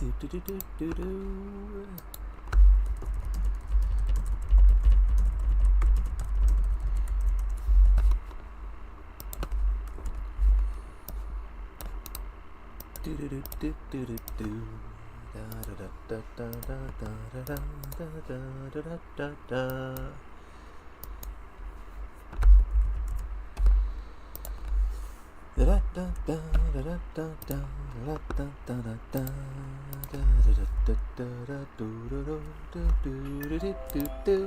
Do do do do do do. Do do do do do do do. Da da da da da da da da da da da. Da da da da da da da da da da da da da da da da da. Do do do do do do do do do do.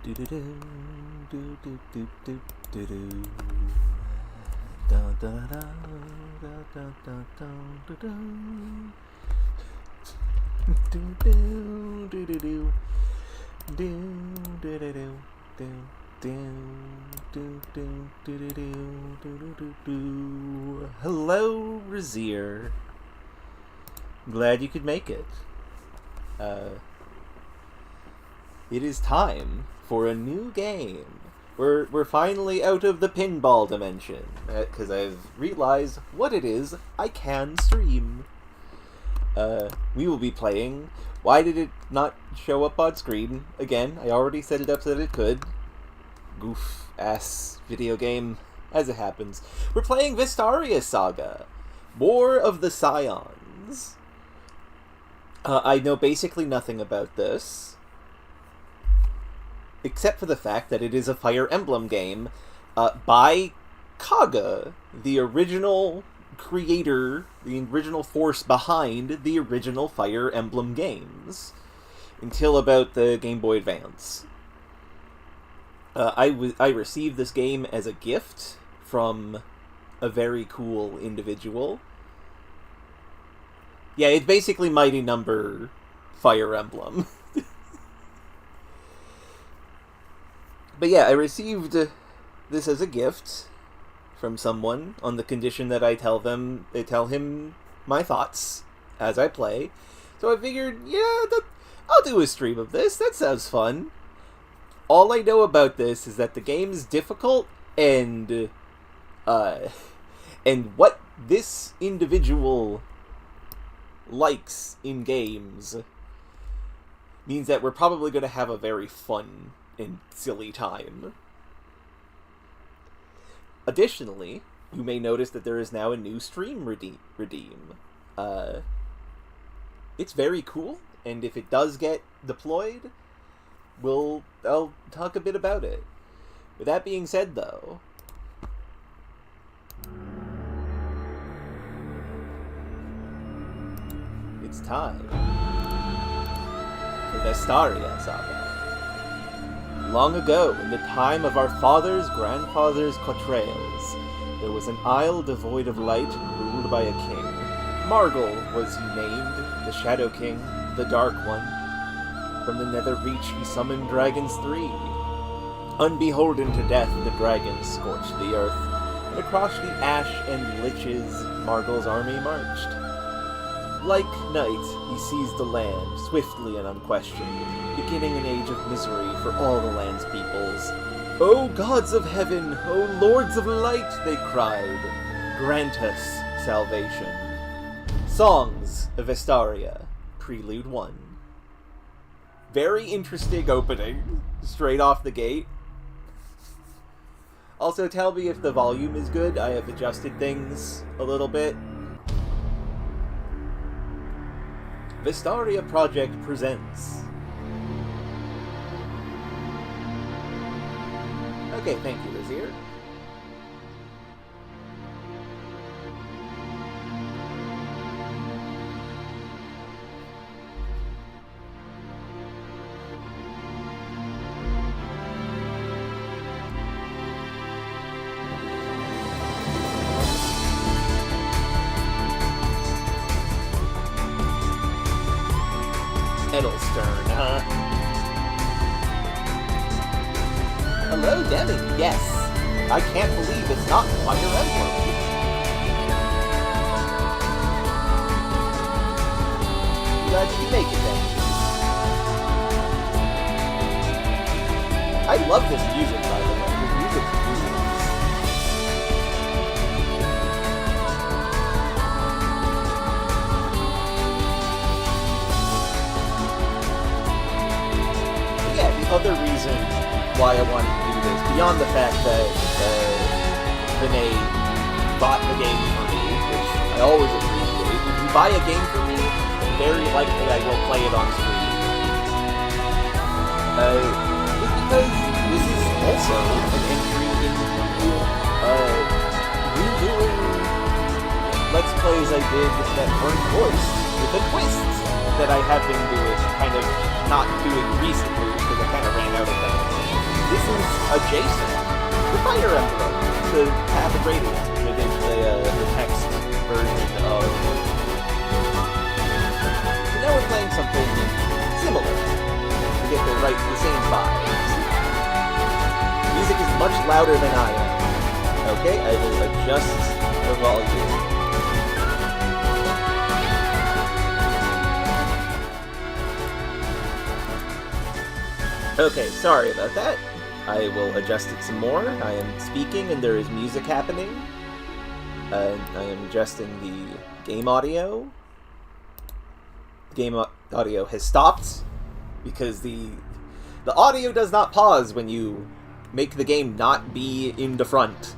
Do do do do do do do do do. Da da da da da da da da da. Do do do do do. Do do do do do. Do do do do do do do. Hello, Razir. Glad you could make it. It is time for a new game. We're finally out of the pinball dimension, because I've realized what it is I can stream. We will be playing. Why did it not show up on screen? Again, I already set it up so that it could. Goof-ass video game, as it happens. We're playing Vestaria Saga. War of the Scions. I know basically nothing about this, except for the fact that it is a Fire Emblem game by Saga, the original creator, the original force behind the original Fire Emblem games, until about the Game Boy Advance. I received this game as a gift from a very cool individual. Yeah, it's basically Mighty Number Fire Emblem. But yeah, I received this as a gift from someone on the condition that I tell him my thoughts as I play. So I figured, yeah, I'll do a stream of this. That sounds fun. All I know about this is that the game is difficult, and what this individual likes in games means that we're probably going to have a very fun and silly time. Additionally, you may notice that there is now a new stream redeem. It's very cool, and if it does get deployed, I'll talk a bit about it. With that being said, though, it's time for Vestaria Saga. Long ago, in the time of our fathers' grandfathers' Quatrails, there was an isle devoid of light, ruled by a king. Margol was he named, the Shadow King, the Dark One. From the nether reach he summoned dragons 3. Unbeholden to death, the dragons scorched the earth, and across the ash and liches Margol's army marched. Like night, he seized the land, swiftly and unquestioned, beginning an age of misery for all the land's peoples. "O gods of heaven, O lords of light," they cried, "grant us salvation." Songs of Vestaria, Prelude 1. Very interesting opening, straight off the gate. Also, tell me if the volume is good. I have adjusted things a little bit. Vestaria Project presents. Okay, thank you, Lizier. Edelstern, huh? Hello, Demi. Yes. I can't believe it's not Fire Emblem. Glad you can make it, then. I love this music, by the way. This music's beautiful. Other reason why I wanted to do this, beyond the fact that Vinay bought the game for me, which I always appreciate. If you buy a game for me, very likely I will play it on stream. Is because this is also an entry into redoing Let's Plays I did that weren't voiced with a twist that I have been doing, kind of not doing recently because I kind of ran out of that. This is adjacent to Fire Emblem, the path of radiance within the text version of. So now we're playing something similar to get the same vibes. Music is much louder than I am. Okay, I will adjust the volume. Okay, sorry about that. I will adjust it some more. I am speaking and there is music happening. I am adjusting the game audio. The game audio has stopped because the audio does not pause when you make the game not be in the front.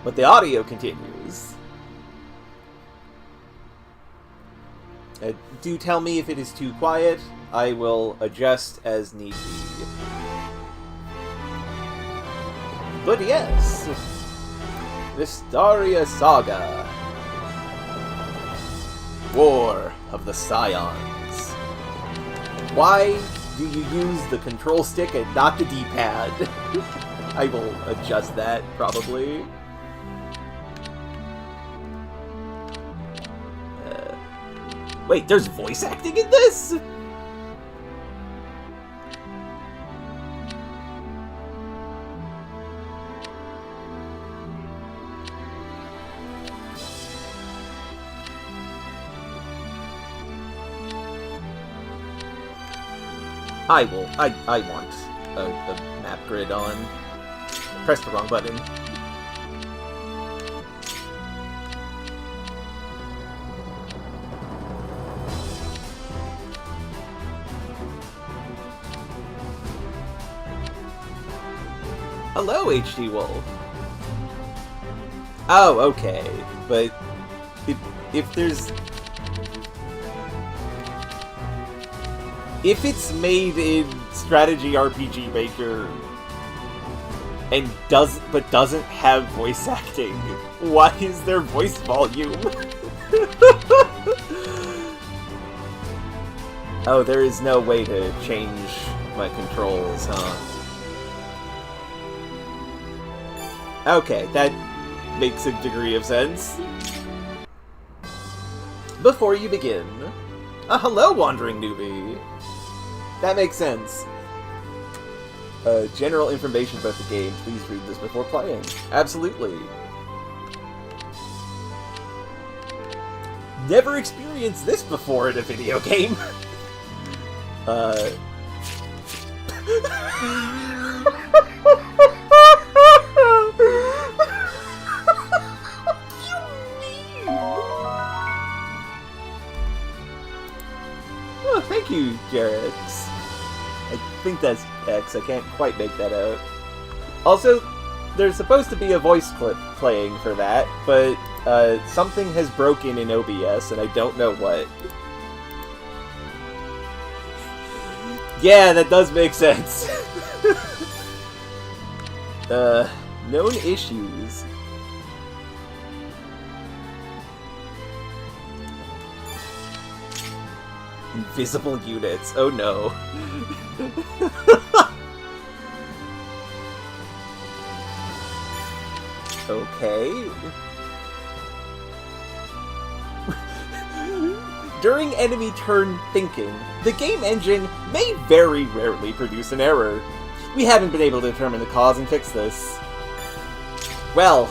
But the audio continues. Do tell me if it is too quiet. I will adjust as need be. But yes, Vestaria Saga. War of the Scions. Why do you use the control stick and not the D-pad? I will adjust that, probably. Wait, there's voice acting in this?! I want a map grid on. I pressed the wrong button. Hello, HD Wolf. Oh, okay. But if there's... If it's made in Strategy RPG Maker and doesn't have voice acting, why is there voice volume? Oh, there is no way to change my controls, huh? Okay, that makes a degree of sense. Before you begin, hello, wandering newbie. That makes sense. General information about the game. Please read this before playing. Absolutely. Never experienced this before in a video game. thank you, Jarex. I think that's X. I can't quite make that out. Also, there's supposed to be a voice clip playing for that, but something has broken in OBS, and I don't know what. Yeah, that does make sense. Known issues. Invisible units. Oh no. Okay. During enemy turn thinking, the game engine may very rarely produce an error. We haven't been able to determine the cause and fix this. Well...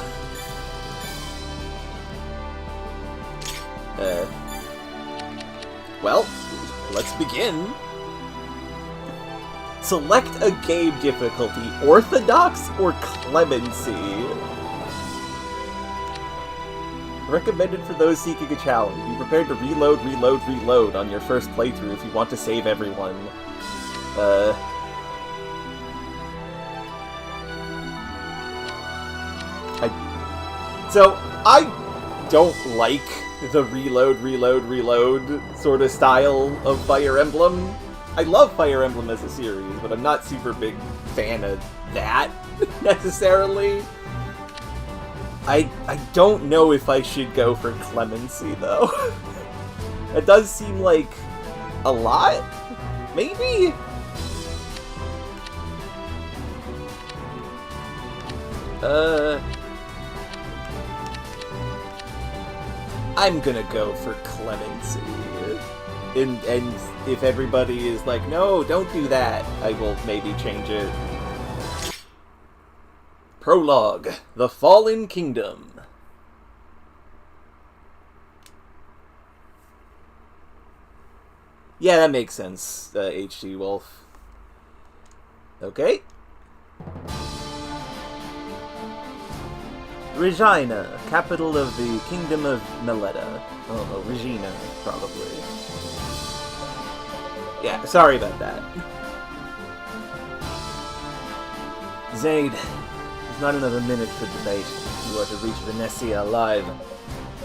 Well, let's begin. Select a game difficulty, Orthodox or Clemency. Recommended for those seeking a challenge. Be prepared to reload on your first playthrough if you want to save everyone. So, I don't like the reload sort of style of Fire Emblem. I love Fire Emblem as a series, but I'm not super big fan of that, necessarily. I don't know if I should go for Clemency, though. It does seem like a lot? Maybe? I'm gonna go for Clemency. And if everybody is like, no, don't do that, I will maybe change it. Prologue, The Fallen Kingdom. Yeah, that makes sense, H.G. Wolf. Okay. Regina, capital of the Kingdom of Meletta. Oh, Regina, probably. Yeah, sorry about that. Zaid, there's not another minute for debate. You are to reach Vestaria alive.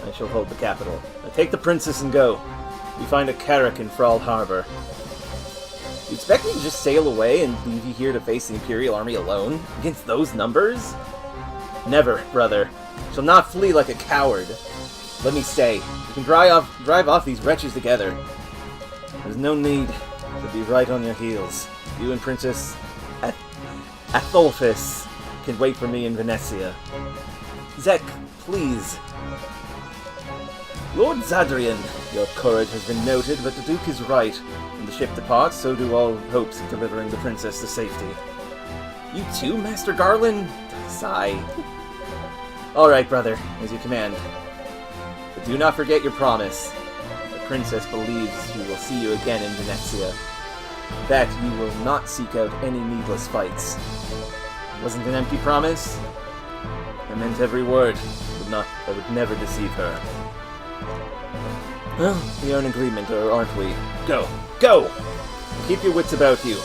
I shall hold the capital. Now take the princess and go. We find a carrack in Thrall Harbor. You expect me to just sail away and leave you here to face the Imperial army alone? Against those numbers? Never, brother. Shall not flee like a coward. Let me stay. We can drive off these wretches together. There's no need to be right on your heels. You and Princess Atholfis can wait for me in Vestaria. Zek, please. Lord Zadrian, your courage has been noted, but the Duke is right. When the ship departs, so do all hopes of delivering the princess to safety. You too, Master Garland? Sigh. Alright, brother, as you command. But do not forget your promise. The princess believes she will see you again in Vestaria. That you will not seek out any needless fights. Wasn't an empty promise? I meant every word. I would never deceive her. Well, we are in agreement, or aren't we? Go! Go! Keep your wits about you.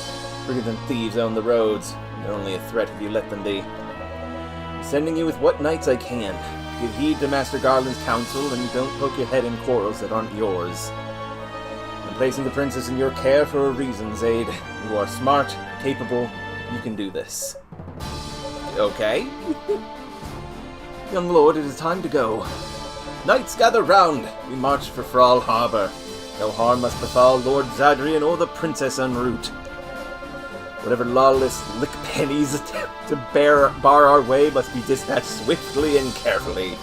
Bigger than thieves own the roads. They're only a threat if you let them be. I'm sending you with what knights I can. Give heed to Master Garland's counsel, and don't poke your head in quarrels that aren't yours. I'm placing the princess in your care for a reason, Zaid. You are smart, capable, you can do this. Okay? Young lord, it is time to go. Knights, gather round! We march for Thrall Harbor. No harm must befall Lord Zadrian or the princess en route. Whatever lawless lickpennies attempt to bar our way must be dispatched swiftly and carefully.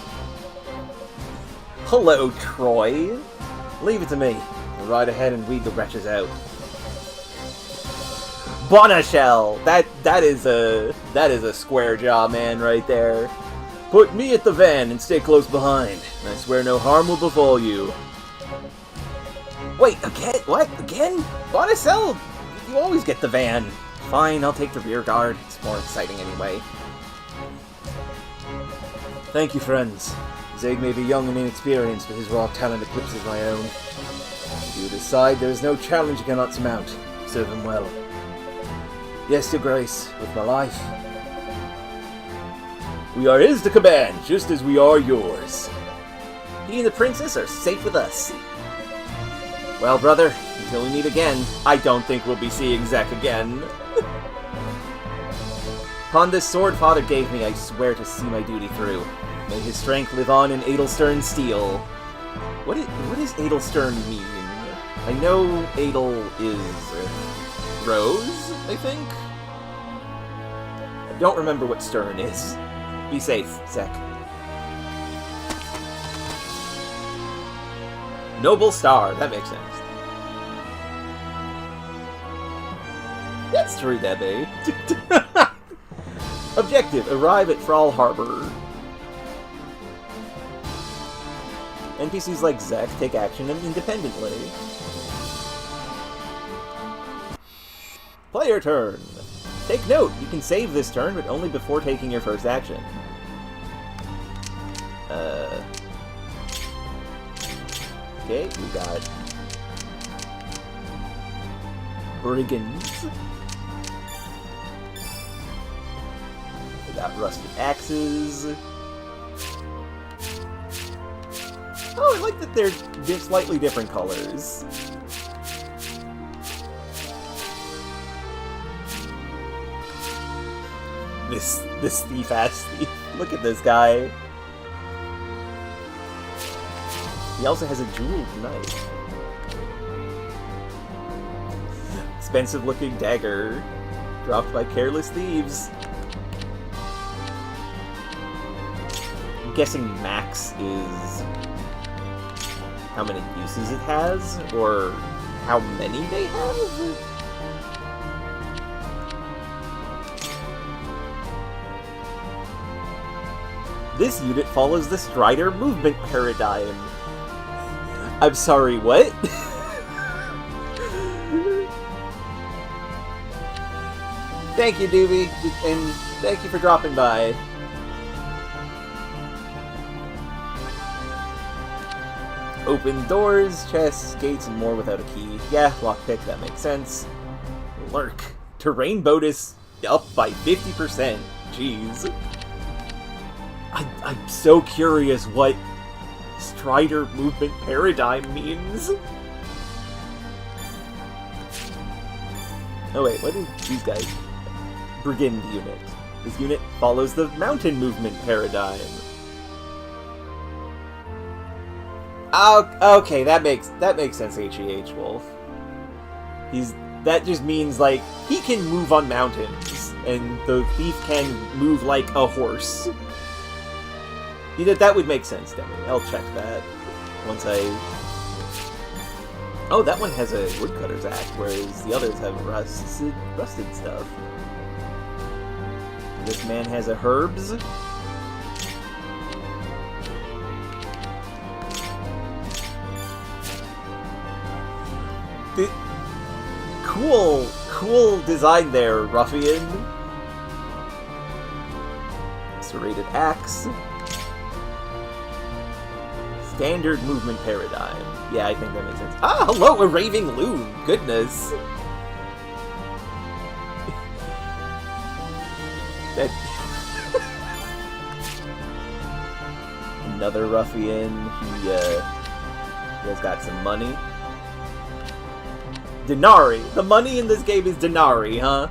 Hello, Troy. Leave it to me. I'll ride ahead and weed the wretches out. Bonashell! That is a square jaw man right there. Put me at the van and stay close behind, and I swear no harm will befall you. Wait, again? What? Again? Bonashell? You always get the van. Fine, I'll take the rear guard. It's more exciting anyway. Thank you, friends. Zeg may be young and inexperienced, but his raw talent eclipses my own. If you decide there is no challenge you cannot surmount, serve him well. Yes, your grace, with my life. We are his to command, just as we are yours. He and the princess are safe with us. Well, brother, until we meet again, I don't think we'll be seeing Zeg again. Upon this sword Father gave me, I swear to see my duty through. May his strength live on in Edelstern steel. What does Edelstern mean? I know Edel is rose, I think? I don't remember what Stern is. Be safe, Zeg. Noble Star, that makes sense. That's true, Debbie. Objective, arrive at Thrall Harbor. NPCs like Zeg take action independently. Player turn. Take note, you can save this turn, but only before taking your first action. Okay, we got brigands. We got rusted axes. Oh, I like that they're slightly different colors. This thief-ass thief. Look at this guy. He also has a jeweled knife. Expensive-looking dagger. Dropped by careless thieves. I'm guessing max is how many uses it has, or how many they have? This unit follows the Strider movement paradigm. I'm sorry, what? Thank you, Doobie, and thank you for dropping by. Open doors, chests, gates, and more without a key. Yeah, lockpick, that makes sense. Lurk. Terrain bonus up by 50%. Jeez. I'm so curious what Strider movement paradigm means. Oh wait, what do these guys... Brigand unit. This unit follows the mountain movement paradigm. Okay, that makes sense, H.E.H. Wolf. That just means, like, he can move on mountains, and the thief can move like a horse. That would make sense, Demi. I'll check that once I... Oh, that one has a woodcutter's axe, whereas the others have rusted stuff. This man has a herbs. Cool design there, ruffian. Serrated axe. Standard movement paradigm. Yeah, I think that makes sense. Ah, hello, a raving loon. Goodness. Another ruffian. He has got some money. Denarii. The money in this game is denarii, huh?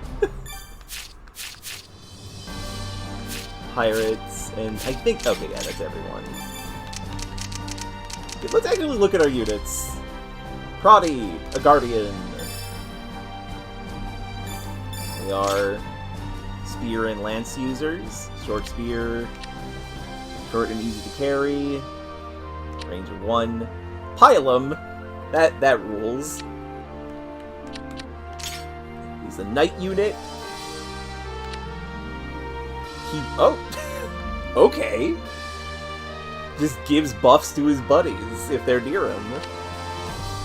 Pirates, and I think... Okay, yeah, that's everyone. Okay, let's actually look at our units. Proddy, a guardian. They are spear and lance users. Short spear, short and easy to carry. Range of 1. Pilum, that rules. He's a knight unit. Okay. Just gives buffs to his buddies if they're near him.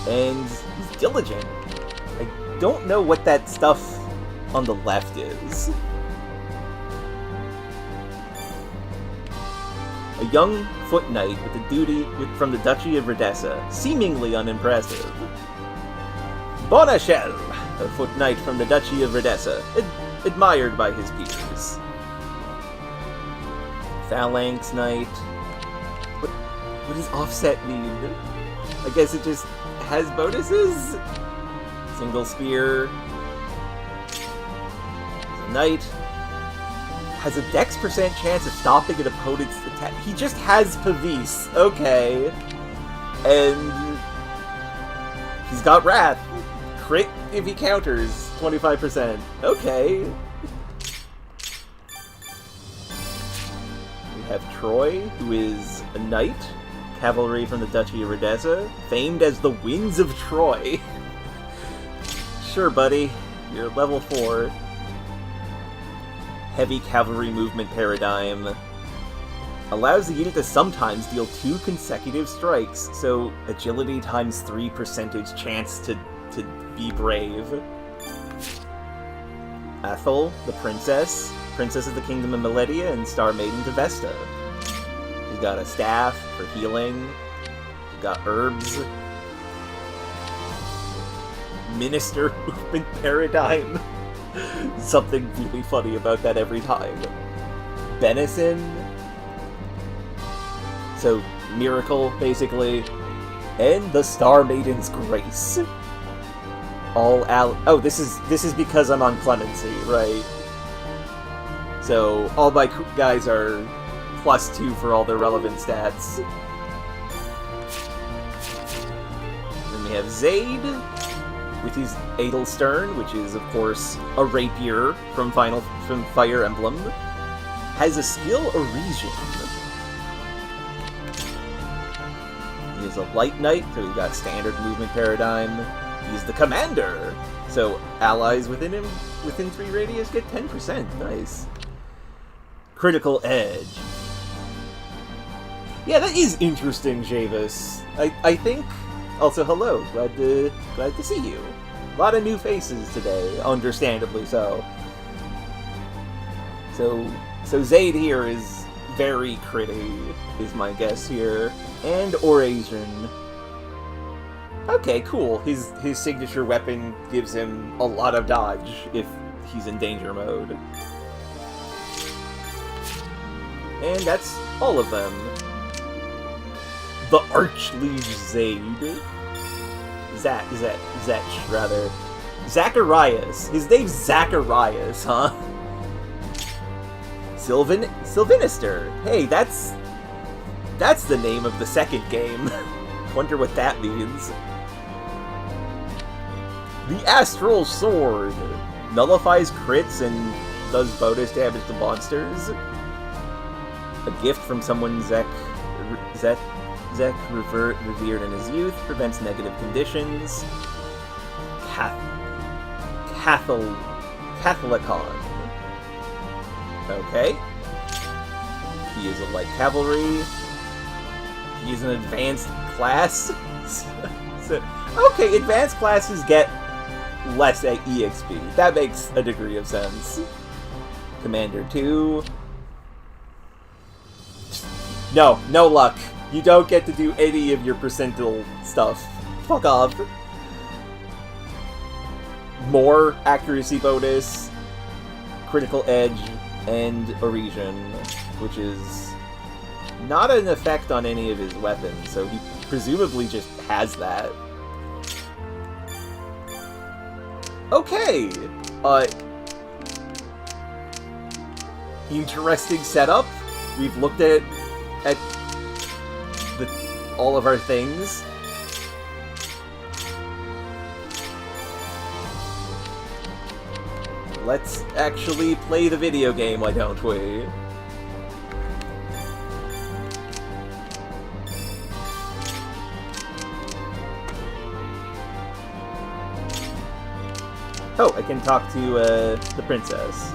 And he's diligent. I don't know what that stuff on the left is. A young foot knight with a from the Duchy of Redessa, seemingly unimpressive. Bonachel, a foot knight from the Duchy of Redessa, admired by his peers. Phalanx knight. What does offset mean? I guess it just has bonuses? Single spear. A knight. Has a dex percent chance of stopping an opponent's attack. He just has Pavis. Okay. And he's got Wrath. Crit if he counters. 25%. Okay. We have Troy, who is a knight. Cavalry from the Duchy of Redessa. Famed as the Winds of Troy. Sure, buddy. You're level 4. Heavy cavalry movement paradigm. Allows the unit to sometimes deal 2 consecutive strikes, so agility times 3% chance to be brave. Athel, the princess of the Kingdom of Meledia and Star Maiden to Vesta. She's got a staff for healing. She's got herbs. Minister movement paradigm. Something really funny about that every time. Benison. So, miracle, basically. And the Star Maiden's Grace. Oh, this is because I'm on Clemency, right? So, all my guys are +2 for all their relevant stats. Then we have Zaid, with his Adelstern, which is, of course, a rapier from Fire Emblem. Has a skill Oresian. He is a Light Knight, so he's got standard movement paradigm. He's the commander, so allies within him, within 3 radius, get 10%. Nice. Critical Edge. Yeah, that is interesting, Javis. I think. Also, hello. Glad to see you. A lot of new faces today, understandably so. So Zaid here is very critty, is my guess here, and Orasian. Okay, cool. His signature weapon gives him a lot of dodge if he's in danger mode. And that's all of them. The Archliege Zaid. Zech, rather. Zacharias. His name's Zacharias, huh? Sylvinister. Hey, that's the name of the second game. Wonder what that means. The Astral Sword. Nullifies crits and does bonus damage to monsters. A gift from someone Zech revered in his youth, prevents negative conditions. Catholicon. Okay. He is a light cavalry. He is an advanced class. Okay, advanced classes get less at EXP. That makes a degree of sense. Commander 2. No luck. You don't get to do any of your percentile stuff. Fuck off. More accuracy bonus, critical edge, and Oresian, which is not an effect on any of his weapons, so he presumably just has that. Okay! Interesting setup. We've looked at all of our things. Let's actually play the video game, why don't we? Oh, I can talk to the princess.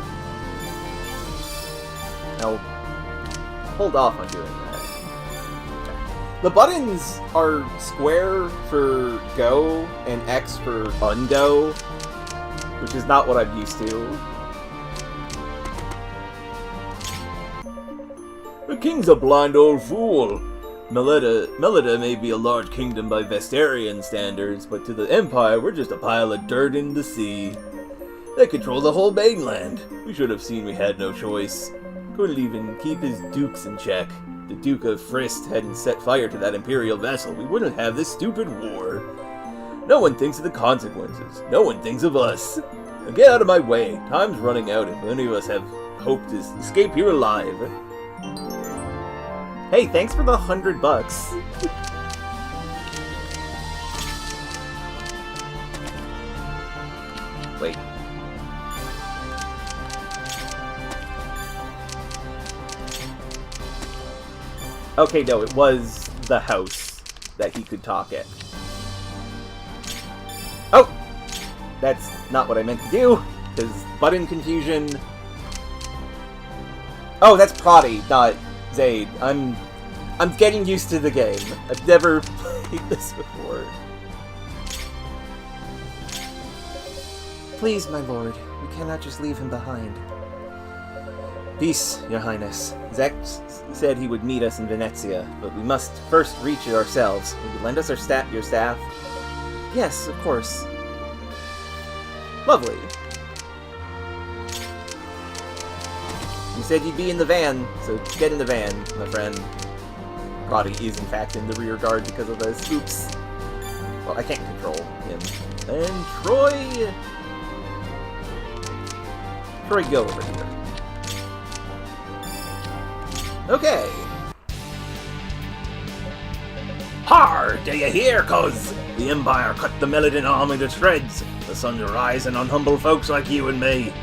I'll hold off on doing that. The buttons are square for go and X for undo, which is not what I'm used to. king's a blind old fool. Melida may be a large kingdom by Vestarian standards, but to the Empire, we're just a pile of dirt in the sea. They control the whole mainland. We should have seen we had no choice. Couldn't even keep his dukes in check. The Duke of Frist hadn't set fire to that Imperial vessel, we wouldn't have this stupid war. No one thinks of the consequences. No one thinks of us. Now get out of my way. Time's running out and many of us have hope to escape here alive. Hey, thanks for the $100. Wait. Okay, no, it was the house that he could talk at. Oh! That's not what I meant to do, because button confusion... Oh, that's Prodi, not Zaid. I'm getting used to the game. I've never played this before. Please, my lord, we cannot just leave him behind. Peace, your highness. Zek said he would meet us in Venezia, but we must first reach it ourselves. Will you lend us your staff? Yes, of course. Lovely. You said you'd be in the van, so get in the van, my friend. Prodi is in fact in the rear guard because of this. Oops. Well, I can't control him. And Troy... Troy, go over here. Okay. Har! Do you hear, cuz? The Empire cut the Melidan army to shreds. The sun's rising on humble folks like you and me.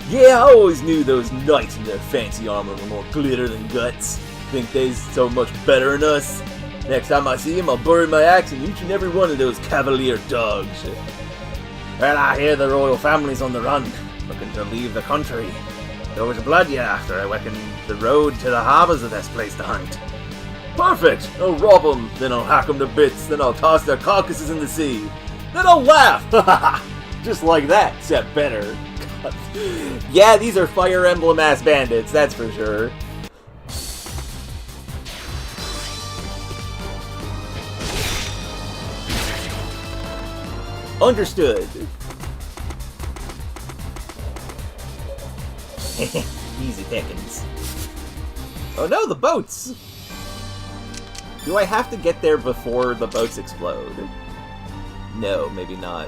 Yeah, I always knew those knights in their fancy armor were more glitter than guts. Think they's so much better than us. Next time I see him, I'll bury my axe in each and every one of those cavalier dogs. Well, I hear the royal family's on the run, looking to leave the country. There was blood you're after, I reckon the road to the harbor's the best place to hunt. Perfect! I'll rob them, then I'll hack them to bits, then I'll toss their carcasses in the sea. Then I'll laugh! Just like that, except better. Yeah, these are Fire Emblem ass bandits, that's for sure. Understood. Easy pickings. Oh no, the boats! Do I have to get there before the boats explode? No, maybe not.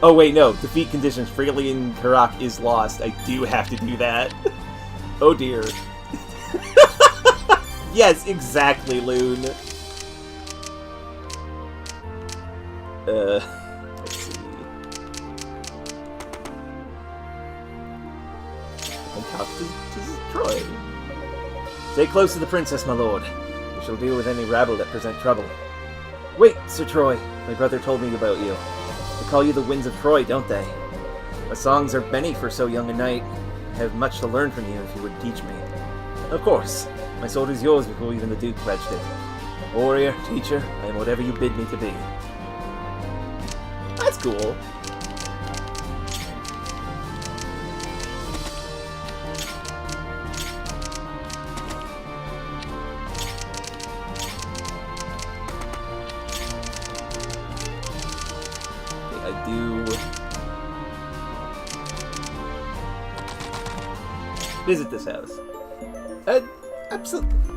Oh wait, no. Defeat conditions. Freely in Karak is lost. I do have to do that. Oh dear. Yes, exactly, Loon. Let's see. And talk to Troy. Stay close to the princess, my lord. We shall deal with any rabble that present trouble. Wait, Sir Troy. My brother told me about you. They call you the Winds of Troy, don't they? My songs are many for so young a knight. I have much to learn from you if you would teach me. Of course. My sword is yours before even the Duke pledged it. Warrior, teacher, I am whatever you bid me to be. That's cool. I do visit this house.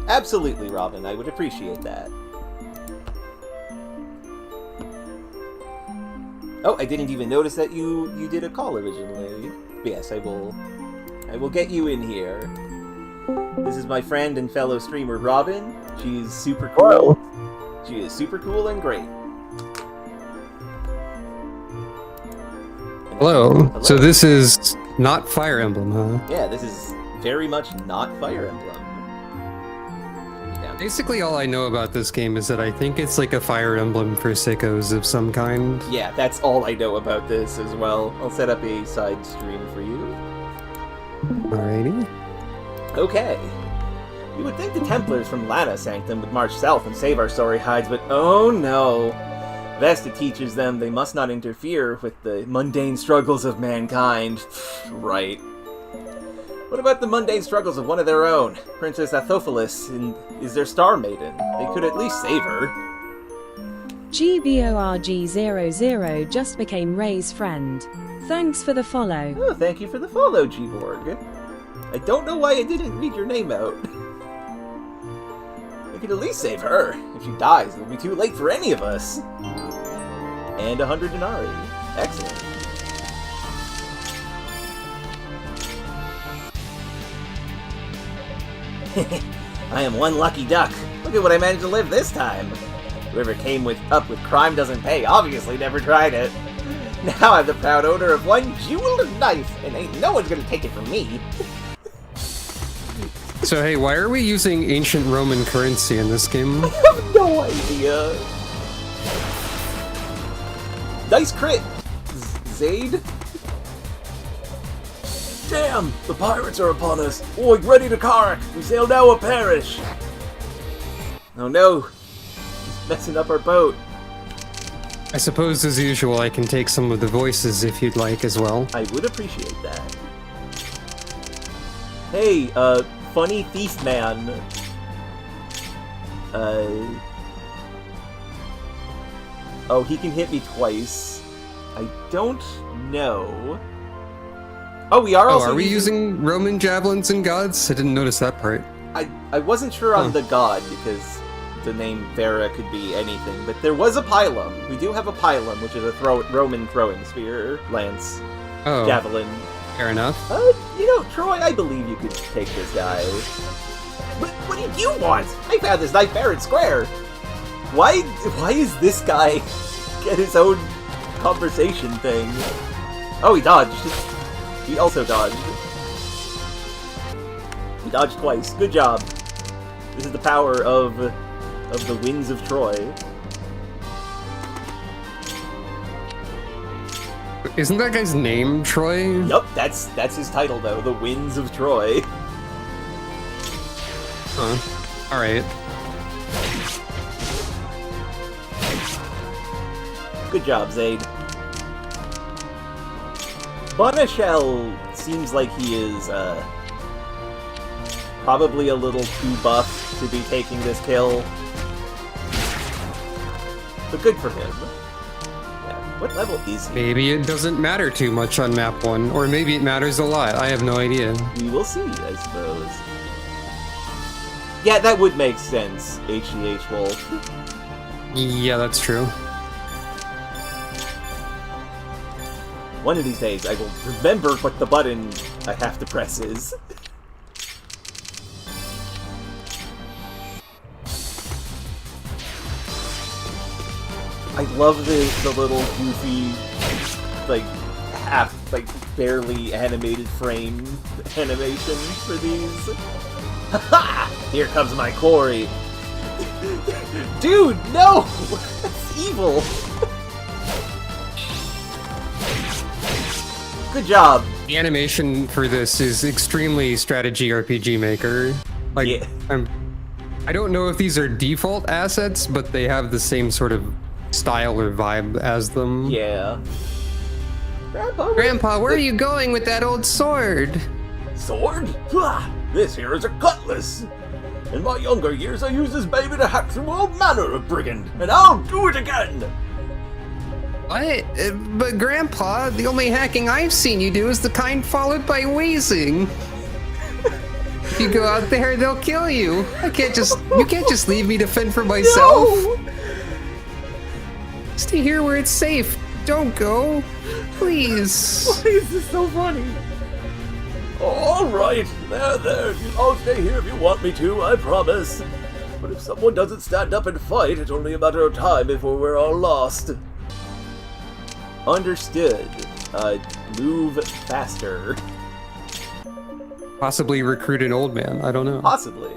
Absolutely, Robin. I would appreciate that. Oh, I didn't even notice that you did a call originally. But yes, I will get you in here. This is my friend and fellow streamer Robin. She's super cool. She is super cool and great. Hello. So this is not Fire Emblem, huh? Yeah, this is very much not Fire Emblem. Basically, all I know about this game is that I think it's like a Fire Emblem for sickos of some kind. Yeah, that's all I know about this as well. I'll set up a side stream for you. Alrighty. Okay. You would think the Templars from Lana Sanctum would march south and save our sorry hides, but oh no. Vesta teaches them they must not interfere with the mundane struggles of mankind. Right. What about the mundane struggles of one of their own? Princess Athophilis is their star maiden. They could at least save her. GBORG00 just became Ray's friend. Thanks for the follow. Oh, thank you for the follow, Gborg. I don't know why I didn't read your name out. I could at least save her. If she dies, it'll be too late for any of us. And 100 denarii. Excellent. I am one lucky duck. Look at what I managed to live this time. Whoever came up with crime doesn't pay obviously never tried it. Now I'm the proud owner of one jeweled knife, and ain't no one's gonna take it from me. So hey, why are we using ancient Roman currency in this game? I have no idea. Nice crit, Zade. Damn, the pirates are upon us. Oi, ready to carrack. We sail now or perish. Oh no, he's messing up our boat. I suppose, as usual, I can take some of the voices if you'd like as well. I would appreciate that. Hey, funny thief man. Oh, he can hit me twice. I don't know. Oh, we are also are we using Roman javelins and gods? I didn't notice that part. I wasn't sure on the god, because the name Vera could be anything, but there was a pylum. We do have a pylum, which is a Roman throwing spear, lance, javelin. Fair enough. You know, Troy, I believe you could take this guy. But what do you want? I found this knife fair and square. Why is this guy get his own conversation thing? Oh, he dodged. He also dodged. He dodged twice. Good job. This is the power of the winds of Troy. Isn't that guy's name Troy? Yup, that's his title though, the Winds of Troy. Huh. Alright. Good job, Zade. Bonachel seems like he is probably a little too buff to be taking this kill. But good for him. Yeah. What level is he? Maybe it doesn't matter too much on map 1, or maybe it matters a lot. I have no idea. We will see, I suppose. Yeah, that would make sense, HDH Wolf. Yeah, that's true. One of these days, I will remember what the button I have to press is. I love the little goofy, like, barely animated frame animation for these. Ha! Here comes my quarry. Dude, no! That's evil! Good job. The animation for this is extremely strategy RPG maker. Like, yeah. I don't know if these are default assets, but they have the same sort of style or vibe as them. Yeah. Grandpa, where are you going with that old sword? Sword? This here is a cutlass. In my younger years, I used this baby to hack through all manner of brigand, and I'll do it again. What? But Grandpa, the only hacking I've seen you do is the kind followed by wheezing. If you go out there, they'll kill you. You can't just leave me to fend for myself. No! Stay here where it's safe. Don't go. Please. Why is this so funny? All right, there. I'll stay here if you want me to, I promise. But if someone doesn't stand up and fight, it's only a matter of time before we're all lost. Understood. Move faster. Possibly recruit an old man. I don't know. Possibly.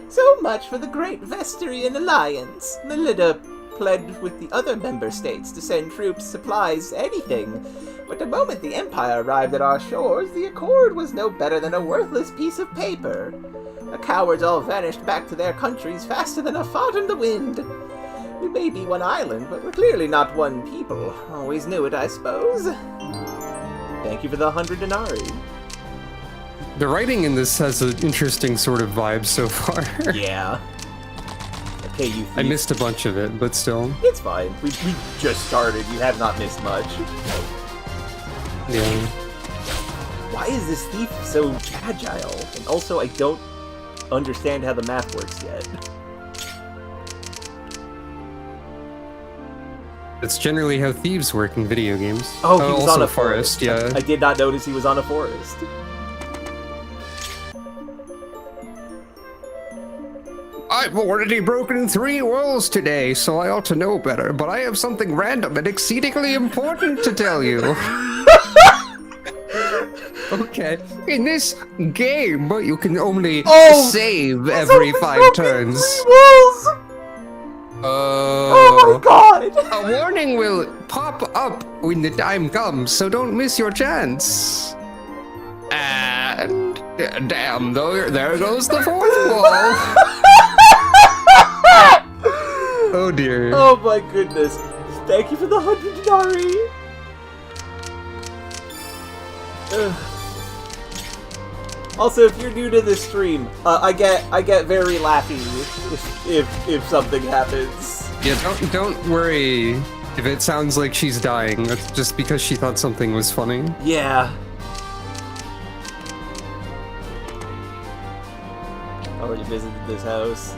So much for the Great Vestarian Alliance. Melida pledged with the other member states to send troops, supplies, anything. But the moment the Empire arrived at our shores, the accord was no better than a worthless piece of paper. The cowards all vanished back to their countries faster than a fart in the wind. We may be one island, but we're clearly not one people. Always knew it, I suppose. Thank you for the 100 denarii. The writing in this has an interesting sort of vibe so far. Yeah. Okay, you I thief. missed a bunch of it, but still. It's fine. We just started. You have not missed much. Yeah. Why is this thief so agile? And also, I don't understand how the math works yet. That's generally how thieves work in video games. Oh, he was also on a forest, yeah. I did not notice he was on a forest. I've already broken 3 walls today, so I ought to know better, but I have something random and exceedingly important to tell you. Okay. In this game, you can only save every 5 turns. 3 walls! Oh my god! A warning will pop up when the time comes, so don't miss your chance. And damn, there goes the 4th wall. Oh dear. Oh my goodness. Thank you for the 100 Denari. Also, if you're new to this stream, I get very laughy if something happens. Yeah, don't worry if it sounds like she's dying. That's just because she thought something was funny. Yeah. Already visited this house.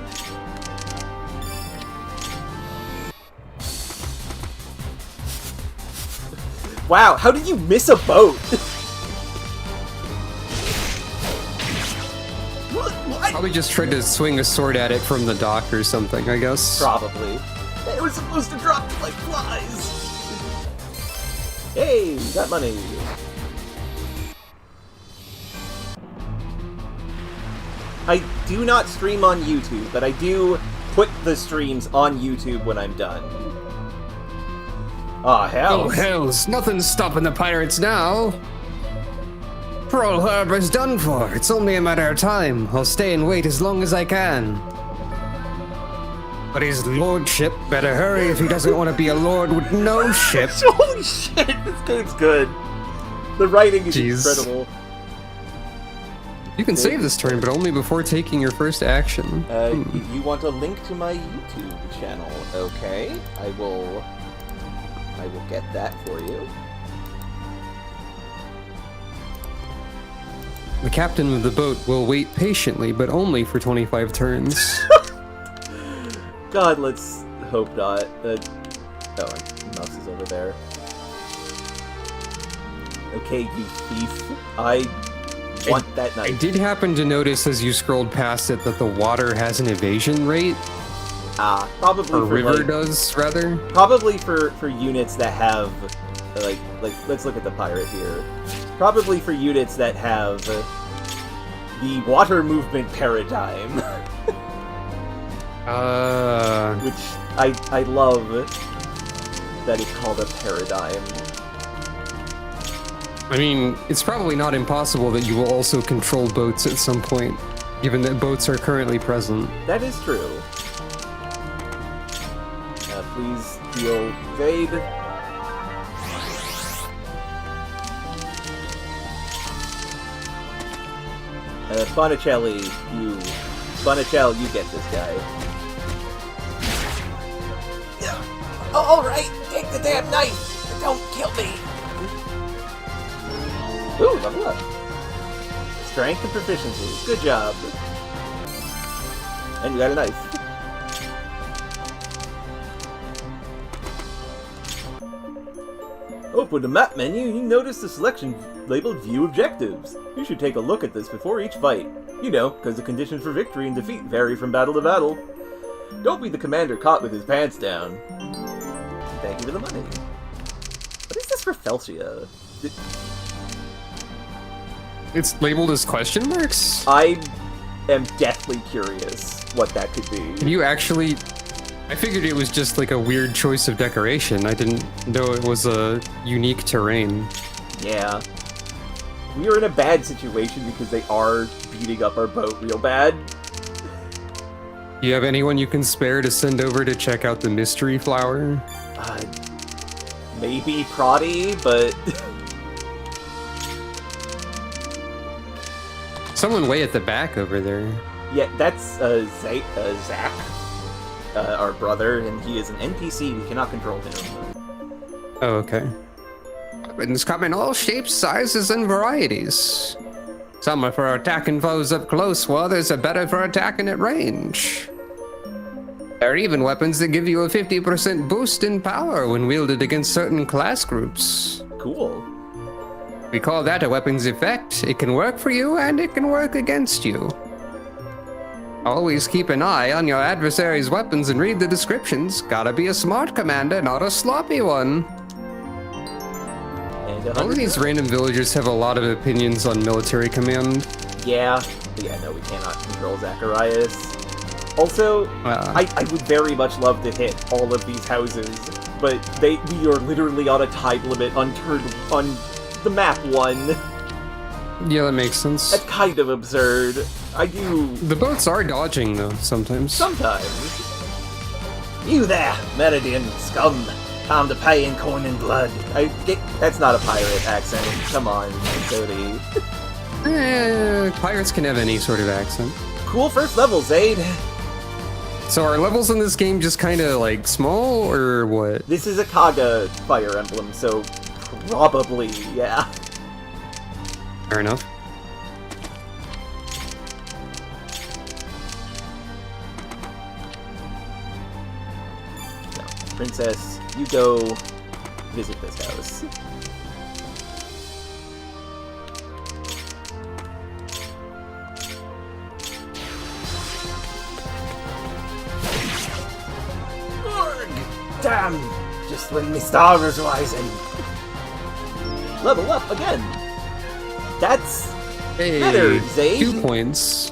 Wow, how did you miss a boat? What? Probably just tried to swing a sword at it from the dock or something, I guess. Probably. They were supposed to drop like flies. Hey, we got money. I do not stream on YouTube, but I do put the streams on YouTube when I'm done. Ah, hell. Oh, hells. Nothing's stopping the pirates now. Pearl Harbor's done for. It's only a matter of time. I'll stay and wait as long as I can. But his lordship better hurry if he doesn't want to be a lord with no ship. Holy shit, this game's good. The writing is incredible. You can save this turn, but only before taking your first action. You want a link to my YouTube channel? Okay, I will get that for you. The captain of the boat will wait patiently, but only for 25 turns. God, let's hope not. Oh, my mouse is over there. Okay, you thief. I want that knife. I did happen to notice as you scrolled past it that the water has an evasion rate. Probably Or for river like, does, rather. Probably for units that have like let's look at the pirate here. Probably for units that have the water movement paradigm. Which I love that it's called a paradigm. I mean, it's probably not impossible that you will also control boats at some point, given that boats are currently present. That is true. Please deal evade. Bonicelli, Bonicelli, you get this guy. Oh, alright, take the damn knife! Don't kill me! Ooh, level up. Strength and proficiency. Good job. And you got a knife. Open the map menu, you notice the selection labeled View Objectives. You should take a look at this before each fight. You know, because the conditions for victory and defeat vary from battle to battle. Don't be the commander caught with his pants down. Thank you for the money. What is this for Felcia? It's labeled as question marks? I am deathly curious what that could be. Can you actually... I figured it was just like a weird choice of decoration. I didn't know it was a unique terrain. Yeah. We are in a bad situation because they are beating up our boat real bad. Do you have anyone you can spare to send over to check out the mystery flower? Maybe Proddy, but... someone way at the back over there. Yeah, that's Zach, our brother, and he is an NPC. We cannot control him. Oh, okay. Weapons come in all shapes, sizes, and varieties. Some are for attacking foes up close, while others are better for attacking at range. There are even weapons that give you a 50% boost in power when wielded against certain class groups. Cool. We call that a weapon's effect. It can work for you, and it can work against you. Always keep an eye on your adversary's weapons and read the descriptions. Gotta be a smart commander, not a sloppy one. And All of these random villagers have a lot of opinions on military command. Yeah, no, we cannot control Zacharias. Also, I would very much love to hit all of these houses, but we are literally on a time limit on the map 1. Yeah, that makes sense. That's kind of absurd. The boats are dodging, though, sometimes. Sometimes. You there, Meridian scum. Time to pay in coin and blood. That's not a pirate accent. Come on, Zodi. Pirates can have any sort of accent. Cool first level, Zaid. So are levels in this game just kind of, like, small, or what? This is a Kaga Fire Emblem, so probably, yeah. Fair enough. No, Princess, you go visit this house. Damn! Just when the star is rising. Level up again. That's better, Zayd. 2 points.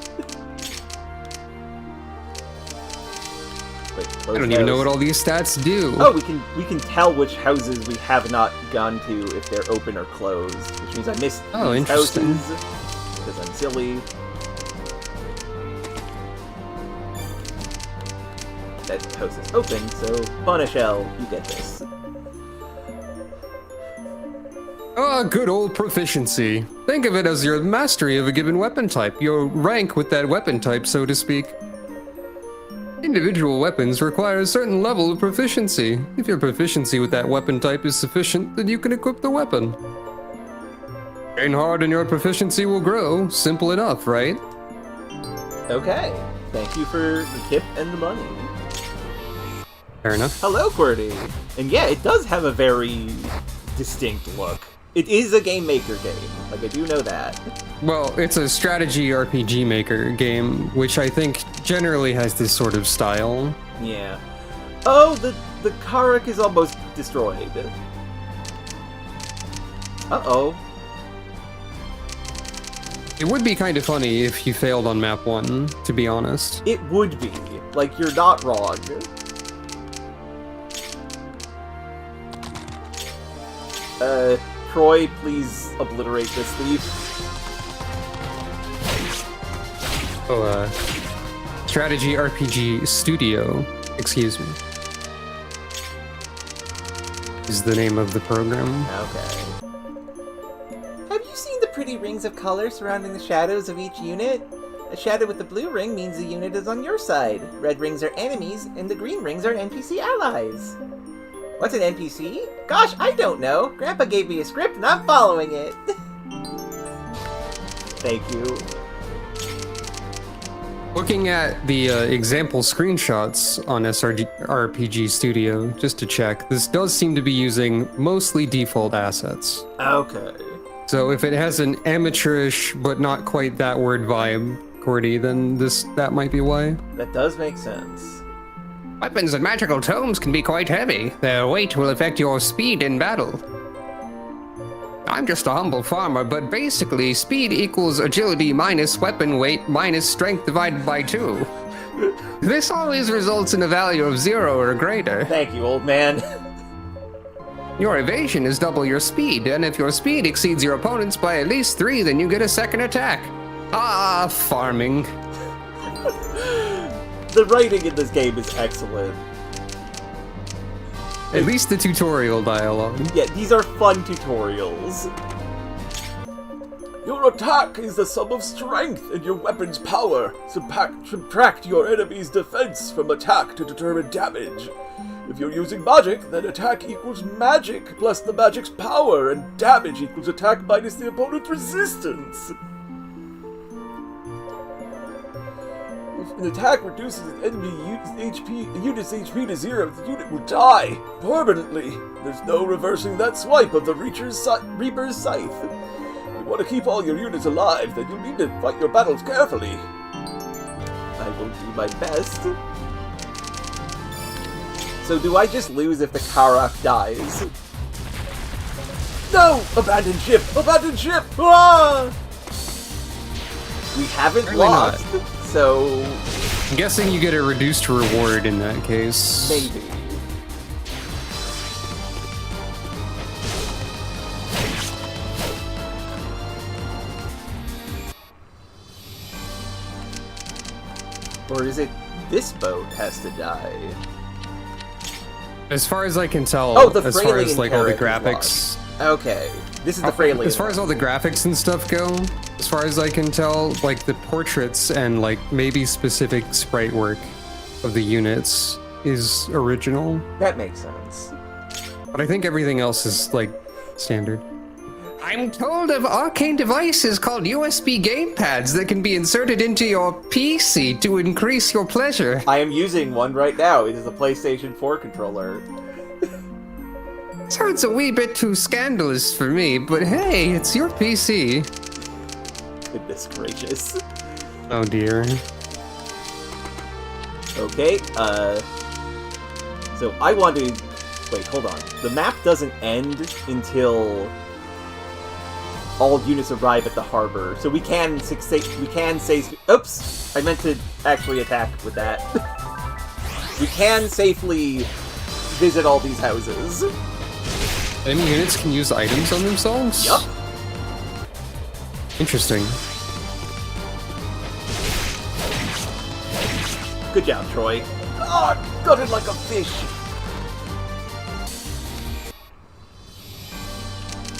Wait, I don't even know what all these stats do. Oh, we can tell which houses we have not gone to if they're open or closed, which means I missed these interesting. houses because I'm silly. That house is open, so Bonachel, you get this. Good old proficiency. Think of it as your mastery of a given weapon type, your rank with that weapon type, so to speak. Individual weapons require a certain level of proficiency. If your proficiency with that weapon type is sufficient, then you can equip the weapon. Train hard and your proficiency will grow. Simple enough, right? Okay. Thank you for the tip and the money. Fair enough. Hello, QWERTY. And yeah, it does have a very distinct look. It is a game maker game. Like, I do know that. Well, it's a strategy RPG maker game, which I think generally has this sort of style. Yeah. Oh, the Karak is almost destroyed. Uh-oh. It would be kind of funny if you failed on map 1, to be honest. It would be. Like, you're not wrong. Troy, please obliterate this thief. Oh, Strategy RPG Studio, excuse me, is the name of the program. Okay. Have you seen the pretty rings of color surrounding the shadows of each unit? A shadow with the blue ring means the unit is on your side. Red rings are enemies, and the green rings are NPC allies. What's an NPC? Gosh, I don't know. Grandpa gave me a script and I'm following it. Thank you. Looking at the example screenshots on RPG Studio, just to check, this does seem to be using mostly default assets. Okay. So if it has an amateurish but not quite that word vibe, QWERTY, then that might be why. That does make sense. Weapons and magical tomes can be quite heavy. Their weight will affect your speed in battle. I'm just a humble farmer, but basically speed equals agility minus weapon weight minus strength divided by 2. This always results in a value of 0 or greater. Thank you, old man. Your evasion is double your speed, and if your speed exceeds your opponent's by at least 3, then you get a second attack. Ah, farming. The writing in this game is excellent. At least the tutorial dialogue. Yeah, these are fun tutorials. Your attack is the sum of strength and your weapon's power. Subtract your enemy's defense from attack to determine damage. If you're using magic, then attack equals magic plus the magic's power, and damage equals attack minus the opponent's resistance. If an attack reduces an enemy unit's HP to 0, the unit will die permanently. There's no reversing that swipe of the Reaper's Scythe. If you want to keep all your units alive, then you'll need to fight your battles carefully. I will do my best. So do I just lose if the Karak dies? No! Abandoned ship! Abandoned ship! Ah! We haven't Apparently lost, not. so... I'm guessing you get a reduced reward in that case. maybe. Or is it this boat has to die? As far as I can tell, Oh, the as far as Freilian like all the carrot is graphics, Okay, this is the Freilian. as far as all the graphics and stuff go, as far as I can tell, like the portraits and like maybe specific sprite work of the units is original, That makes sense. but I think everything else is like standard. I'm told of arcane devices called USB gamepads that can be inserted into your PC to increase your pleasure. I am using one right now. It is a PlayStation 4 controller. Sounds a wee bit too scandalous for me, but hey, it's your PC. Goodness gracious. Oh dear. Okay, so I want to... Wait, hold on. The map doesn't end until all units arrive at the harbor, so we can say... Oops! I meant to actually attack with that. We can safely visit all these houses. Enemy units can use items on themselves? Yup. Interesting. Good job, Troy. Oh, gutted like a fish.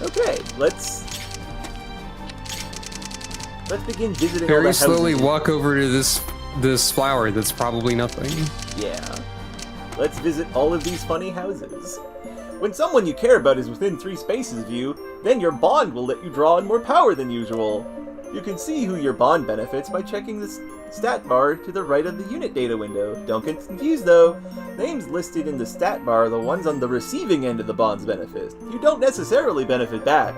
Okay, let's begin visiting all the Very houses. slowly walk over to this flower that's probably nothing. Yeah. Let's visit all of these funny houses. When someone you care about is within 3 spaces of you, then your bond will let you draw on more power than usual. You can see who your bond benefits by checking the stat bar to the right of the unit data window. Don't get confused though. Names listed in the stat bar are the ones on the receiving end of the bond's benefit. You don't necessarily benefit back.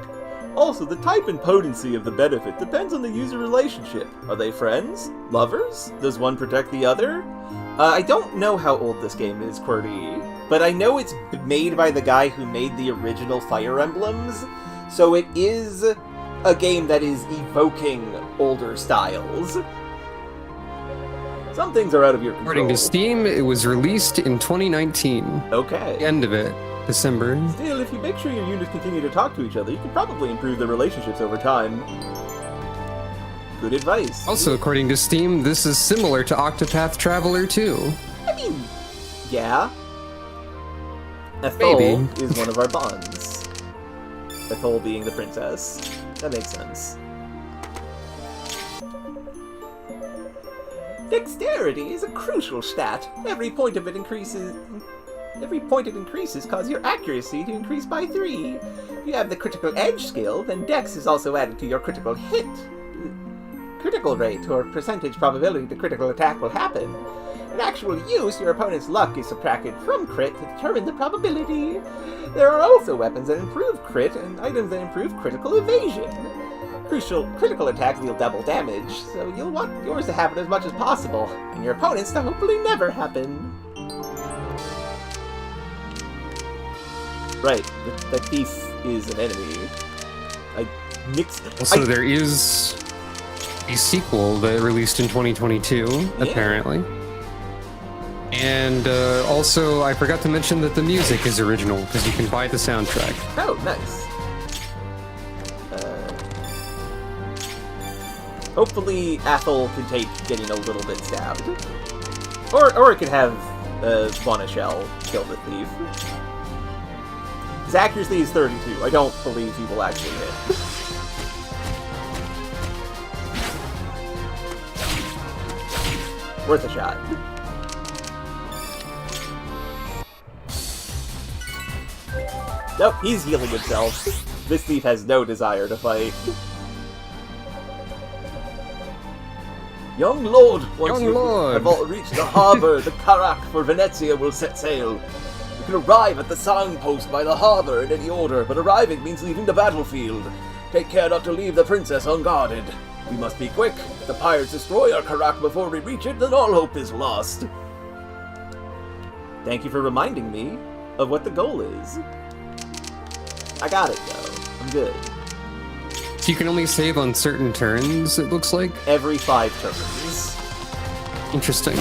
Also, the type and potency of the benefit depends on the user relationship. Are they friends? Lovers? Does one protect the other? I don't know how old this game is, QWERTY, but I know it's made by the guy who made the original Fire Emblems, so it is a game that is evoking older styles. Some things are out of your control. According to Steam, it was released in 2019. Okay. The end of it, December. Still, if you make sure your units continue to talk to each other, you can probably improve their relationships over time. Good advice. Also, according to Steam, this is similar to Octopath Traveler 2. I mean, yeah. Ethel Maybe. is one of our bonds. Ethel being the princess. That makes sense. Dexterity is a crucial stat. Every point it increases causes your accuracy to increase by 3. If you have the critical edge skill, then Dex is also added to your critical hit. Critical rate, or percentage probability the critical attack will happen. In actual use, your opponent's luck is subtracted from crit to determine the probability. There are also weapons that improve crit and items that improve critical evasion. Critical attacks deal double damage, so you'll want yours to happen as much as possible, and your opponent's to hopefully never happen. Right, that thief is an enemy. Also, there is a sequel that released in 2022, apparently. And also, I forgot to mention that the music is original, because you can buy the soundtrack. Oh, nice. Hopefully, Athel can take getting a little bit stabbed. Or it could have Vonashell kill the thief. His accuracy is 32. I don't believe he will actually hit. Worth a shot. Nope, he's healing himself. This thief has no desire to fight. Young lord, once you have all reached the harbor, the Karak for Venezia will set sail. You can arrive at the signpost by the harbor in any order, but arriving means leaving the battlefield. Take care not to leave the princess unguarded. We must be quick. If the pirates destroy our Karak before we reach it, then all hope is lost. Thank you for reminding me of what the goal is. I got it, though. I'm good. So you can only save on certain turns, it looks like? Every 5 turns. Interesting.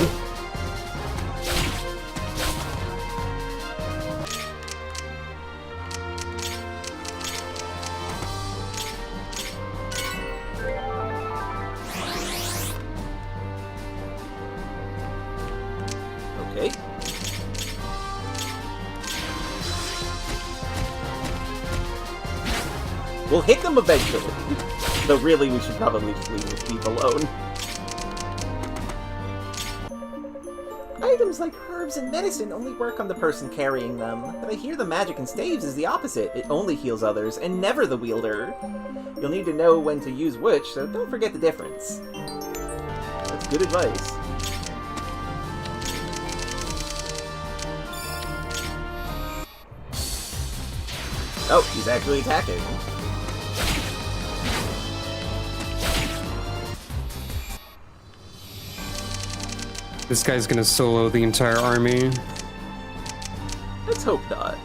Okay. We'll hit them eventually. Though really, we should probably just leave this thief alone. Items like herbs and medicine only work on the person carrying them, but I hear the magic in staves is the opposite. It only heals others, and never the wielder. You'll need to know when to use which, so don't forget the difference. That's good advice. Oh, he's actually attacking. This guy's gonna solo the entire army. Let's hope not.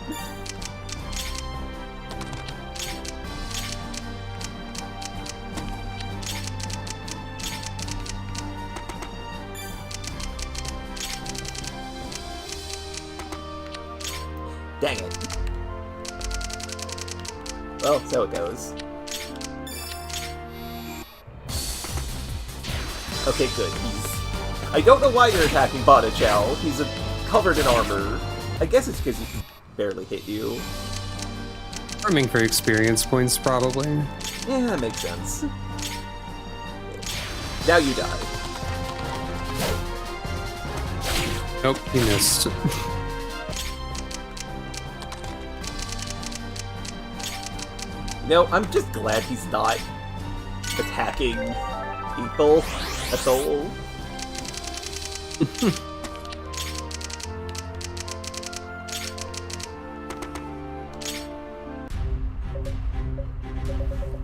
Dang it. Well, so it goes. Okay, good. I don't know why you're attacking Botticelli. He's covered in armor. I guess it's because he can barely hit you. Farming for experience points, probably. Yeah, that makes sense. Now you die. Nope, he missed. No, I'm just glad he's not attacking people at all.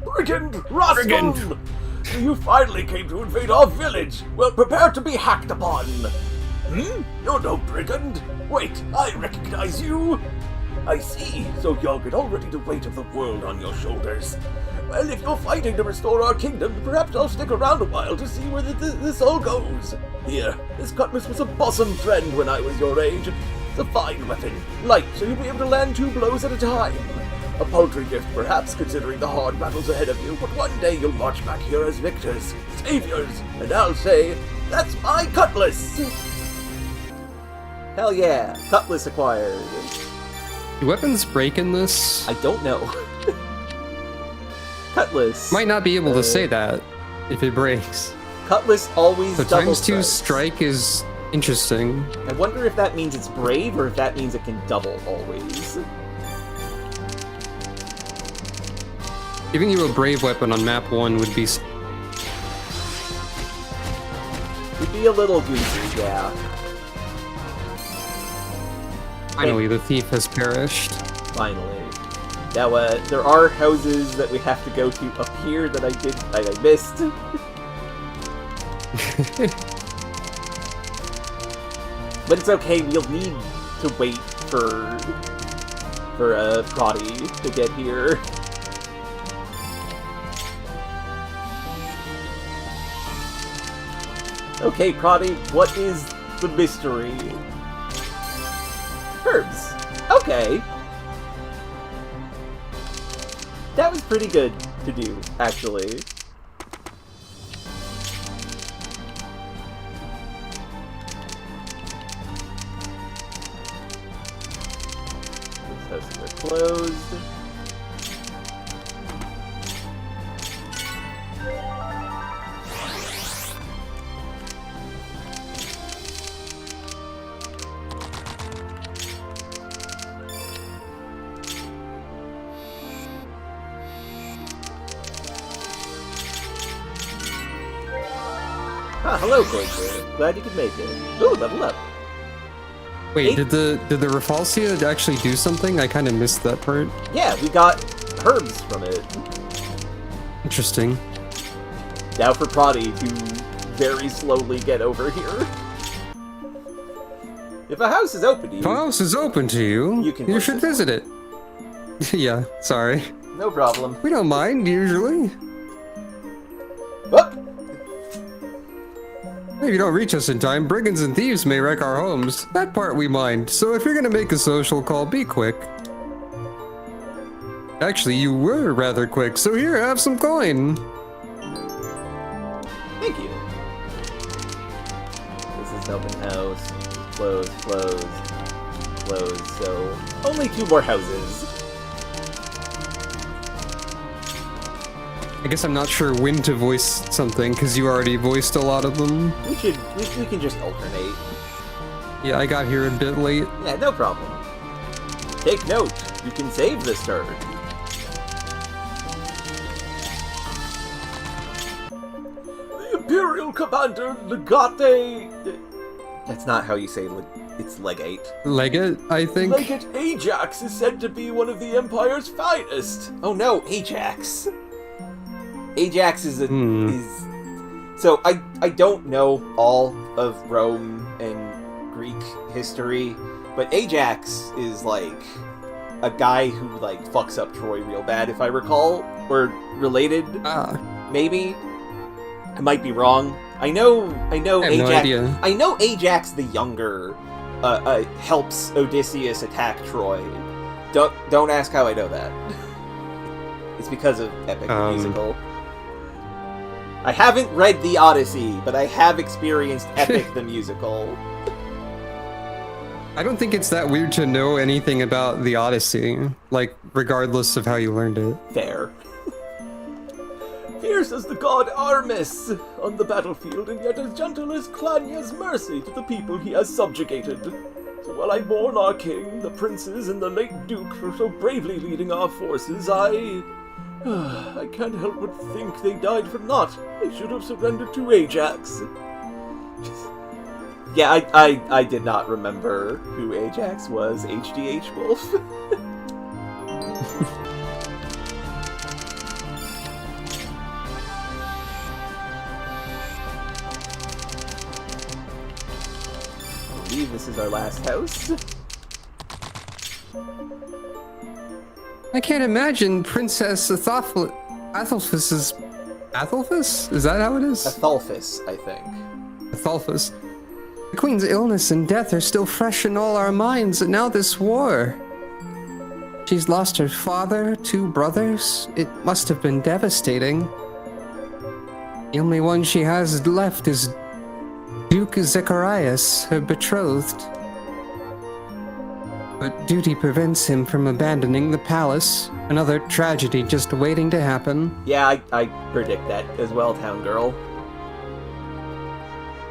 Brigand! Rascal! You finally came to invade our village! Well, prepare to be hacked upon! You're no brigand! Wait, I recognize you! I see, so young and already the weight of the world on your shoulders. Well, if you're fighting to restore our kingdom, perhaps I'll stick around a while to see where this all goes. Here, this cutlass was a bosom friend when I was your age. It's a fine weapon, light, so you'll be able to land 2 blows at a time. A paltry gift, perhaps, considering the hard battles ahead of you, but one day you'll march back here as victors, saviors, and I'll say, that's my cutlass! Hell yeah, cutlass acquired. Do weapons break in this? I don't know. Cutlass. Might not be able to say that if it breaks. Cutlass always The double ×2 strikes. strike is interesting. I wonder if that means it's brave or if that means it can double always. Giving you a brave weapon on map 1 would be... Would be a little goosey, yeah. Finally, the thief has perished. Finally. Now, there are houses that we have to go to up here that I missed. But it's okay, we'll need to wait for Prodi to get here. Okay, Prodi, what is the mystery? Herbs. Okay. That was pretty good to do, actually. These houses are closed. Ah, hello, Koichi. Glad you could make it. Ooh, level up. Wait, did the Refalsia actually do something? I kind of missed that part. Yeah, we got herbs from it. Interesting. Now for Prodi to very slowly get over here. If a house is open to you... If a house is open to you, you should visit it. Yeah, sorry. No problem. We don't mind, usually. Oh! If you don't reach us in time, brigands and thieves may wreck our homes. That part we mind, so if you're gonna make a social call, be quick. Actually, you were rather quick, so here, have some coin. Thank you. This is an open house. Close, close, close. So, only 2 more houses. I guess I'm not sure when to voice something, because you already voiced a lot of them. We can just alternate. Yeah, I got here a bit late. Yeah, no problem. Take note, you can save this turn. The Imperial Commander Legate... That's not how you say it's Legate. Legate, I think? Legate Ajax is said to be one of the Empire's finest. Oh no, Ajax. Ajax is So I don't know all of Rome and Greek history, but Ajax is like a guy who like fucks up Troy real bad, if I recall, or related. Maybe. I might be wrong. I know I have Ajax. no idea. I know Ajax the Younger helps Odysseus attack Troy. Don't ask how I know that. It's because of Epic the Musical. I haven't read the Odyssey, but I have experienced Epic the Musical. I don't think it's that weird to know anything about the Odyssey, like, regardless of how you learned it. Fair. Fierce as the god Armis on the battlefield, and yet as gentle as Clanya's mercy to the people he has subjugated. So while I mourn our king, the princes, and the late duke for so bravely leading our forces, I can't help but think they died for naught. They should have surrendered to Ajax. Yeah, I did not remember who Ajax was, HDH Wolf. I believe this is our last house. I can't imagine Princess Athelphus is... Athelphus? Is that how it is? Athelphus, I think. Athelphus. The Queen's illness and death are still fresh in all our minds, and now this war. She's lost her father, 2 brothers. It must have been devastating. The only one she has left is Duke Zacharias, her betrothed. But duty prevents him from abandoning the palace. Another tragedy just waiting to happen. Yeah, I predict that as well, town girl.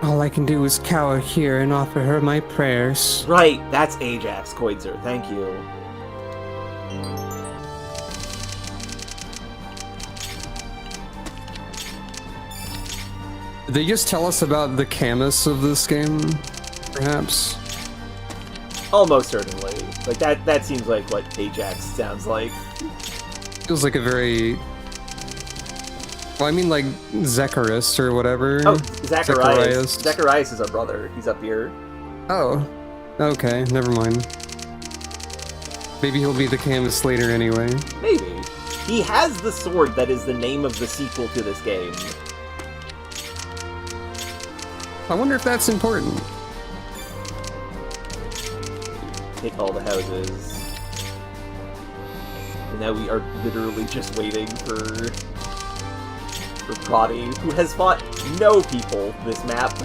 All I can do is cower here and offer her my prayers. Right, that's Ajax, Koidzer, thank you. Did they just tell us about the Camus of this game, perhaps? Almost certainly. Like, that seems like what Ajax sounds like. Feels like a very... Well, I mean, like, Zacharias or whatever. Oh, Zacharias. Zacharias is our brother. He's up here. Oh. Okay, never mind. Maybe he'll be the Camus later anyway. Maybe. He has the sword that is the name of the sequel to this game. I wonder if that's important. Take all the houses. And now we are literally just waiting for Prodi, who has fought no people this map.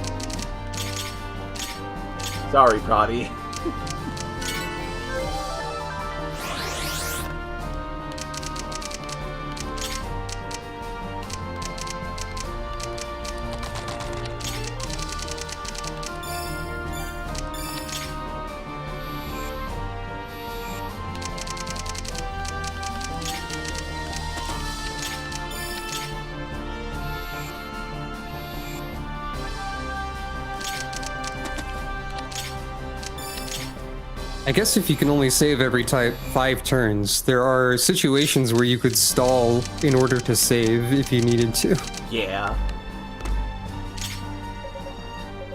Sorry, Prodi. I guess if you can only save every 5 turns, there are situations where you could stall in order to save if you needed to. Yeah.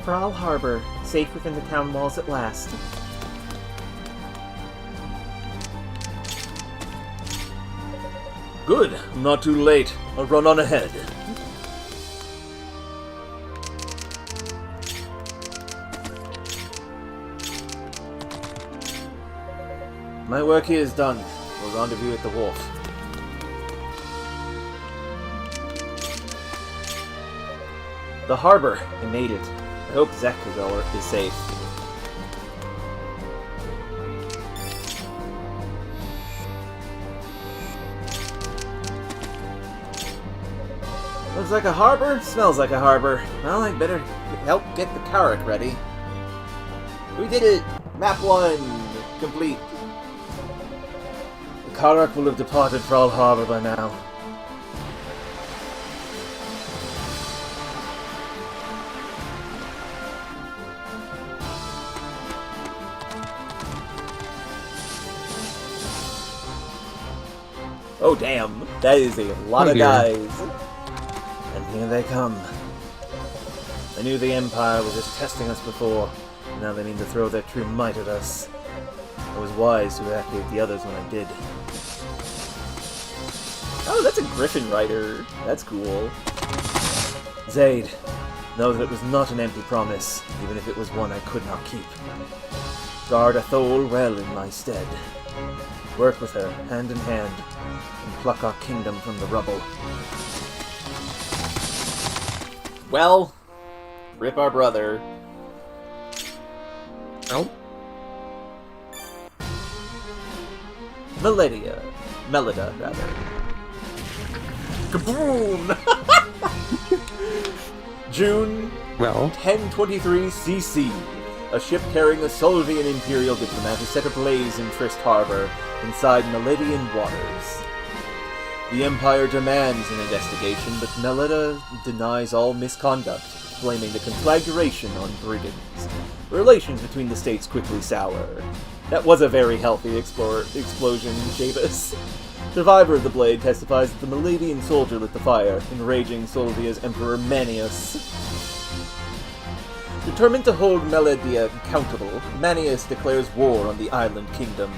Thrall Harbor, safe within the town walls at last. Good, I'm not too late. I'll run on ahead. My work here is done. We'll rendezvous at the wharf. The harbor. I made it. I hope Zekagar is safe. Looks like a harbor, smells like a harbor. Well, I'd better help get the Carrack ready. We did it! Map 1 complete. The Carrack will have departed Thrall Harbor by now. Oh damn, that is a lot of guys. And here they come. I knew the Empire was just testing us before, and now they mean to throw their true might at us. I was wise to evacuate the others when I did. Oh, that's a Griffin Rider. That's cool. Zaid, know that it was not an empty promise, even if it was one I could not keep. Guard Athol well in my stead. Work with her, hand in hand, and pluck our kingdom from the rubble. Well, rip our brother. Oh. Melida, rather. Kaboom! June 1023 CC. A ship carrying a Solvian Imperial diplomat is set ablaze in Trist Harbor, inside Melidian waters. The Empire demands an investigation, but Melida denies all misconduct, blaming the conflagration on brigands. Relations between the states quickly sour. That was a very healthy explosion, Javis. Survivor of the Blade testifies that the Melidian soldier lit the fire, enraging Solvia's Emperor Manius. Determined to hold Melidia accountable, Manius declares war on the island kingdom.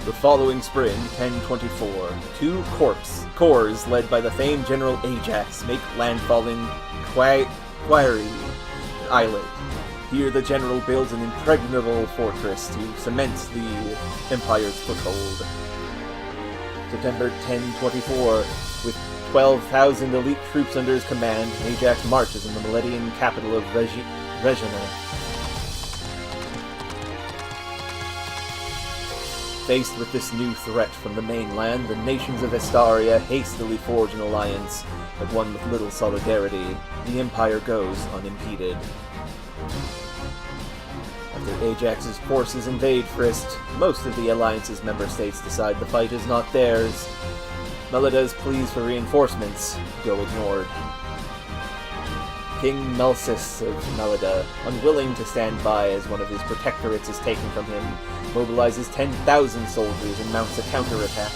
The following spring, 1024, 2 corps led by the famed General Ajax make landfall in Quiri Island. Here the general builds an impregnable fortress to cement the Empire's foothold. September 1024, with 12,000 elite troops under his command, Ajax marches in the Melidian capital of Regina. Faced with this new threat from the mainland, the nations of Vestaria hastily forge an alliance, but one with little solidarity. The Empire goes unimpeded. After Ajax's forces invade Frist, most of the Alliance's member states decide the fight is not theirs. Melida's pleas for reinforcements go ignored. King Melsis of Melida, unwilling to stand by as one of his protectorates is taken from him, mobilizes 10,000 soldiers and mounts a counterattack.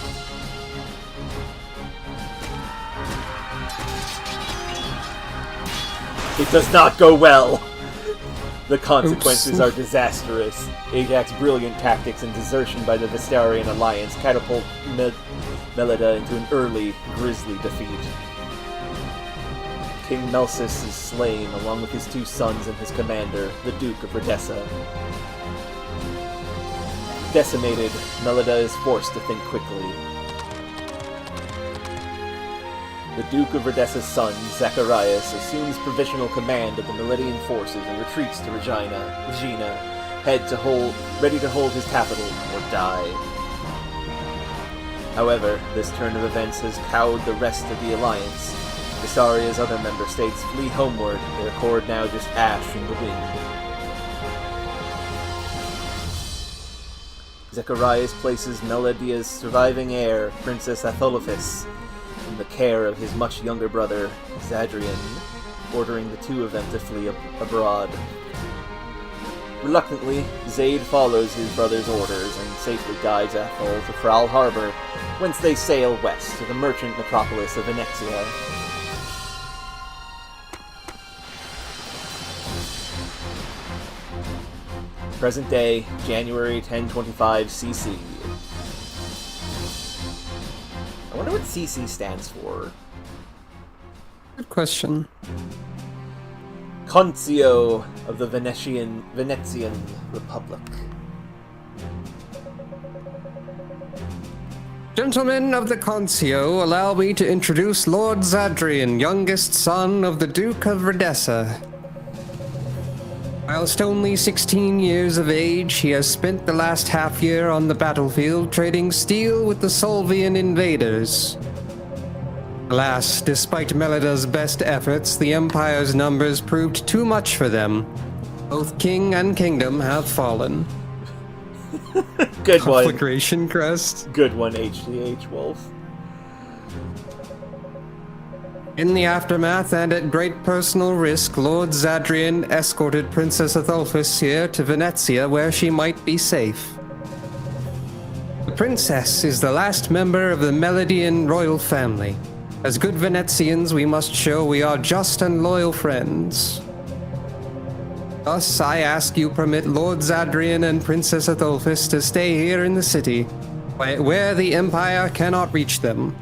It does not go well! The consequences are disastrous. Ajax's brilliant tactics and desertion by the Vestarian alliance catapult Melida into an early, grisly defeat. King Melsis is slain along with his 2 sons and his commander, the Duke of Redessa. Decimated, Melida is forced to think quickly. The Duke of Redessa's son, Zacharias, assumes provisional command of the Melidian forces and retreats to Regina, ready to hold his capital or die. However, this turn of events has cowed the rest of the Alliance. Vestaria's other member states flee homeward, their cord now just ash in the wind. Zacharias places Melidia's surviving heir, Princess Atholophis, in the care of his much younger brother, Zadrian. ordering the two of them to flee abroad. Reluctantly, Zaid follows his brother's orders and safely guides Ethel to Fral Harbor, whence they sail west to the merchant metropolis of Venezia. Present day, January 1025 CC. I wonder what CC stands for. Good question. Concio of the Venetian Republic. Gentlemen of the Concio, allow me to introduce Lord Zadrian, youngest son of the Duke of Redessa. Whilst only 16 years of age, he has spent the last half year on the battlefield trading steel with the Solvian invaders. Alas, despite Melida's best efforts, the Empire's numbers proved too much for them. Both king and kingdom have fallen. Good one. Conflagration crest. Good one, HDH Wolf. In the aftermath, and at great personal risk, Lord Zadrian escorted Princess Atholfis here to Venezia, where she might be safe. The princess is the last member of the Melodian royal family. As good Venezians, we must show we are just and loyal friends. Thus, I ask you permit Lord Zadrian and Princess Atholfis to stay here in the city, where the Empire cannot reach them.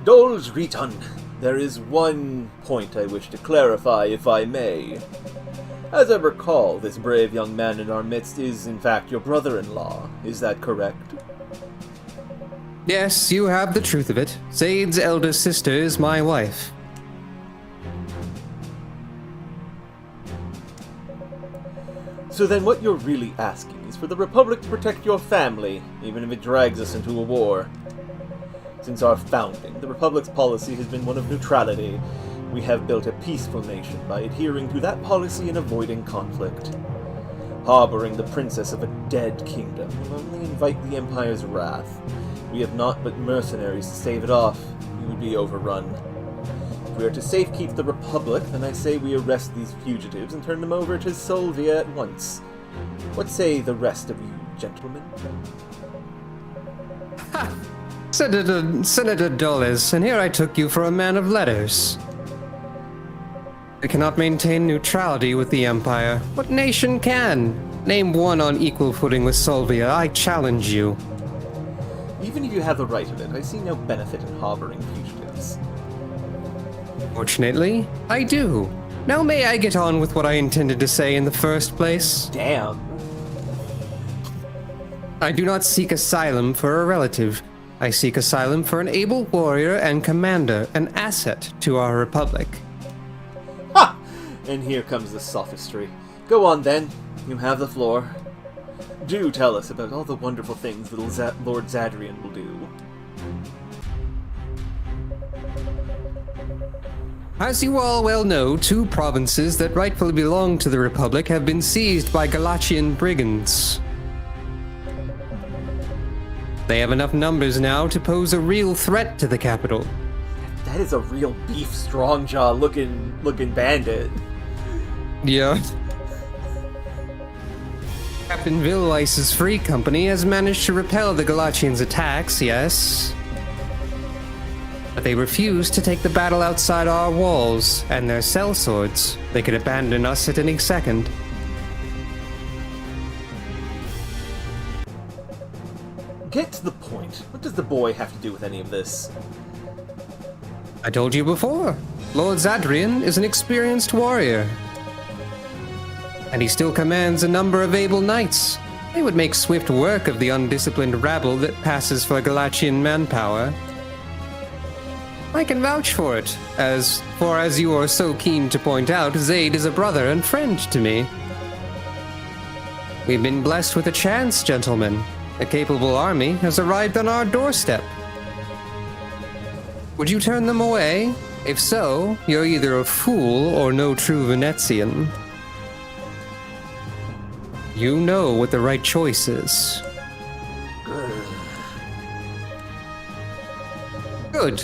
Dolz Riton, there is one point I wish to clarify, if I may. As I recall, this brave young man in our midst is, in fact, your brother-in-law. Is that correct? Yes, you have the truth of it. Zaid's eldest sister is my wife. So then what you're really asking is for the Republic to protect your family, even if it drags us into a war. Since our founding, the Republic's policy has been one of neutrality. We have built a peaceful nation by adhering to that policy and avoiding conflict. Harboring the princess of a dead kingdom will only invite the Empire's wrath. We have naught but mercenaries to stave it off. We would be overrun. If we are to safekeep the Republic, then I say we arrest these fugitives and turn them over to Solvia at once. What say the rest of you, gentlemen? Ha! Senator Dulles, and here I took you for a man of letters. I cannot maintain neutrality with the Empire. What nation can? Name one on equal footing with Solvia. I challenge you. Even if you have the right of it, I see no benefit in harboring fugitives. Fortunately, I do. Now may I get on with what I intended to say in the first place? Damn. I do not seek asylum for a relative. I seek asylum for an able warrior and commander, an asset to our republic. Ha! And here comes the sophistry. Go on then, you have the floor. Do tell us about all the wonderful things little Lord Zadrian will do. As you all well know, 2 provinces that rightfully belong to the Republic have been seized by Galachian brigands. They have enough numbers now to pose a real threat to the capital. That is a real beef strongjaw looking bandit. Yeah. Captain Villeweiss's Free Company has managed to repel the Galachians' attacks, yes. But they refuse to take the battle outside our walls, and their sellswords. They could abandon us at any second. Get to the point. What does the boy have to do with any of this? I told you before. Lord Zadrian is an experienced warrior. And he still commands a number of able knights. They would make swift work of the undisciplined rabble that passes for Galachian manpower. I can vouch for it, as you are so keen to point out, Zaid is a brother and friend to me. We've been blessed with a chance, gentlemen. A capable army has arrived on our doorstep. Would you turn them away? If so, you're either a fool or no true Venezian. You know what the right choice is. Good.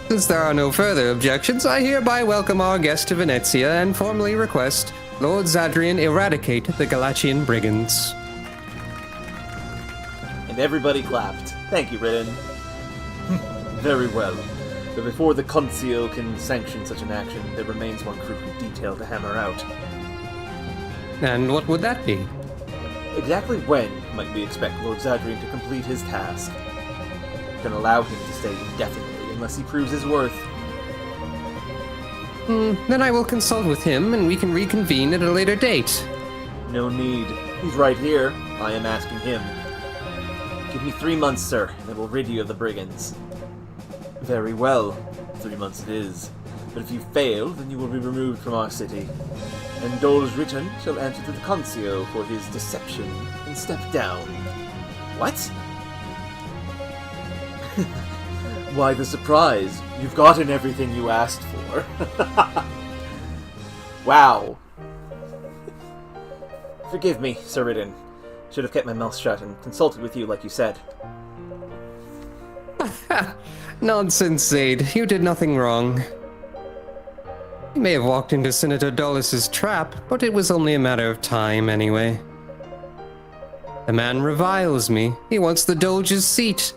Since there are no further objections, I hereby welcome our guest to Venezia and formally request Lord Zadrian eradicate the Galachian brigands. And everybody clapped. Thank you, Ridden. Very well. But before the Concio can sanction such an action, there remains one crucial detail to hammer out. And what would that be? Exactly when might we expect Lord Zadrian to complete his task? Can allow him to stay indefinitely unless he proves his worth. Then I will consult with him and we can reconvene at a later date. No need. He's right here. I am asking him. Give me 3 months, sir, and I will rid you of the brigands. Very well. 3 months it is. But if you fail, then you will be removed from our city. And Dol's Written shall answer to the Concio for his deception and step down. What? Why the surprise? You've gotten everything you asked for. Wow. Forgive me, Sir Ridden. Should have kept my mouth shut and consulted with you like you said. Nonsense, Zaid. You did nothing wrong. You may have walked into Senator Dulles' trap, but it was only a matter of time anyway. The man reviles me. He wants the Doge's seat.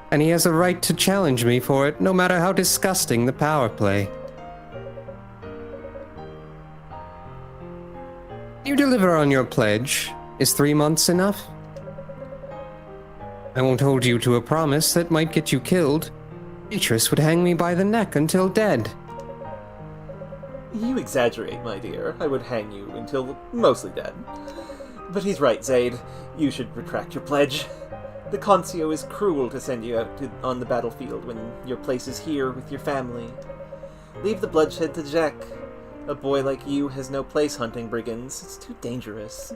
And he has a right to challenge me for it, no matter how disgusting the power play. You deliver on your pledge. Is 3 months enough? I won't hold you to a promise that might get you killed. Beatrice would hang me by the neck until dead. You exaggerate, my dear. I would hang you until mostly dead. But he's right, Zaid. You should retract your pledge. The Concio is cruel to send you out on the battlefield when your place is here with your family. Leave the bloodshed to Jack. A boy like you has no place hunting brigands. It's too dangerous.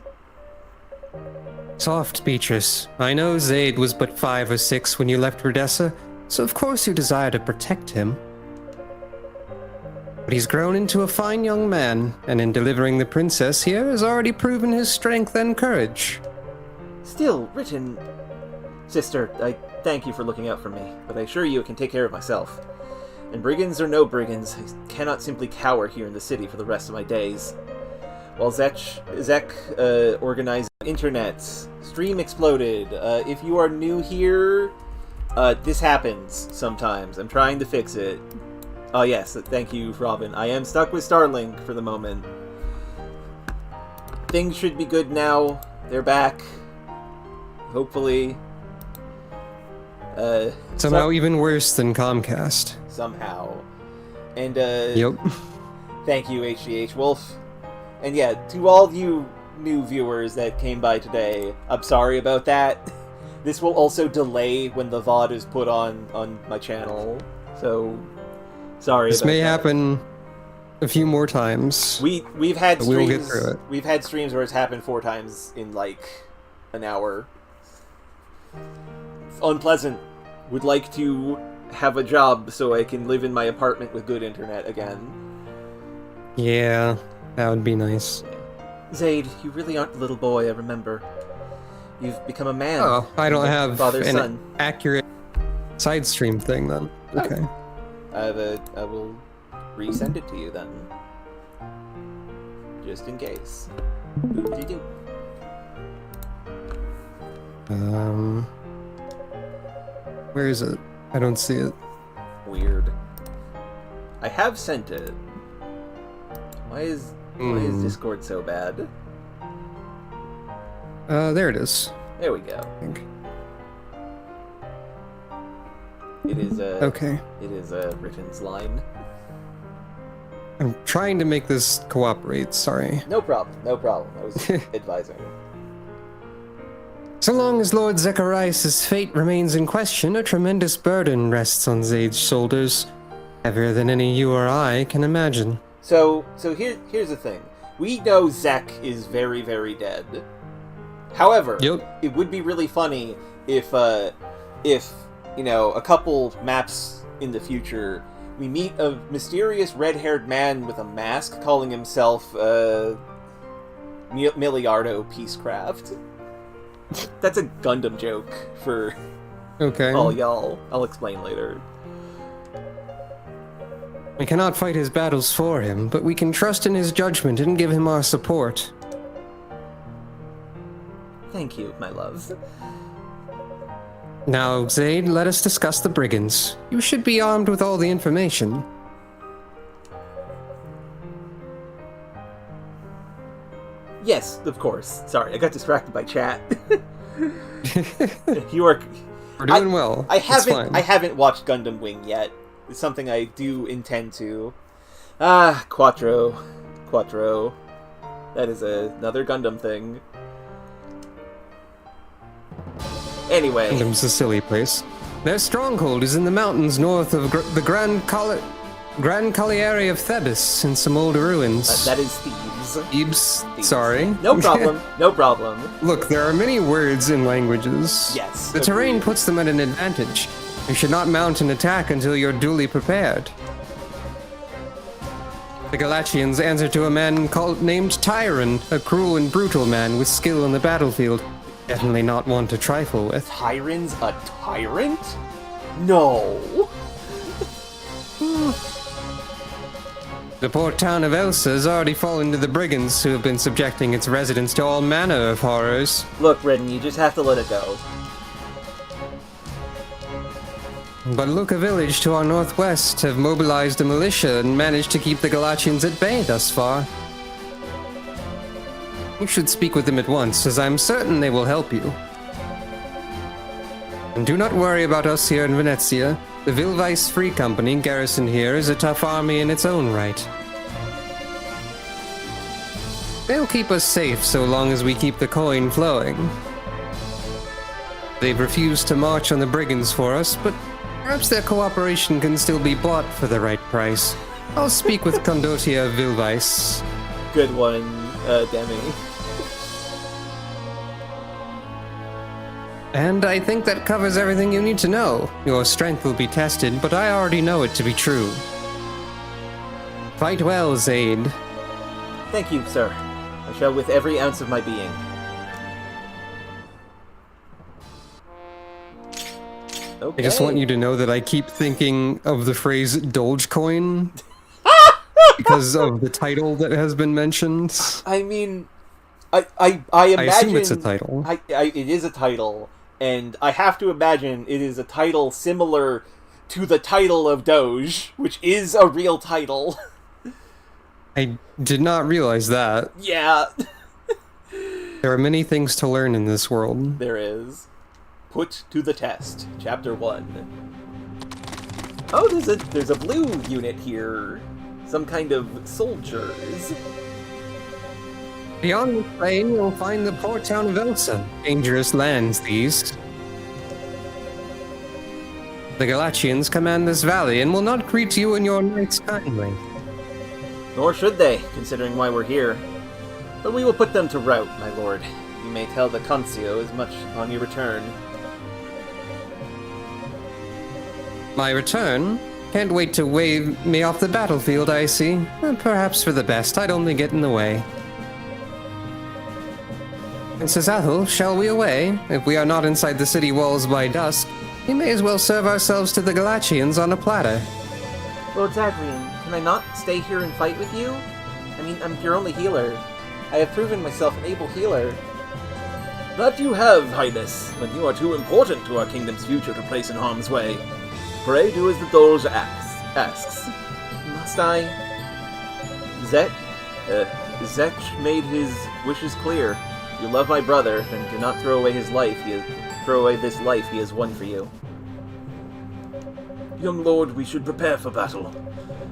Soft, Beatrice. I know Zaid was but 5 or 6 when you left Rhodessa, so of course you desire to protect him. But he's grown into a fine young man, and in delivering the princess here has already proven his strength and courage. Still, Written... Sister, I thank you for looking out for me, but I assure you I can take care of myself. And brigands or no brigands, I cannot simply cower here in the city for the rest of my days. While Zek organized internet, stream exploded. If you are new here, this happens sometimes. I'm trying to fix it. Oh yes, thank you, Robin. I am stuck with Starlink for the moment. Things should be good now. They're back. Hopefully. Somehow even worse than Comcast. Somehow. And, Yep. Thank you, HGH Wolf. And yeah, to all you new viewers that came by today, I'm sorry about that. This will also delay when the VOD is put on my channel. So, sorry This about may that. happen a few more times. We've had But streams. we'll get through it. We've had streams where it's happened 4 times in like an hour. It's unpleasant. Would like to have a job so I can live in my apartment with good internet again. Yeah, that would be nice. Zaid, you really aren't the little boy I remember. You've become a man. Oh, I don't have father's an son. accurate side stream thing then. Okay. I will resend it to you then. Just in case. Boop-de-doo. Where is it? I don't see it. Weird. I have sent it. Why is Discord so bad? There it is. There we go. I think. It is Okay. It is Ritten's line. I'm trying to make this cooperate, sorry. No problem. I was advising. So long as Lord Zacharias' fate remains in question, a tremendous burden rests on Zaid's shoulders. Heavier than any you or I can imagine. So here's the thing. We know Zek is very, very dead. However, it would be really funny if you know, a couple maps in the future, we meet a mysterious red-haired man with a mask calling himself Miliardo Peacecraft. That's a Gundam joke for Okay. all y'all. I'll explain later. We cannot fight his battles for him, but we can trust in his judgment and give him our support. Thank you, my love. Now, Zaid, let us discuss the brigands. You should be armed with all the information. Yes, of course. Sorry, I got distracted by chat. You are... We're doing well. I It's fine. haven't watched Gundam Wing yet. It's something I do intend to. Ah, Quattro. That is another Gundam thing. Anyway. Gundam's a silly place. Their stronghold is in the mountains north of the Grand Colliery of Thebes in some old ruins. That is Thebes. Thebes. Sorry. No problem. No problem. Look, there are many words in languages. Yes. The terrain puts them at an advantage. You should not mount an attack until you're duly prepared. The Galachians answer to a man named Tyron, a cruel and brutal man with skill on the battlefield. Definitely not one to trifle with. Tyron's a tyrant? No. The port town of Elsa has already fallen to the brigands who have been subjecting its residents to all manner of horrors. Look, Redden, you just have to let it go. But Luca village to our northwest have mobilized a militia and managed to keep the Galachians at bay thus far. You should speak with them at once, as I'm certain they will help you. And do not worry about us here in Venezia. The Vilvice Free Company garrisoned here is a tough army in its own right. They'll keep us safe so long as we keep the coin flowing. They've refused to march on the brigands for us, but perhaps their cooperation can still be bought for the right price. I'll speak with Condotia Vilvice. Good one, Demi. And I think that covers everything you need to know. Your strength will be tested, but I already know it to be true. Fight well, Zaid. Thank you, sir. I shall with every ounce of my being. Okay. I just want you to know that I keep thinking of the phrase Dogecoin because of the title that has been mentioned. I mean, I imagine... I assume it's a title. It is a title, and I have to imagine it is a title similar to the title of Doge, which is a real title. I did not realize that. Yeah. There are many things to learn in this world. There is. Put to the test, Chapter 1. Oh, there's a blue unit here. Some kind of soldiers. Beyond the plain, you'll find the port town of Elsa. Dangerous lands, these. The Galachians command this valley and will not greet you and your knights kindly. Nor should they, considering why we're here. But we will put them to rout, my lord. You may tell the Concio as much upon your return. My return? Can't wait to wave me off the battlefield, I see. Perhaps for the best, I'd only get in the way. Princess Athel, shall we away? If we are not inside the city walls by dusk, we may as well serve ourselves to the Galachians on a platter. Lord Zagrean, can I not stay here and fight with you? I mean, I'm your only healer. I have proven myself an able healer. That you have, Highness, but you are too important to our kingdom's future to place in harm's way. Pray do as the Doge asks. Must I? Zek made his wishes clear. If you love my brother, then do not throw away his life. Throw away this life he has won for you. Young lord, we should prepare for battle.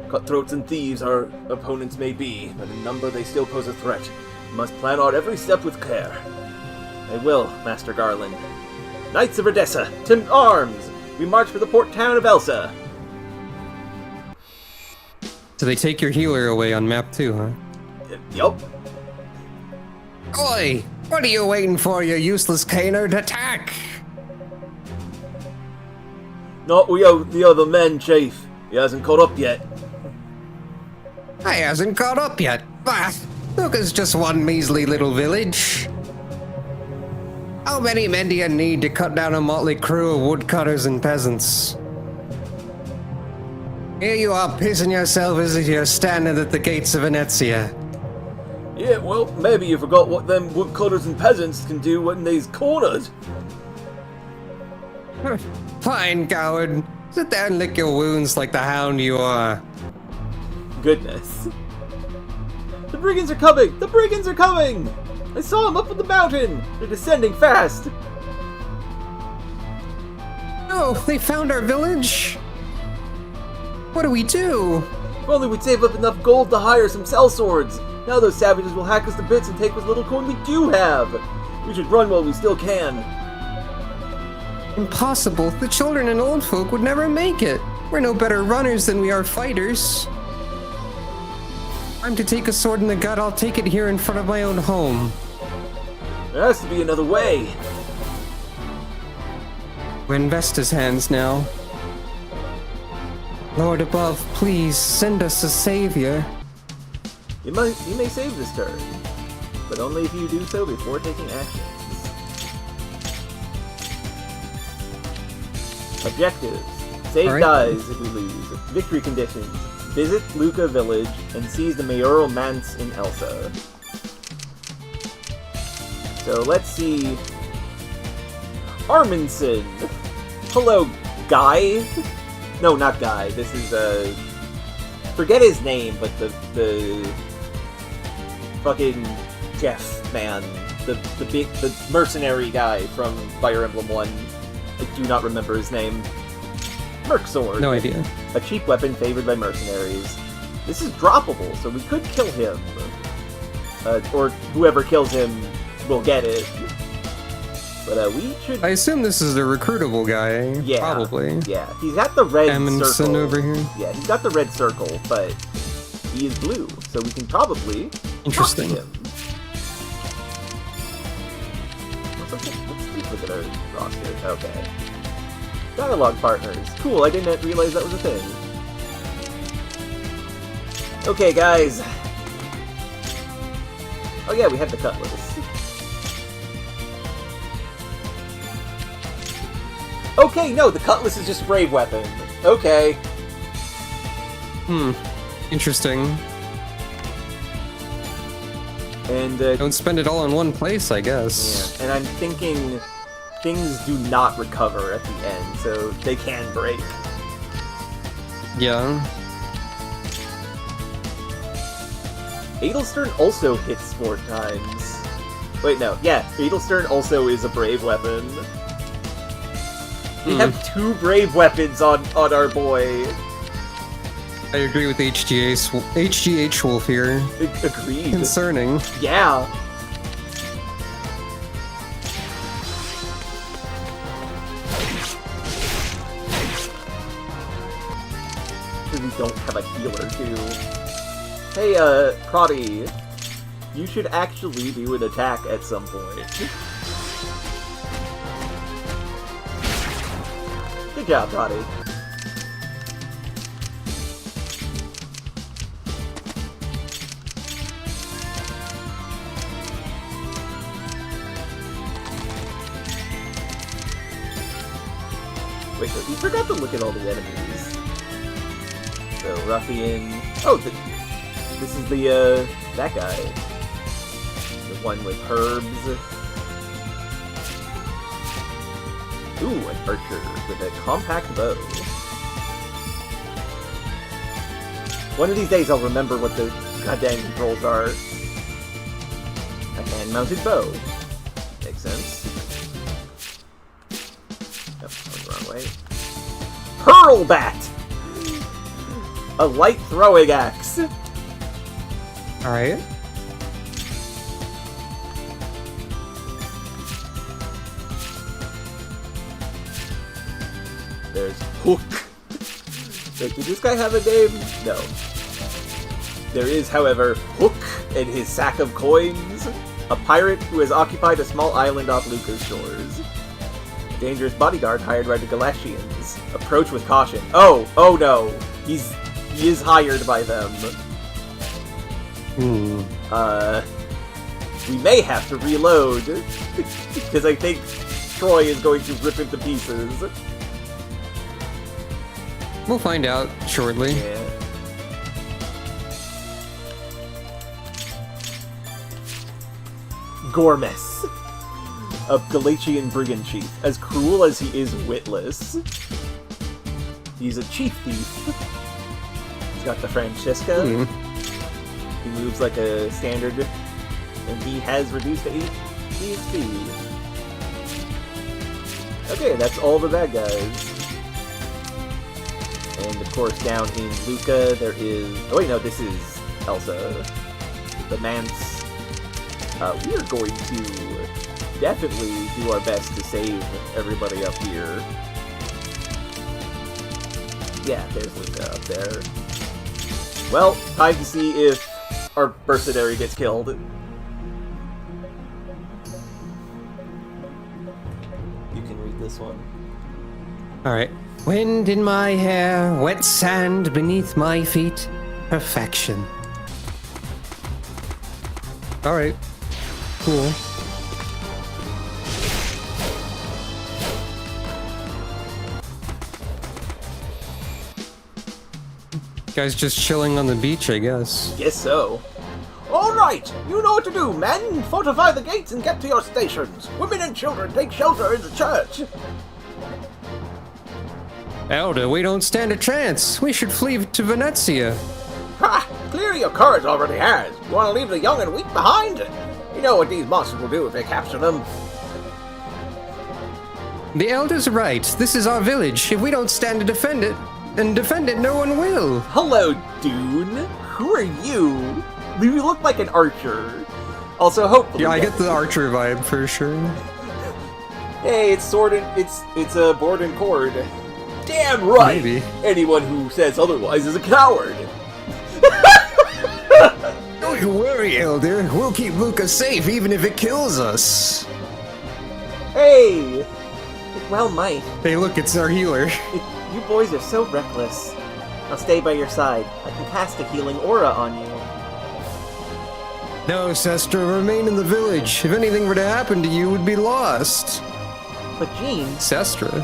Cutthroats and thieves our opponents may be, but in number they still pose a threat. We must plan our every step with care. I will, Master Garland. Knights of Edessa, to arms! We march for the port town of Elsa! So they take your healer away on map 2, huh? Yup. Oi! What are you waiting for, you useless canard? Attack! Not the other men, Chief. He hasn't caught up yet. He hasn't caught up yet. Bah! Look, it's just one measly little village. How many men do you need to cut down a motley crew of woodcutters and peasants? Here you are, pissing yourself as if you're standing at the gates of Venezia. Yeah, well, maybe you forgot what them woodcutters and peasants can do when they's cornered. Fine, coward. Sit there and lick your wounds like the hound you are. Goodness. The brigands are coming! The brigands are coming! I saw them up on the mountain! They're descending fast! Oh, they found our village? What do we do? If only we'd save up enough gold to hire some sellswords! Now those savages will hack us to bits and take what little coin we do have! We should run while we still can. Impossible. The children and old folk would never make it. We're no better runners than we are fighters. I'm to take a sword in the gut, I'll take it here in front of my own home. There has to be another way. We're in Vesta's hands now. Lord above, please send us a savior. You may save this turn, but only if you do so before taking actions. Objectives. Save Alright. dies if we lose. Victory conditions. Visit Luca village and seize the mayoral manse in Elsa. So let's see. Arminson. Hello, Guy. No, not Guy. This is forget his name, but the fucking Jeff man, the mercenary guy from Fire Emblem 1. I do not remember his name. Merc Sword. No idea. A cheap weapon favored by mercenaries. This is droppable, so we could kill him. Or whoever kills him will get it. But we should... I assume this is a recruitable guy. Yeah. Probably. Yeah. He's got the red Amundsen circle. over here. Yeah, he's got the red circle, but he is blue, so we can probably Interesting. talk to him. Let's look at our roster. Okay. Dialogue partners. Cool, I didn't realize that was a thing. Okay, guys. Oh yeah, we have the cutlass. Okay, no, the cutlass is just a brave weapon. Okay. Interesting. And, Don't spend it all in one place, I guess. yeah, and I'm thinking things do not recover at the end, so they can break. Yeah. Edelstern also hits 4 times. Wait, no. Yeah, Edelstern also is a brave weapon. We have 2 brave weapons on our boy. I agree with HGH Wolf here. Agreed. Concerning. Yeah. We don't have a healer, too. Hey, Protty. You should actually do an attack at some point. Good job, Protty. Wait, so we forgot to look at all the enemies. So, Ruffian... Oh, this is the, that guy. The one with herbs. Ooh, an archer with a compact bow. One of these days I'll remember what the goddamn controls are. A hand-mounted bow. Makes sense. Nope, going the wrong way. Hurl Bat! A light throwing axe. Alright. There's Hook. Wait, did this guy have a name? No. There is, however, Hook and his sack of coins. A pirate who has occupied a small island off Luca's shores. A dangerous bodyguard hired by the Galatians. Approach with caution. Oh no. He is hired by them. We may have to reload. Because I think Troy is going to rip him to pieces. We'll find out shortly. Yeah. Gormus, a Galatian brigand chief. As cruel as he is witless, he's a chief thief. He's got the Francisca. He moves like a standard, and he has reduced to 8 HP. Okay, that's all the bad guys. And of course, down in Luca, there is... Oh wait, no, this is Elsa. The Mance. We are going to definitely do our best to save everybody up here. Yeah, there's Luca up there. Well, time to see if our Mercenary gets killed. You can read this one. Alright. Wind in my hair, wet sand beneath my feet. Perfection. Alright. Cool. Guys just chilling on the beach, I guess. Guess so. All right, you know what to do, men. Fortify the gates and get to your stations. Women and children take shelter in the church. Elder, we don't stand a chance. We should flee to Venezia. Ha! Clearly your courage already has. You want to leave the young and weak behind? You know what these monsters will do if they capture them. The Elder's right. This is our village. If we don't stand to defend it, no one will. Hello, Dune. Who are you? You look like an archer. Also, hopefully... Yeah, I get the archer vibe for sure. Hey, it's sword and... It's a board and cord. Damn right! Maybe. Anyone who says otherwise is a coward. Don't you worry, Elder. We'll keep Luca safe even if it kills us. Hey! It well might. Hey, look, it's our healer. You boys are so reckless. I'll stay by your side. I can cast a healing aura on you. No, Sestra, remain in the village. If anything were to happen to you, we'd be lost. But Jean... Sestra?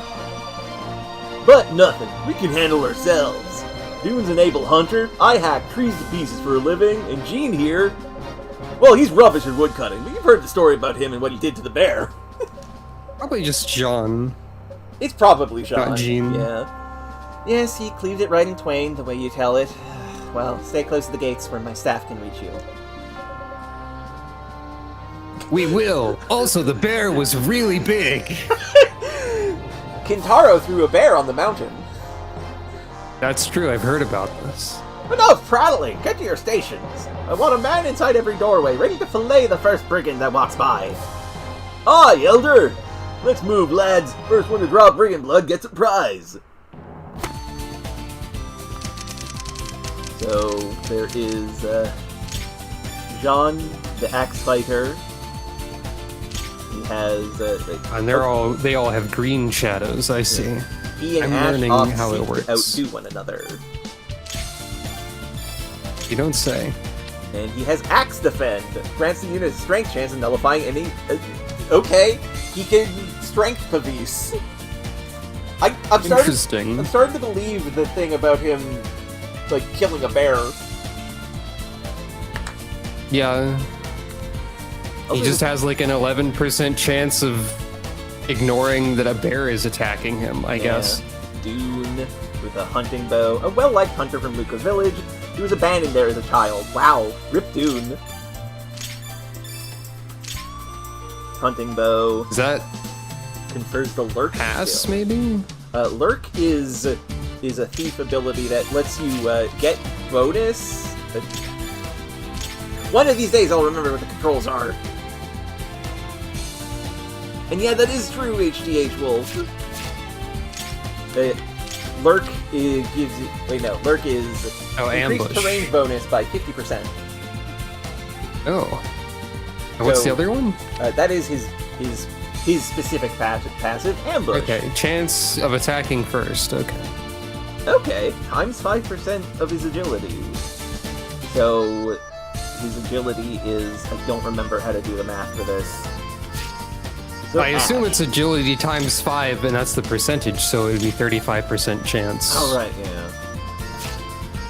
But nothing. We can handle ourselves. Dune's an able hunter. I hack trees to pieces for a living. And Jean here... Well, he's rubbish at woodcutting, but you've heard the story about him and what he did to the bear. Probably just John. It's probably Jean. Not Jean. Yeah. Yes, he cleaved it right in twain, the way you tell it. Well, stay close to the gates where my staff can reach you. We will. Also, the bear was really big. Kintaro threw a bear on the mountain. That's true, I've heard about this. Enough prattling! Get to your stations! I want a man inside every doorway, ready to fillet the first brigand that walks by. Aye, Elder! Let's move, lads. First one to draw brigand blood gets a prize. So, there is, Jean, the axe fighter. He has, And they all have green shadows, I see. He and I'm Ash learning off how it seek works. to outdo one another. You don't say. And he has Axe Defend. Grants the unit a strength chance of nullifying any... okay, he can strength police. I'm Interesting. I'm starting to believe the thing about him, like, killing a bear. Yeah. He just has like an 11% chance of ignoring that a bear is attacking him, I guess. Dune with a hunting bow. A well-liked hunter from Luca Village. He was abandoned there as a child. Wow. Rip Dune. Hunting bow. Is that confers the lurk pass, skill. maybe? Lurk is a thief ability that lets you get bonus. One of these days I'll remember what the controls are. And yeah, that is true, HDH Wolf. Lurk gives you... Wait, no. Lurk is... ambush. Increased terrain bonus by 50%. Oh. And what's the other one? That is his specific passive, Ambush. Okay, chance of attacking first, okay. Okay, times 5% of his agility. So, his agility is... I don't remember how to do the math for this. So I assume Ash. it's agility times 5, and that's the percentage, so it would be 35% chance. Oh, right, yeah.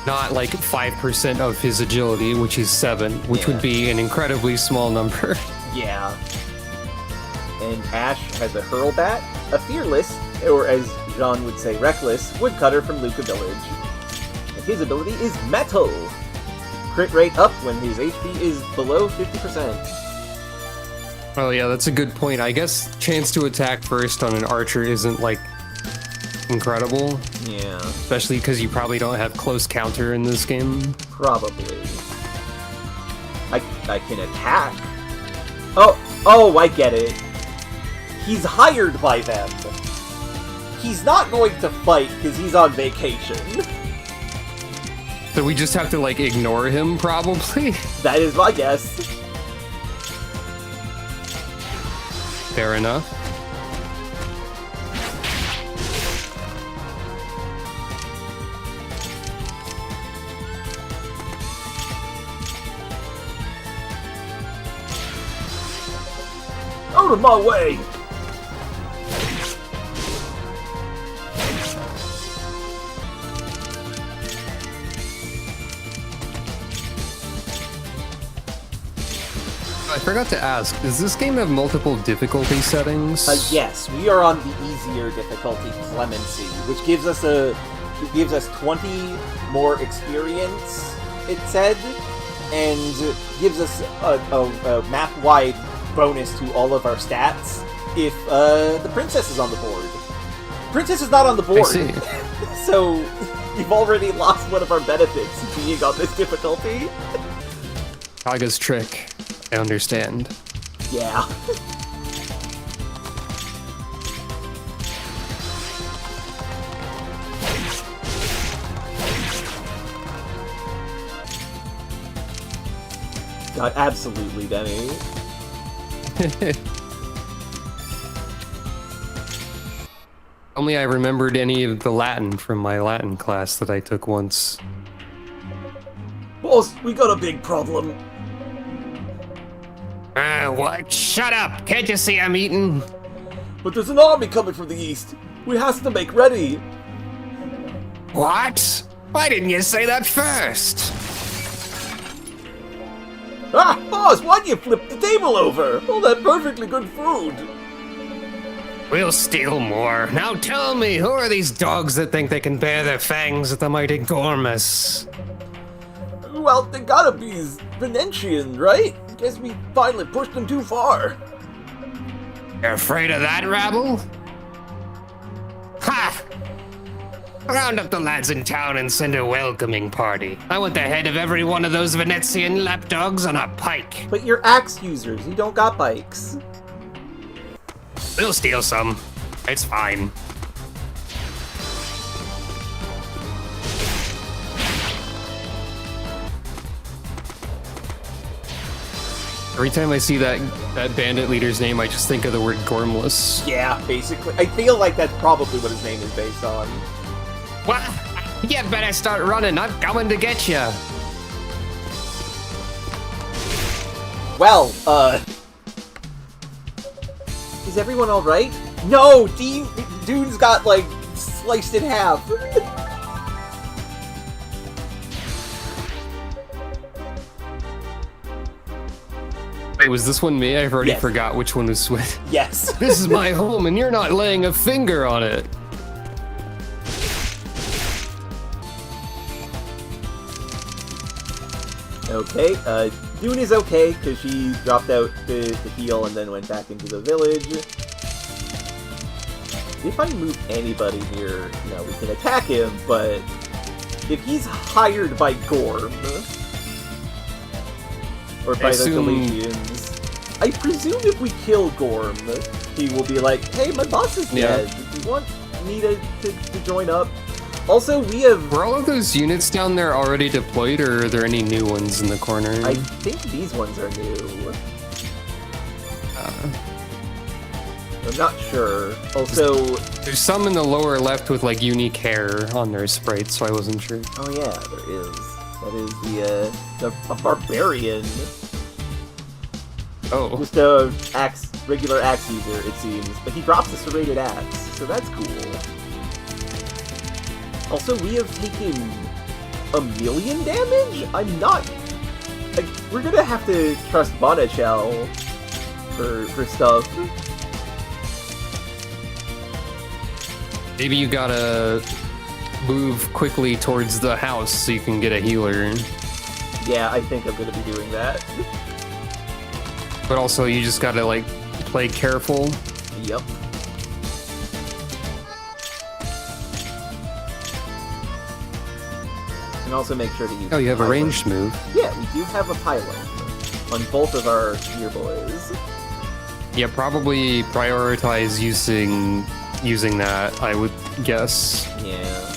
Not like 5% of his agility, which is 7, which Yeah. would be an incredibly small number. Yeah. And Ash has a Hurlbat, a Fearless, or as Jean would say, Reckless, Woodcutter from Luca Village. And his ability is Metal! Crit rate up when his HP is below 50%. Oh yeah, that's a good point. I guess chance to attack first on an archer isn't, like, incredible. Yeah, Especially because you probably don't have close counter in this game. probably. I can attack. Oh, I get it. He's hired by them. He's not going to fight because he's on vacation. So we just have to, like, ignore him, probably? That is my guess. Fair enough. Out of my way! I forgot to ask, does this game have multiple difficulty settings? Yes, we are on the easier difficulty, Clemency, which gives us 20 more experience, it said, and gives us a map-wide bonus to all of our stats if the princess is on the board. Princess is not on the board, I see. so we've already lost one of our benefits being on this difficulty. Saga's trick. I understand. Yeah. God, absolutely, Demi. Only I remembered any of the Latin from my Latin class that I took once. Boss, we got a big problem. What? Shut up! Can't you see I'm eating? But there's an army coming from the east. We has to make ready. What? Why didn't you say that first? Ah, boss, why'd you flip the table over? All that perfectly good food. We'll steal more. Now tell me, who are these dogs that think they can bare their fangs at the mighty Gormus? Well, they gotta be Venetian, right? Guess we finally pushed them too far. You're afraid of that, rabble? Ha! Round up the lads in town and send a welcoming party. I want the head of every one of those Venetian lapdogs on a pike. But you're axe users, you don't got bikes. We'll steal some. It's fine. Every time I see that bandit leader's name, I just think of the word Gormless. Yeah, basically. I feel like that's probably what his name is based on. What? You better start running. I'm coming to get you. Well, is everyone alright? No! Dude's got, like, sliced in half. Wait, was this one me? I've already Yes. forgot which one was which. Yes. This is my home, and you're not laying a finger on it. Okay, Dune is okay, because she dropped out the heal and then went back into the village. If I move anybody here, you know, we can attack him, but if he's hired by Gorm, or by the assume- Galatians, I presume if we kill Gorm, he will be like, hey, my boss is dead. Do you want me to join up? Also, we have... Were all of those units down there already deployed, or are there any new ones in the corner? I think these ones are new. I'm not sure. Also... There's some in the lower left with, like, unique hair on their sprites, so I wasn't sure. Oh yeah, there is. That is a barbarian. Oh. Just a axe regular axe user, it seems, but he drops a serrated axe, so that's cool. Also, we have taken 1,000,000 damage? I'm not... Like, we're gonna have to trust Bonachel for stuff. Maybe you gotta move quickly towards the house so you can get a healer. Yeah, I think I'm gonna be doing that. But also, you just gotta, like, play careful. Yep. And also make sure to use... Oh, you have a pylon. ranged move. Yeah, we do have a pylon on both of our gear boys. Yeah, probably prioritize using that, I would guess. Yeah.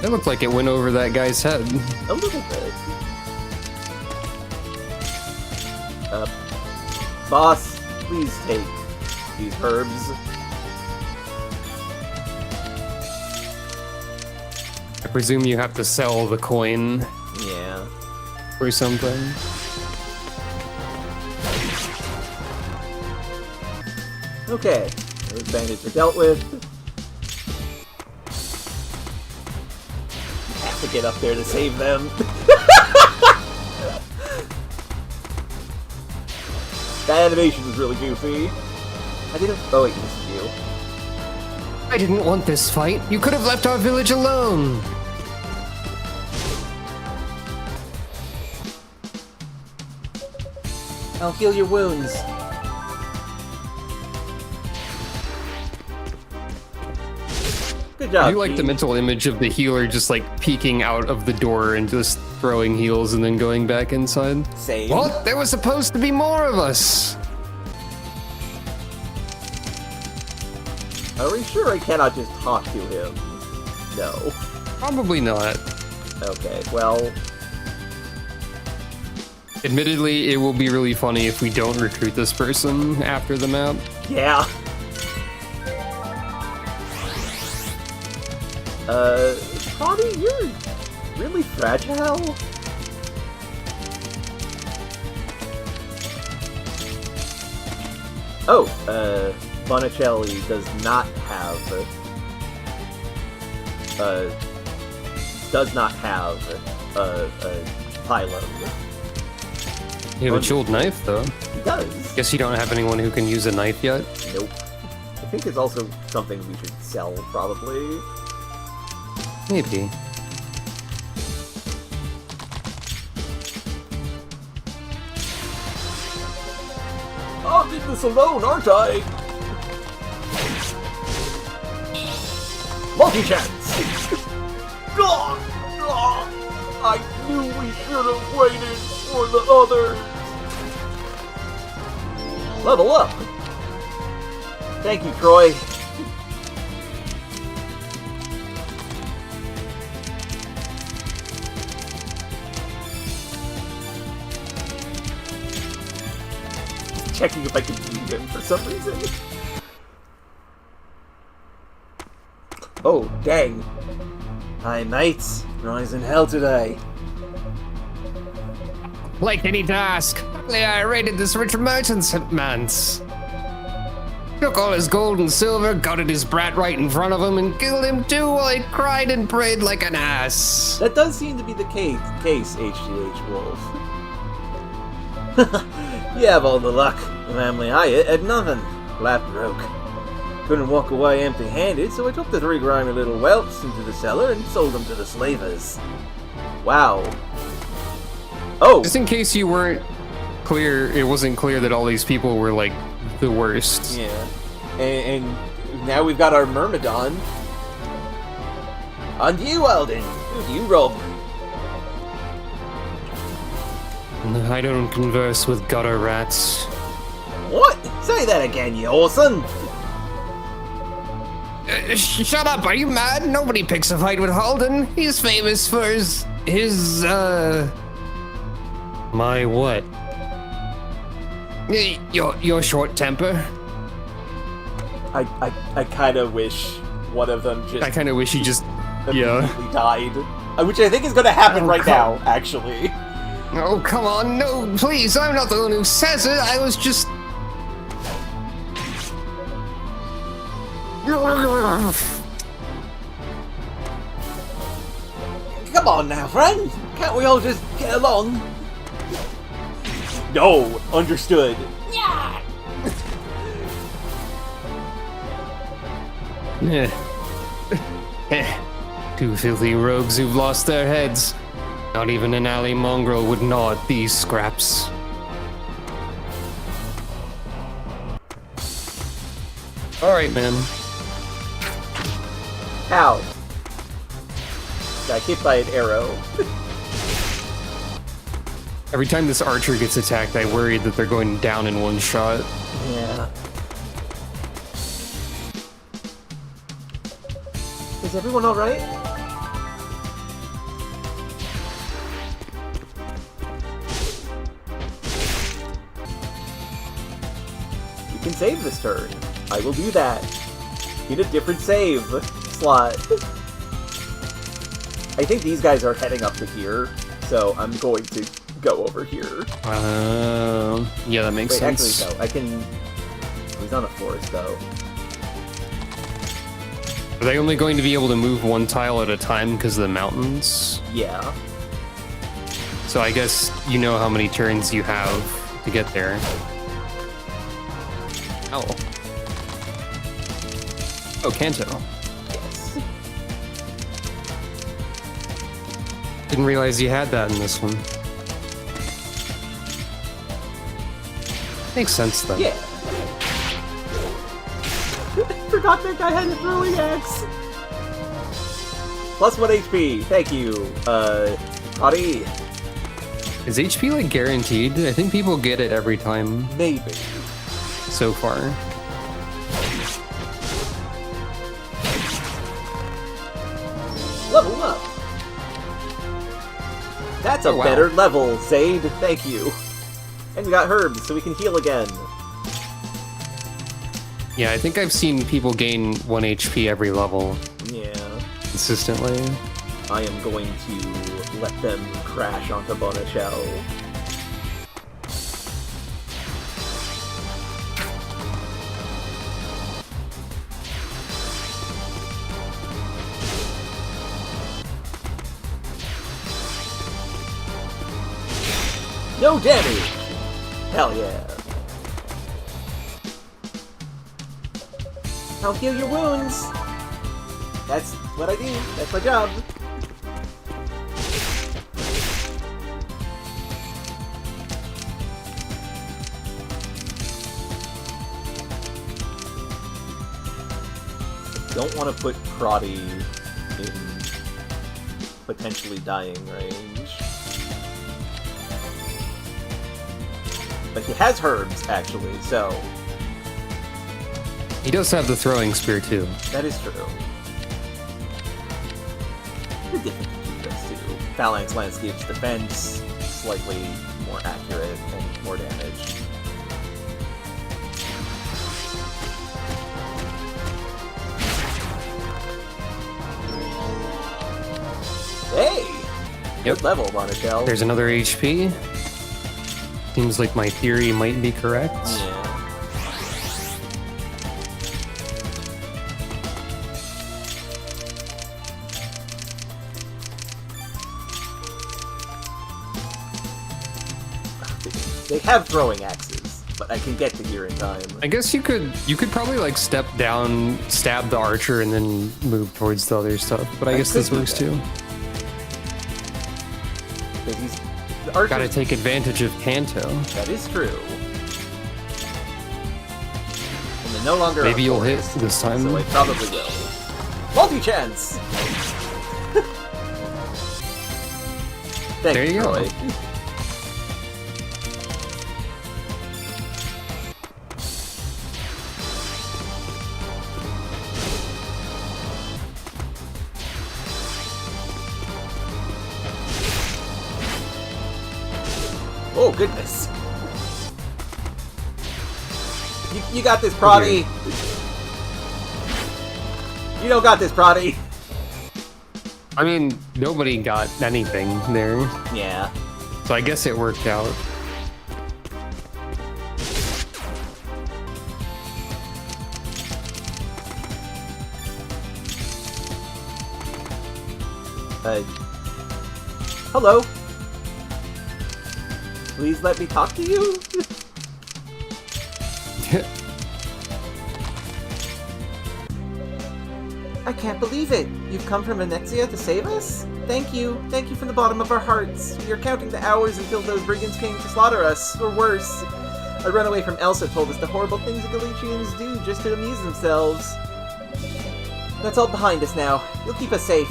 It looked like it went over that guy's head. A little bit. Boss, please take these herbs. I presume you have to sell the coin Yeah. or something. Okay, those bandits are dealt with. You have to get up there to save them. That animation was really goofy. I didn't... Oh wait, this is you. I didn't want this fight. You could have left our village alone. I'll heal your wounds. Good job. I do like the team. mental image of the healer just like peeking out of the door and just throwing heals and then going back inside. Same. What? There was supposed to be more of us. Are we sure I cannot just talk to him? No. Probably not. Okay, well... Admittedly, it will be really funny if we don't recruit this person after the map. Yeah. Connie, you're really fragile. Oh, Bonicelli does not have a pylon. You have a chilled knife, though. He does. Guess you don't have anyone who can use a knife yet. Nope. I think it's also something we should sell, probably. Maybe. I'm in this alone, aren't I? Multi-chance! I knew we should have waited for the others. Level up! Thank you, Troy. Checking if I can beat him for some reason. Oh, dang. Hi, mates. Rising hell today. Like any task. I raided this rich merchant's manse. Took all his gold and silver, gutted his brat right in front of him, and killed him too while he cried and prayed like an ass. That does seem to be the case, HGH Wolf. You have all the luck. The family I had nothing. Life broke. Couldn't walk away empty-handed, so I took the 3 grimy little whelps into the cellar and sold them to the slavers. Wow. Oh! Just in case you weren't clear, it wasn't clear that all these people were like the worst. Yeah. And now we've got our Myrmidon. On to you, Alden. Who do you rob? I don't converse with gutter rats. What? Say that again, you whoreson! Shut up, are you mad? Nobody picks a fight with Halden. He's famous for my what? Your short temper. I kind of wish one of them just... I kind of wish he just... immediately died. Which I think is going to happen right now, actually. Oh, come on, no, please, I'm not the one who says it, I was just... Come on now, friend! Can't we all just get along? No, understood. Yeah! Two filthy rogues who've lost their heads. Not even an alley mongrel would gnaw at these scraps. Alright, man. Ow. Got hit by an arrow. Every time this archer gets attacked, I worry that they're going down in one shot. Yeah. Is everyone alright? You can save this turn. I will do that. In a different save slot. I think these guys are heading up to here, so I'm going to go over here. Yeah, that makes sense. Actually, no, I can... He's on a forest, though. Are they only going to be able to move one tile at a time because of the mountains? Yeah. So I guess you know how many turns you have to get there. Oh. Oh, Kanto. Yes. Didn't realize you had that in this one. Makes sense, then. Yeah. Forgot that guy had a throwing axe. Plus 1 HP. Thank you. Buddy. Is HP like guaranteed? I think people get it every time Maybe. so far. Level up. That's a Oh, wow. better level, Zade. Thank you. And we got herbs, so we can heal again. Yeah, I think I've seen people gain 1 HP every level Yeah. consistently. I am going to let them crash onto Bonachel. No damage! Hell yeah. I'll heal your wounds! That's what I do. That's my job. Don't want to put Proddy in potentially dying range. But he has herbs, actually, so... He does have the throwing spear, too. That is true. The difference between those two. Phalanx Landscape's defense, slightly more accurate and more damage. Hey! Yep. Good level, Monachel. There's another HP. Seems like my theory might be correct. Yeah. They have throwing axes, but I can get to here in time. I guess you could probably like step down, stab the archer, and then move towards the other stuff. But I guess this could do works that. too. Because the archers, Gotta take advantage of Kanto. that is true. And they're no longer Maybe a you'll hit forest, this time. so I probably will. Multi-chance! Thank There you go. Troy. Oh, goodness. You got this, Proddy. You don't got this, Proddy. I mean, nobody got anything there. Yeah. So I guess it worked out. Hello? Please let me talk to you? I can't believe it! You've come from Venezia to save us? Thank you. Thank you from the bottom of our hearts. We are counting the hours until those brigands came to slaughter us, or worse. Our runaway from Elsa told us the horrible things the Galicians do just to amuse themselves. That's all behind us now. You'll keep us safe.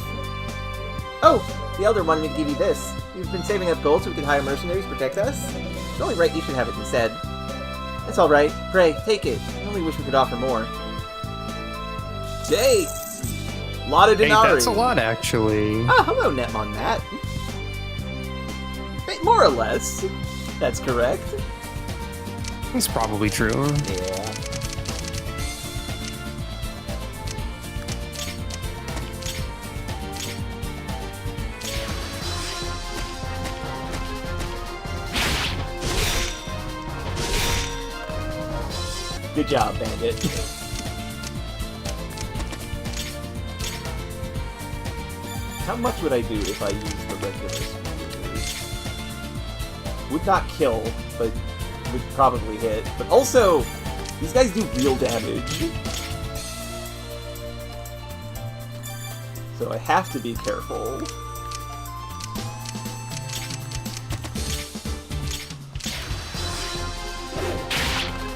Oh! The Elder wanted me to give you this. You've been saving up gold so we could hire mercenaries to protect us? It's only right you should have it instead. It's alright. Pray, take it. I only wish we could offer more. Hey! Lot of denarii. Hey, that's a lot, actually. Ah, hello, Netmon Matt. More or less. That's correct. It's probably true. Yeah. Good job, Bandit. How much would I do if I used the regular spears? Would not kill, but would probably hit. But also, these guys do real damage. So I have to be careful.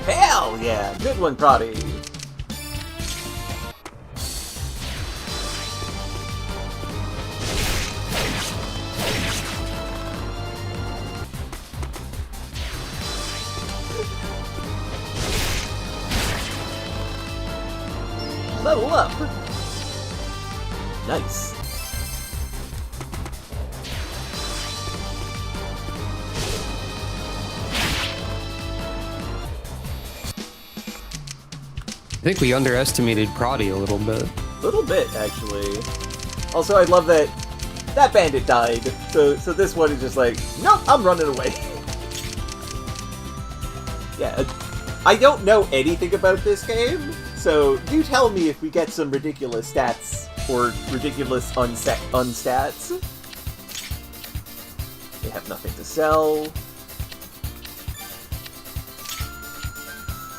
Hell yeah! Good one, Prodi! Level up! Nice. I think we underestimated Prodi a little bit. Little bit, actually. Also, I love that that bandit died, so this one is just like, nope, I'm running away. Yeah, I don't know anything about this game, so do tell me if we get some ridiculous stats or ridiculous unstats. They have nothing to sell.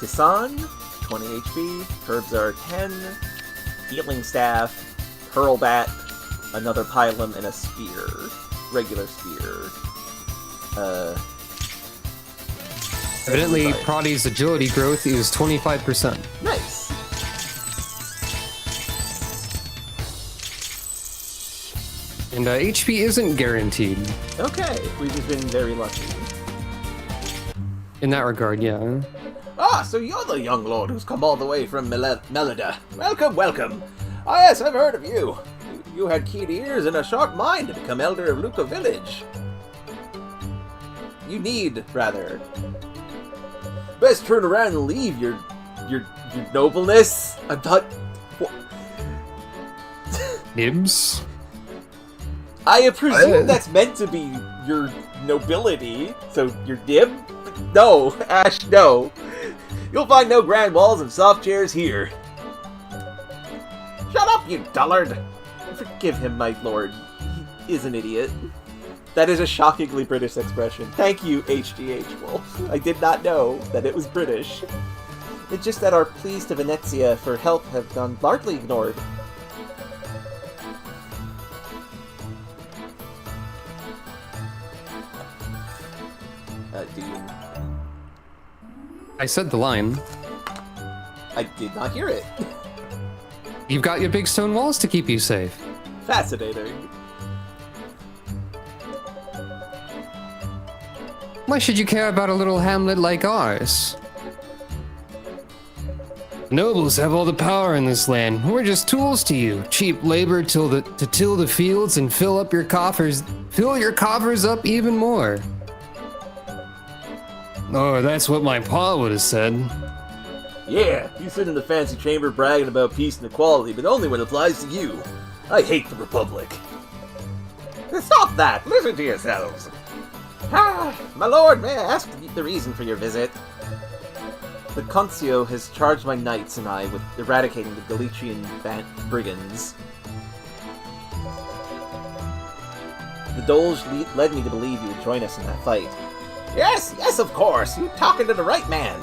Tissan, 20 HP, herbs are 10, healing staff, pearl bat, another pylum, and a spear. Regular spear. Evidently, Prodi's agility growth is 25%. Nice. And HP isn't guaranteed. Okay, we've just been very lucky. In that regard, yeah. Ah, so you're the young lord who's come all the way from Melida. Welcome, welcome. Ah, yes, I've heard of you. You had keen ears and a sharp mind to become elder of Luca Village. You need, rather. Best turn around and leave, your nobleness. I'm not... Nibs? I presume that's meant to be your nobility, so your nib? No, Ash, no. You'll find no grand walls and soft chairs here. Shut up, you dullard! Forgive him, my lord. He is an idiot. That is a shockingly British expression. Thank you, HGH Wolf. I did not know that it was British. It's just that our pleas to Venezia for help have gone largely ignored. Do you... I said the line. I did not hear it. You've got your big stone walls to keep you safe. Fascinating. Why should you care about a little hamlet like ours? Nobles have all the power in this land. We're just tools to you. Cheap labor to till the fields and fill your coffers up even more. Oh, that's what my pa would have said. Yeah, you sit in the fancy chamber bragging about peace and equality, but only when it applies to you. I hate the Republic. Stop that! Listen to yourselves! Ah, my lord, may I ask the reason for your visit? The Concio has charged my knights and I with eradicating the Galician brigands. The Doge led me to believe you would join us in that fight. Yes, yes, of course! You're talking to the right man!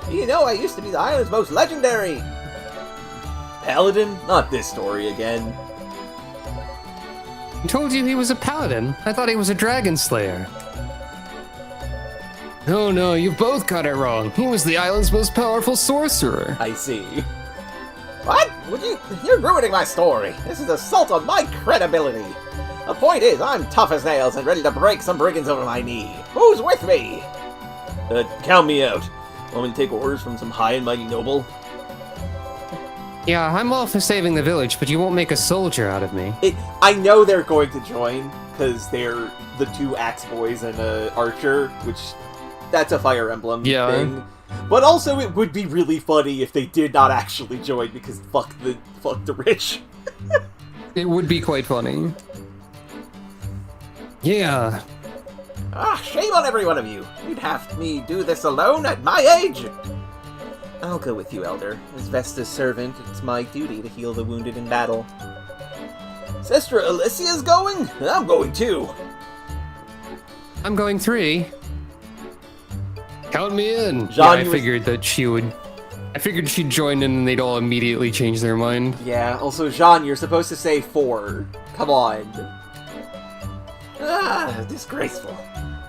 You know, I used to be the island's most legendary... Paladin? Not this story again. I told you he was a paladin. I thought he was a dragon slayer. Oh no, you both got it wrong. He was the island's most powerful sorcerer. I see. What? You're ruining my story. This is assault on my credibility. The point is, I'm tough as nails and ready to break some brigands over my knee. Who's with me? Count me out. Want me to take orders from some high and mighty noble? Yeah, I'm all for saving the village, but you won't make a soldier out of me. I know they're going to join, because they're the two axe boys and a archer, which... That's a Fire Emblem thing. But also, it would be really funny if they did not actually join, because fuck the rich. It would be quite funny. Yeah. Ah, shame on every one of you. You'd have me do this alone at my age. I'll go with you, Elder. As Vesta's servant, it's my duty to heal the wounded in battle. Sister Alicia's going? I'm going too. I'm going 3. Count me in. Jean, I figured that she would. I figured she'd join in and they'd all immediately change their mind. Yeah, also, Jean, you're supposed to say 4. Come on. Ah, disgraceful.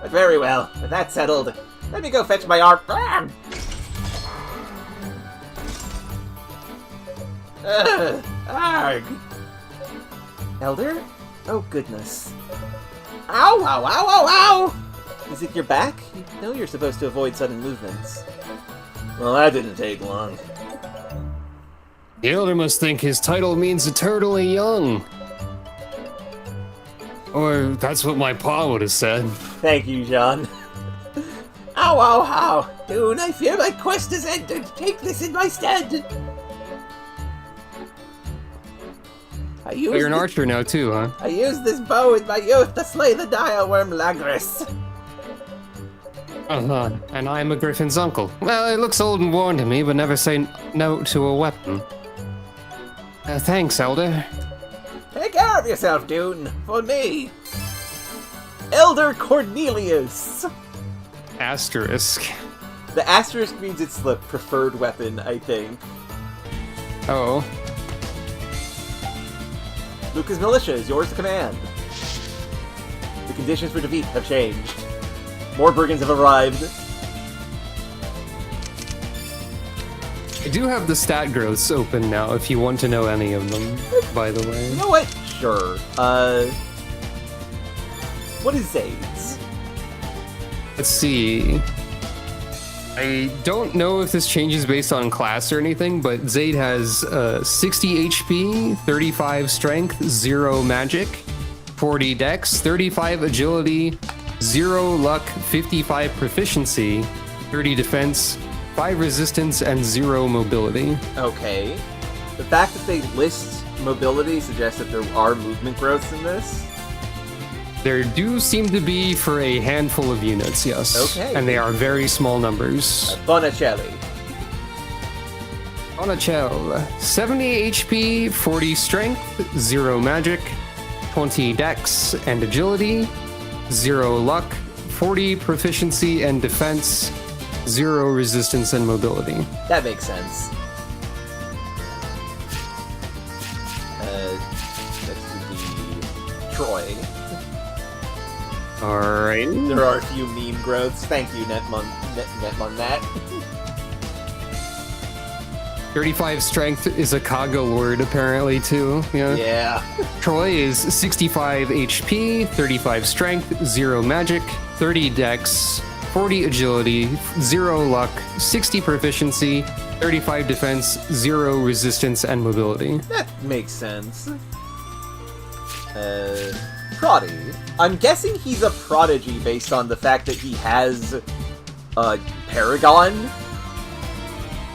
But very well. With that settled, let me go fetch my arm. Arg. Elder? Oh, goodness. Ow, ow, ow, ow, ow! Is it your back? You know you're supposed to avoid sudden movements. Well, that didn't take long. The Elder must think his title means eternally young. Or that's what my pa would have said. Thank you, Jean. Ow, ow, ow! Dune, I fear my quest has ended. Take this in my stead. You're an archer now too, huh? I used this bow in my youth to slay the dire worm Lagris. Uh-huh. And I'm a griffin's uncle. Well, it looks old and worn to me, but never say no to a weapon. Thanks, Elder. Take care of yourself, Dune. For me. Elder Cornelius. Asterisk. The asterisk means it's the preferred weapon, I think. Oh. Lucas Militia is yours to command. The conditions for defeat have changed. More brigands have arrived. I do have the stat growths open now, if you want to know any of them, by the way. You know what? Sure. What is Zade's? Let's see. I don't know if this changes based on class or anything, but Zade has 60 HP, 35 strength, 0 magic, 40 dex, 35 agility, 0 luck, 55 proficiency, 30 defense, 5 resistance, and 0 mobility. Okay. The fact that they list mobility suggests that there are movement growths in this. There do seem to be for a handful of units, yes. Okay. And they are very small numbers. Bonicelli. Bonachel, 70 HP, 40 strength, 0 magic, 20 dex and agility, 0 luck, 40 proficiency and defense, 0 resistance and mobility. That makes sense. Next would be Troy. Alright. There are a few meme growths. Thank you, Netmon that. 35 strength is a Kaga word, apparently, too. Yeah. Troy is 65 HP, 35 strength, 0 magic, 30 dex, 40 agility, 0 luck, 60 proficiency, 35 defense, 0 resistance, and mobility. That makes sense. Prodigy. I'm guessing he's a prodigy based on the fact that he has Paragon.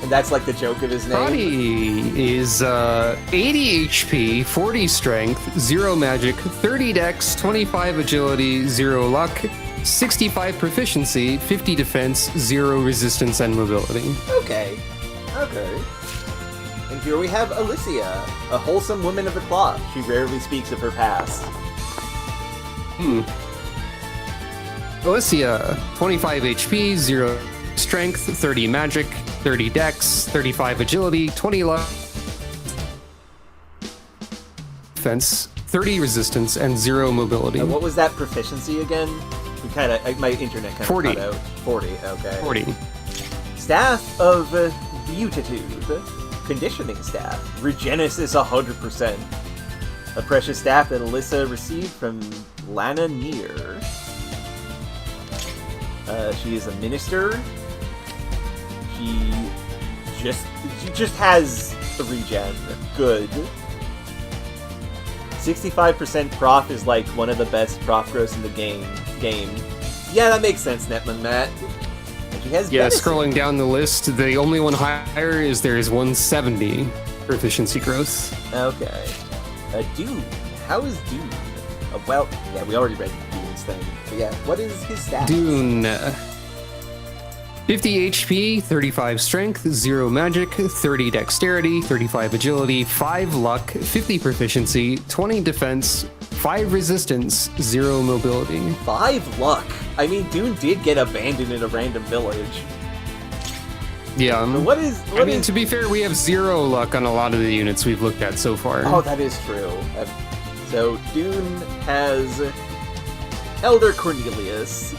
And that's like the joke of his name. Prodigy is 80 HP, 40 strength, 0 magic, 30 dex, 25 agility, 0 luck, 65 proficiency, 50 defense, 0 resistance and mobility. Okay. And here we have Alicia, a wholesome woman of the cloth. She rarely speaks of her past. Alicia, 25 HP, 0 strength, 30 magic, 30 dex, 35 agility, 20 luck, defense, 30 resistance, and 0 mobility. What was that proficiency again? My internet kind of 40. cut out. 40, okay. 40. Staff of Beatitude. Conditioning staff. Regenesis 100%. A precious staff that Alyssa received from Lana Neer. She is a minister. She just has a regen. Good. 65% proc is like one of the best proc growths in the game. Yeah, that makes sense, Netman Matt. And she has medicine. Scrolling down the list, the only one higher is there's 170 proficiency growth. Okay. Dune. How is Dune? Well, yeah, we already read Dune's thing. But yeah, what is his stats? Dune. 50 HP, 35 strength, 0 magic, 30 dexterity, 35 agility, 5 luck, 50 proficiency, 20 defense, 5 resistance, 0 mobility. 5 luck? I mean, Dune did get abandoned in a random village. Yeah. What to be fair, we have 0 luck on a lot of the units we've looked at so far. Oh, that is true. So, Dune has Elder Cornelius.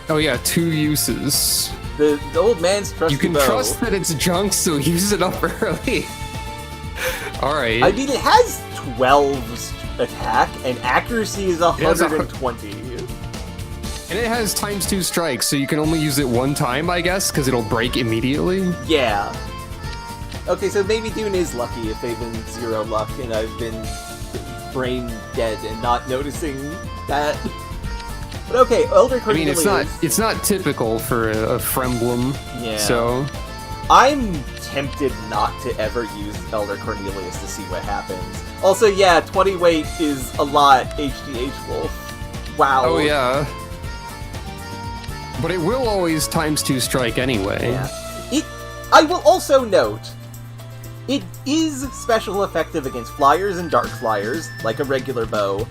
Oh yeah, 2 uses. The old man's trusty You can bow. trust that it's junk, so use it up early. Alright. I mean, it has 12 attack, and accuracy is 120. And it has ×2 strikes, so you can only use it one time, I guess, because it'll break immediately. Yeah. Okay, so maybe Dune is lucky if they've been 0 luck, and I've been brain dead and not noticing that. But okay, Elder Cornelius. I mean, it's not typical for a Fremblem. Yeah. So I'm tempted not to ever use Elder Cornelius to see what happens. Also, yeah, 20 weight is a lot, HDH Wolf. Wow. Oh yeah. But it will always ×2 strike anyway. Yeah. I will also note, it is special effective against flyers and dark flyers, like a regular bow.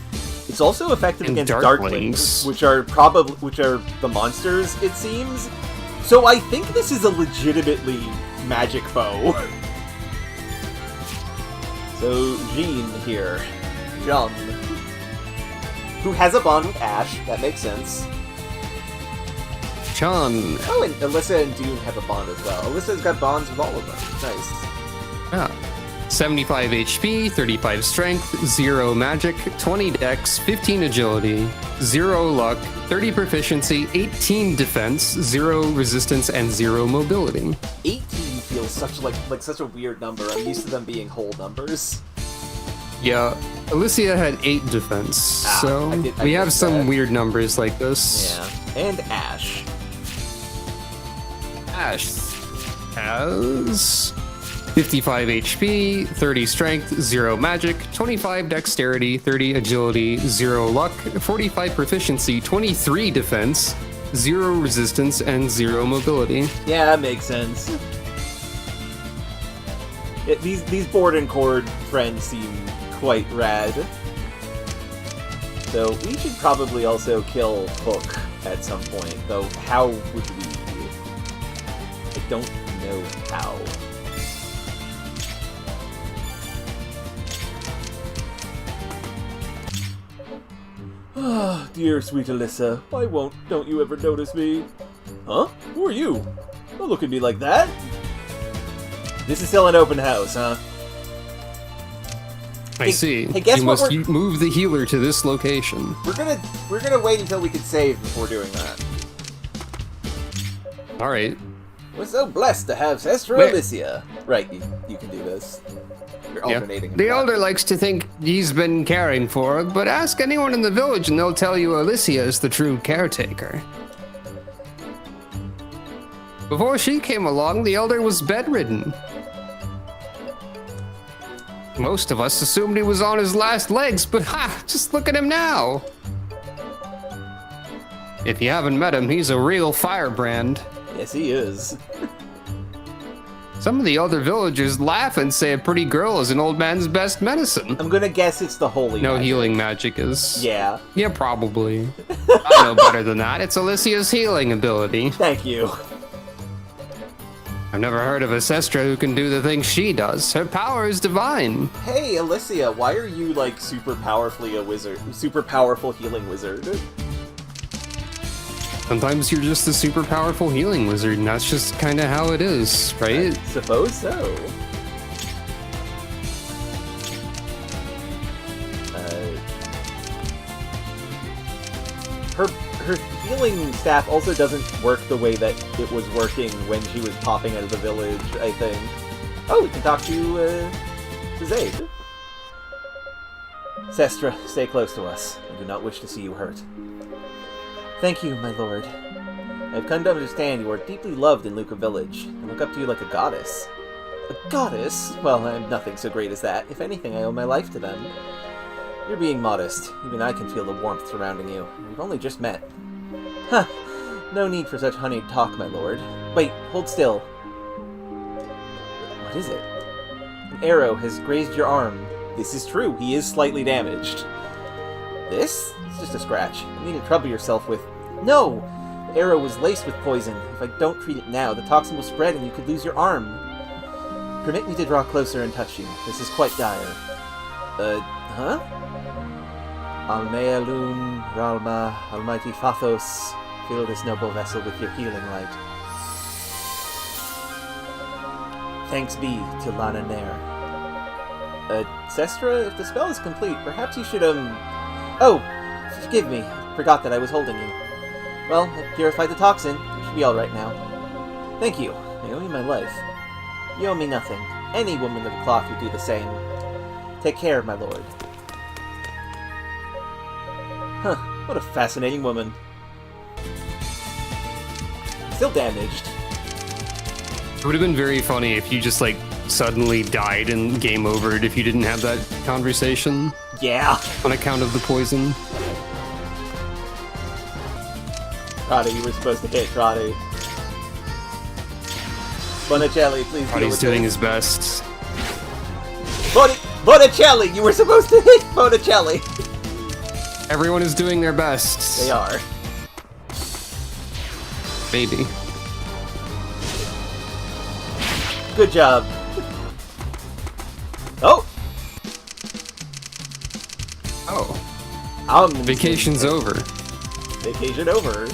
It's also effective And against darklings. darklings, which are the monsters, it seems. So I think this is a legitimately magic bow. So Jean here, Jean, who has a bond with Ash, that makes sense. Chan. Oh, and Alyssa and Dune have a bond as well. Alyssa's got bonds with all of them. Nice. Yeah. 75 HP, 35 strength, 0 magic, 20 dex, 15 agility, 0 luck, 30 proficiency, 18 defense, 0 resistance, and 0 mobility. 18 feels such a weird number. I'm used to them being whole numbers. Yeah, Alicia had 8 defense, so I we have missed some that. weird numbers like this. Yeah. And Ash. Ash has 55 HP, 30 strength, 0 magic, 25 dexterity, 30 agility, 0 luck, 45 proficiency, 23 defense, 0 resistance, and 0 mobility. Yeah, that makes sense. These board and cord friends seem quite rad. Though we should probably also kill Hook at some point. Though how would we? I don't know how. Ah, dear sweet Alyssa, why don't you ever notice me? Huh? Who are you? Don't look at me like that. This is still an open house, huh? I see. Hey, guess you what must move the healer to this location. We're gonna wait until we can save before doing that. Alright. We're so blessed to have Sister Wait. Alicia. Right, you can do this. You're alternating. The elder likes to think he's been caring for her, but ask anyone in the village and they'll tell you Alicia is the true caretaker. Before she came along, the elder was bedridden. Most of us assumed he was on his last legs, but ha! Just look at him now! If you haven't met him, he's a real firebrand. Yes, he is. Some of the other villagers laugh and say a pretty girl is an old man's best medicine. I'm gonna guess it's the holy No magic. healing magic is. Yeah. Yeah, probably. I know better than that. It's Alicia's healing ability. Thank you. I've never heard of a Sestra who can do the things she does. Her power is divine. Hey, Alicia, why are you, like, super powerfully a wizard? Super powerful healing wizard? Sometimes you're just a super powerful healing wizard, and that's just kind of how it is, right? I suppose so. Her healing staff also doesn't work the way that it was working when she was popping out of the village, I think. Oh, we can talk to Zade. Sestra, stay close to us. I do not wish to see you hurt. Thank you, my lord. I have come to understand you are deeply loved in Luca Village. I look up to you like a goddess. A goddess? Well, I am nothing so great as that. If anything, I owe my life to them. You're being modest. Even I can feel the warmth surrounding you. We've only just met. Huh. No need for such honeyed talk, my lord. Wait, hold still. What is it? An arrow has grazed your arm. This is true. He is slightly damaged. This? It's just a scratch. You needn't trouble yourself with... No! The arrow was laced with poison. If I don't treat it now, the toxin will spread and you could lose your arm. Permit me to draw closer and touch you. This is quite dire. Huh? Almealun, Ralma, Almighty Fathos, fill this noble vessel with your healing light. Thanks be to Lana Nair. Sestra, if the spell is complete, perhaps you should, Oh! Forgive me. Forgot that I was holding you. Well, I purified the toxin. You should be alright now. Thank you. I owe you my life. You owe me nothing. Any woman of cloth would do the same. Take care, my lord. Huh, what a fascinating woman. Still damaged. It would have been very funny if you just, like, suddenly died and game overed if you didn't have that conversation. Yeah. On account of the poison. Trotty, you were supposed to hit Trotty. Bonicelli, please deal He's with doing this. his best. Bonicelli, you were supposed to hit Bonicelli! Everyone is doing their best. They are. Maybe. Good job. Oh! Oh. Vacation's over. Vacation over.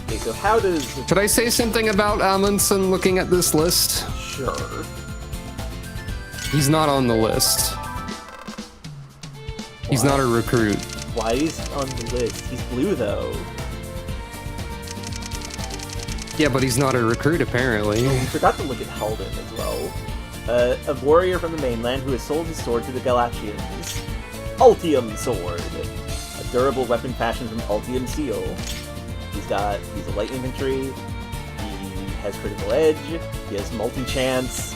Okay, so how does... Should I say something about Amundsen looking at this list? Sure. He's not on the list. He's not a recruit. Why is he on the list? He's blue, though. Yeah, but he's not a recruit, apparently. We forgot to look at Halden as well. A warrior from the mainland who has sold his sword to the Galachians. Ultium Sword. A durable weapon fashioned from Ultium Steel. He's a light infantry. He has critical edge. He has multi-chance.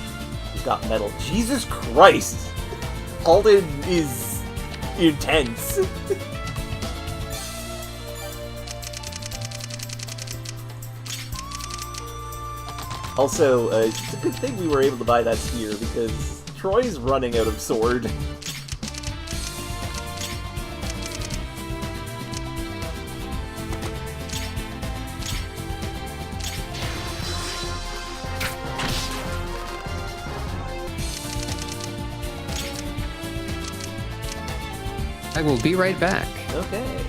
He's got metal. Jesus Christ! Halden is intense. Also, it's a good thing we were able to buy that spear, because Troy's running out of sword. I will be right back. Okay.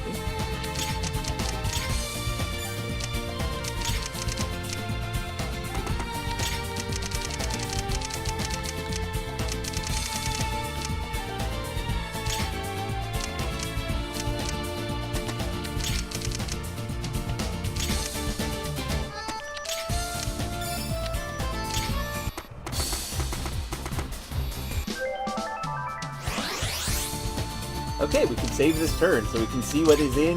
Okay, we can save this turn so we can see what is in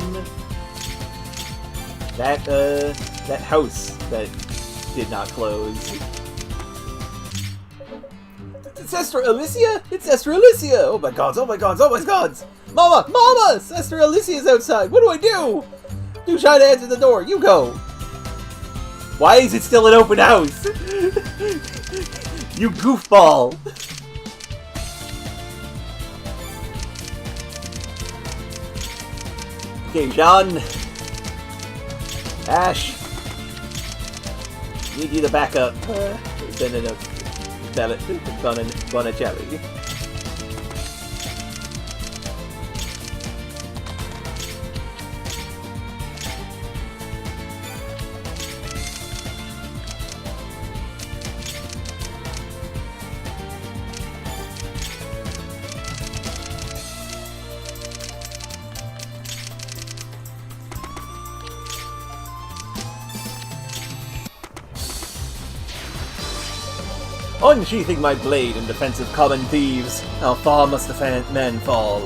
that house that did not close. Sister Alicia! It's Sister Alicia! Oh my gods, oh my gods, oh my gods! Mama! Mama! Sister Alicia's outside! What do I do? You try to answer the door, you go! Why is it still an open house? You goofball! Okay, John. Ash. Need you to back up. Send in a Bonicelli. Unsheathing my blade in defense of common thieves, how far must the men fall?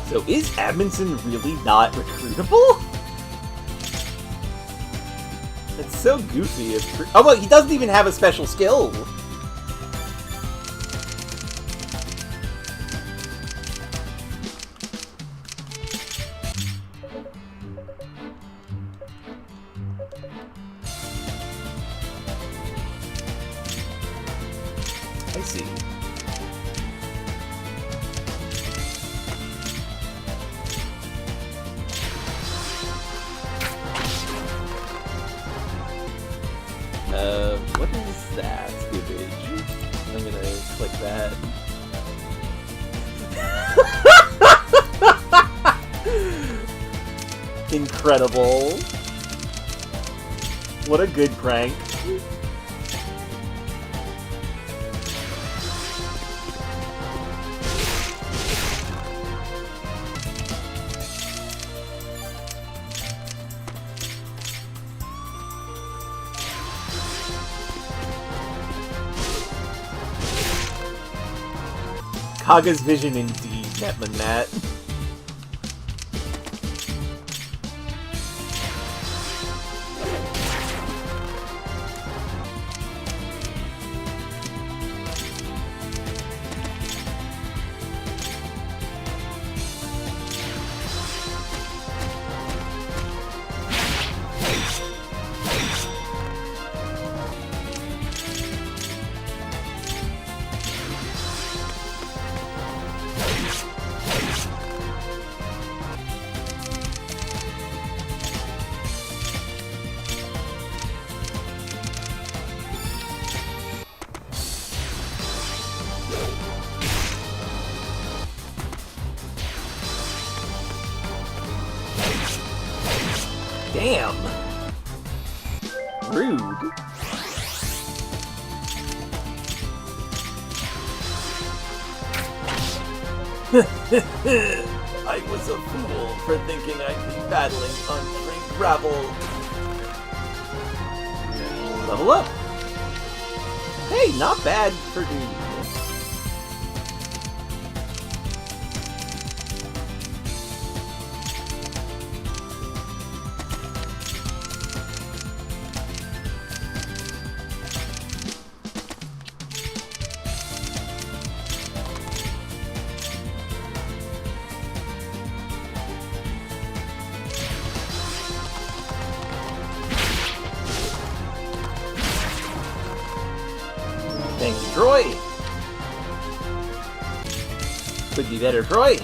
So is Amundsen really not recruitable? It's so goofy. Oh, well, he doesn't even have a special skill. I see. What is that image? I'm gonna click that. Incredible. What a good prank. Kaga's vision indeed, Netman Nat. Damn! Rude. I was a fool for thinking I'd be battling untrained rabble. Level up! Hey, not bad for dude. Thank you, Troy! Could be better, Troy!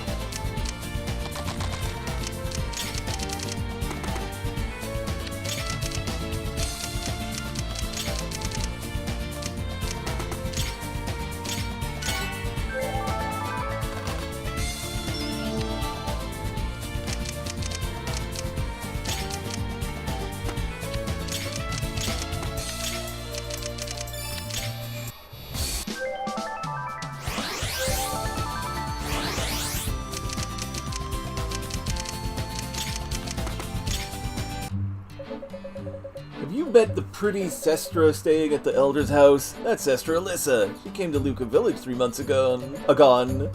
met the pretty Sestra staying at the Elder's house? That's Sestra Alyssa. She came to Luca Village 3 months ago. Agone.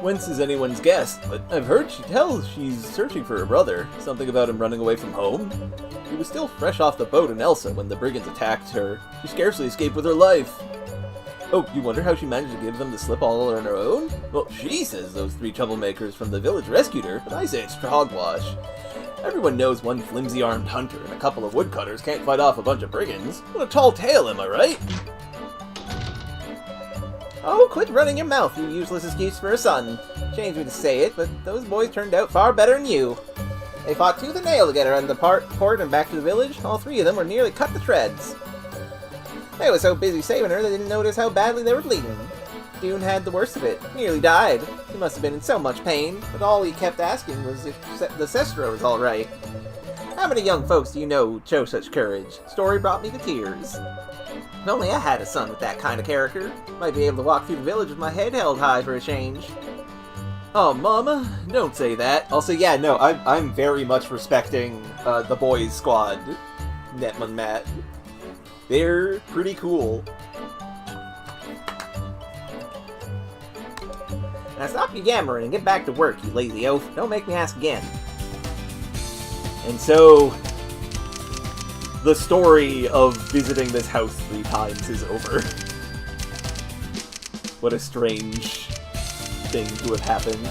Whence is anyone's guess, but I've heard she tells she's searching for her brother. Something about him running away from home. He was still fresh off the boat in Elsa when the brigands attacked her. She scarcely escaped with her life. Oh, you wonder how she managed to give them the slip all on her own? Well, she says those 3 troublemakers from the village rescued her, but I say it's hogwash. Everyone knows one flimsy-armed hunter and a couple of woodcutters can't fight off a bunch of brigands. What a tall tale, am I right? Oh, quit running your mouth, you useless excuse for a son. Shames me to say it, but those boys turned out far better than you. They fought tooth and nail to get her on the port and back to the village. All 3 of them were nearly cut to shreds. They were so busy saving her they didn't notice how badly they were bleeding. Dune had the worst of it. Nearly died. He must have been in so much pain, but all he kept asking was if the Sestra was alright. How many young folks do you know who show such courage? Story brought me to tears. If only I had a son with that kind of character. Might be able to walk through the village with my head held high for a change. Oh, Mama, don't say that. Also, yeah, no, I'm very much respecting the boys' squad, Netman Matt. They're pretty cool. Now stop your yammering and get back to work, you lazy oaf. Don't make me ask again. And so, the story of visiting this house 3 times is over. What a strange thing to have happened.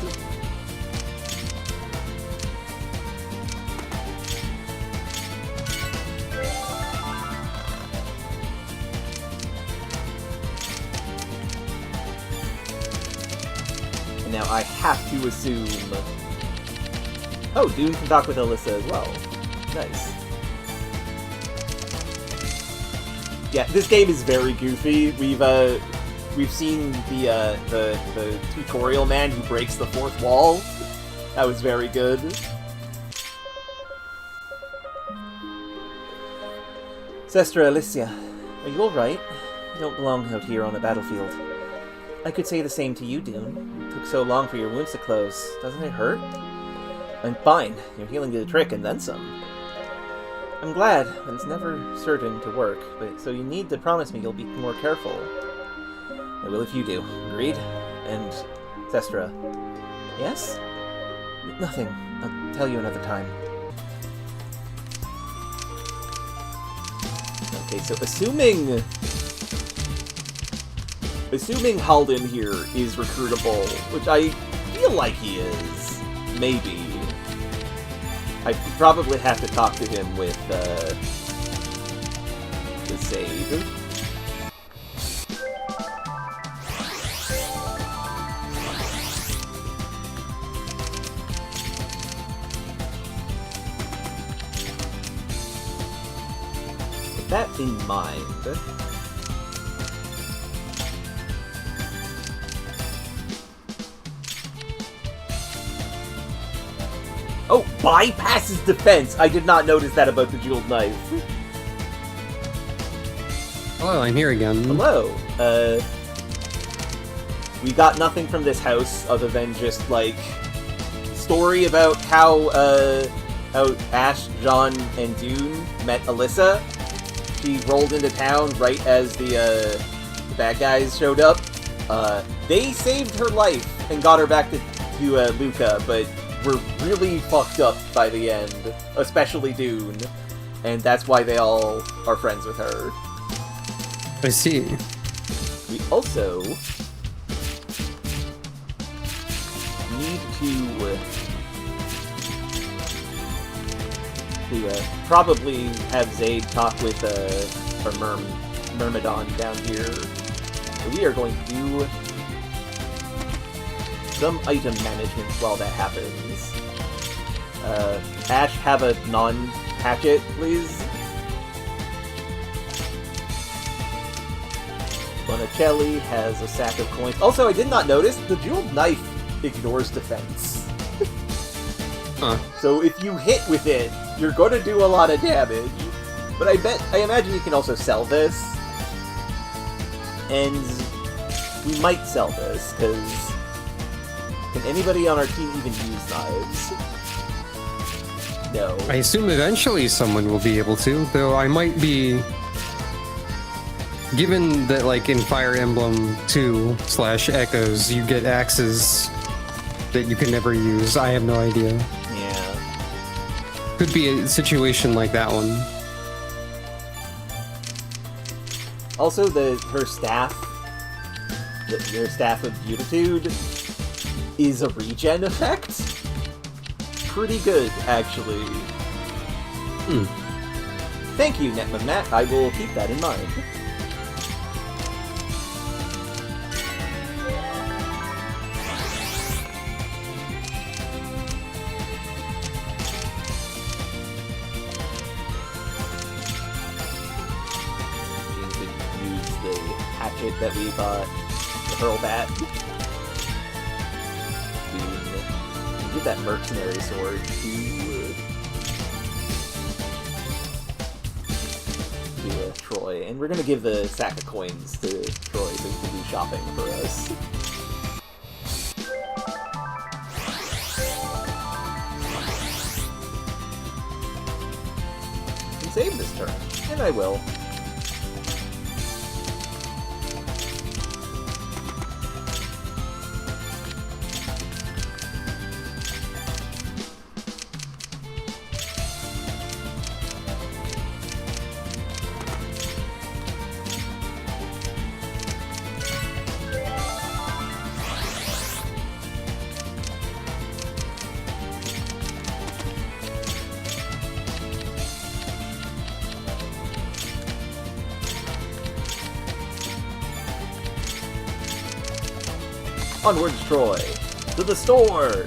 And now I have to assume... Oh, Dune can talk with Alyssa as well. Nice. Yeah, this game is very goofy. We've seen the tutorial man who breaks the 4th wall. That was very good. Sestra Alicia, are you alright? You don't belong out here on the battlefield. I could say the same to you, Dune. It took so long for your wounds to close. Doesn't it hurt? I'm fine. Your healing did a trick and then some. I'm glad, but it's never certain to work, but so you need to promise me you'll be more careful. I will if you do. Agreed? And Sestra. Yes? Nothing. I'll tell you another time. Okay, so assuming Halden here is recruitable, which I feel like he is, maybe. I probably have to talk to him with the save. With that in mind, oh, bypasses defense! I did not notice that about the jeweled knife. Hello, I'm here again. Hello. We got nothing from this house other than just, like, story about how Ash, Jean, and Dune met Alyssa. She rolled into town right as the bad guys showed up. They saved her life and got her back to Luca, but were really fucked up by the end, especially Dune, and that's why they all are friends with her. I see. We also need to probably have Zaid talk with our Myrmidon down here. So we are going to do some item management while that happens. Ash, have a non-hatchet, please. Bonicelli has a sack of coins. Also, I did not notice, the jeweled knife ignores defense. Huh. So if you hit with it, you're gonna do a lot of damage. But I imagine you can also sell this. And we might sell this, because can anybody on our team even use knives? No. I assume eventually someone will be able to, though I might be... Given that, like, in Fire Emblem 2/Echoes, you get axes that you can never use, I have no idea. Yeah. Could be a situation like that one. Also, her staff, her staff of Beatitude, is a regen effect. Pretty good, actually. Thank you, Netmanat. I will keep that in mind. That we bought, the hurl bat. We can get that mercenary sword to Troy, and we're gonna give the sack of coins to Troy so he can do shopping for us. I can save this turn, and I will. Onwards, Troy! To the store!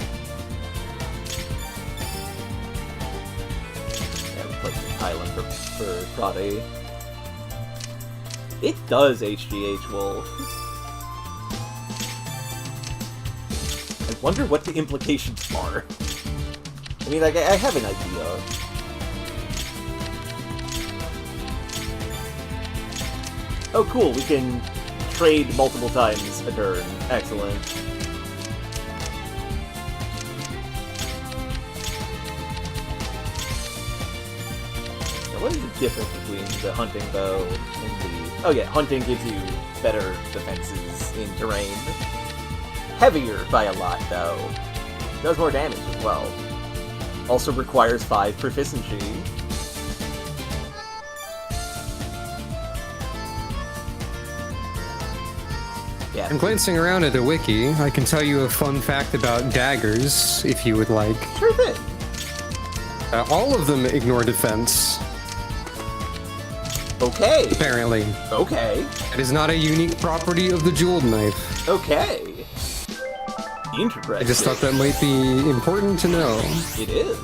Yeah, we played the island for Friday. It does, HGH Wolf. I wonder what the implications are. I mean, like, I have an idea. Oh, cool, we can trade multiple times a turn. Excellent. Now, what is the difference between the hunting bow and the... Oh yeah, hunting gives you better defenses in terrain. Heavier by a lot, though. Does more damage as well. Also requires 5 proficiency. Yeah. I'm glancing around at the wiki. I can tell you a fun fact about daggers, if you would like. Sure thing. All of them ignore defense. Okay. Apparently. Okay. It is not a unique property of the jeweled knife. Okay. Interesting. I just thought that might be important to know. It is.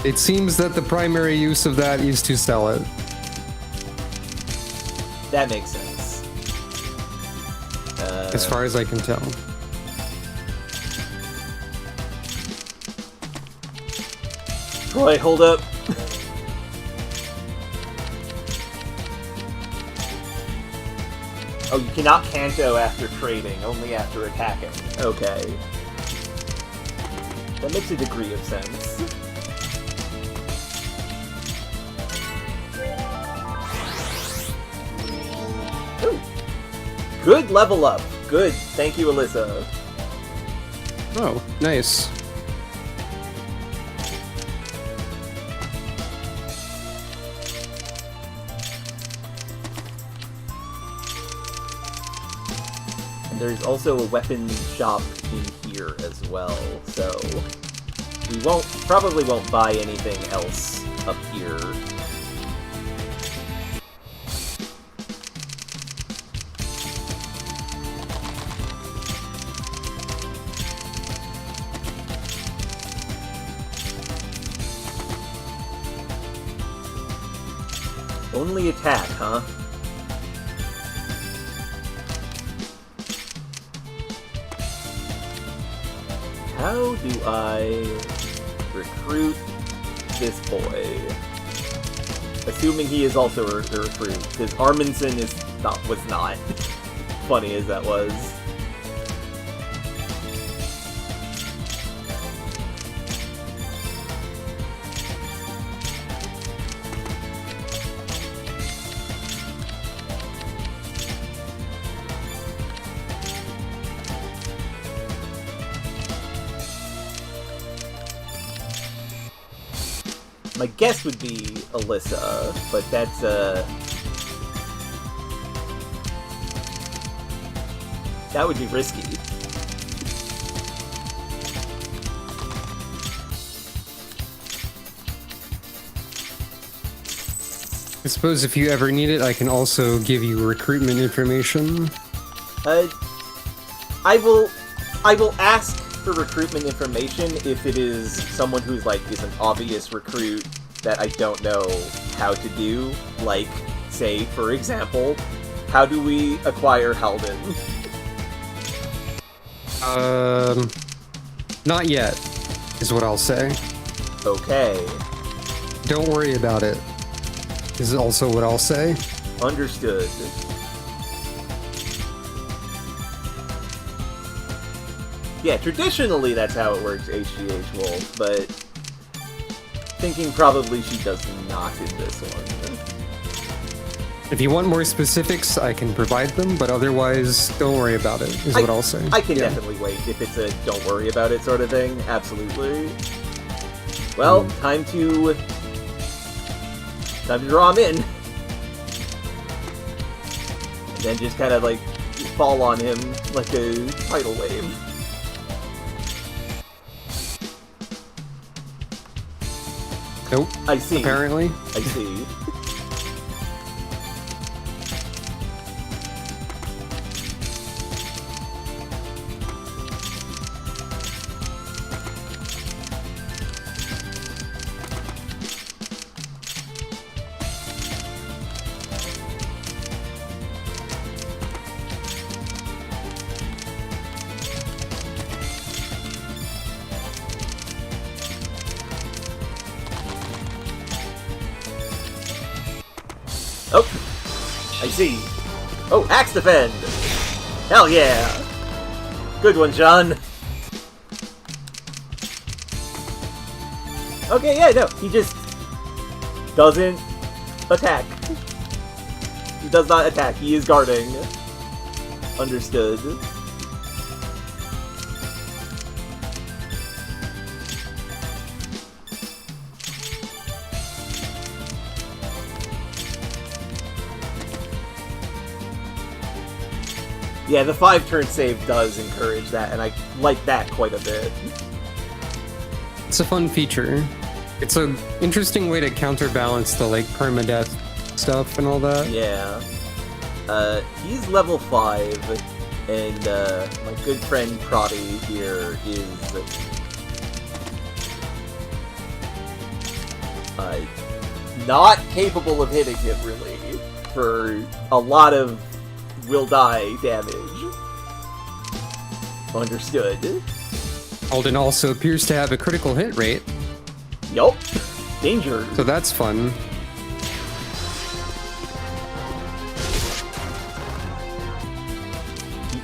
It seems that the primary use of that is to sell it. That makes sense. As far as I can tell. Troy, hold up. Oh, you cannot canto after trading, only after attacking. Okay. That makes a degree of sense. Ooh. Good level up. Good. Thank you, Alyssa. Oh, nice. And there's also a weapon shop in here as well, so we probably won't buy anything else up here. Only attack, huh? How do I recruit this boy? Assuming he is also a recruit, because Arminson was not. Funny as that was. My guess would be Alyssa, but that's, that would be risky. I suppose if you ever need it, I can also give you recruitment information. I will ask for recruitment information if it is someone who's like is an obvious recruit that I don't know how to do. Like, say, for example, how do we acquire Halden? Not yet, is what I'll say. Okay. Don't worry about it, is also what I'll say. Understood. Yeah, traditionally that's how it works, HGH Wolf, but thinking probably she does not in this one. If you want more specifics, I can provide them, but otherwise, don't worry about it, is what I'll say. I can definitely wait if it's a don't worry about it sort of thing, absolutely. Well, time to draw him in. And then just kind of like fall on him like a tidal wave. Nope. I see. Apparently. I see. Oh, I see. Oh, Axe Defend! Hell yeah! Good one, John. Okay, yeah, no, he just doesn't attack. He does not attack, he is guarding. Understood. Yeah, the 5-turn save does encourage that, and I like that quite a bit. It's a fun feature. It's an interesting way to counterbalance the, like, permadeath stuff and all that. Yeah. He's level 5, and my good friend Protty here is not capable of hitting him, really, for a lot of will die damage. Understood. Alden also appears to have a critical hit rate. Yup. Danger. So that's fun.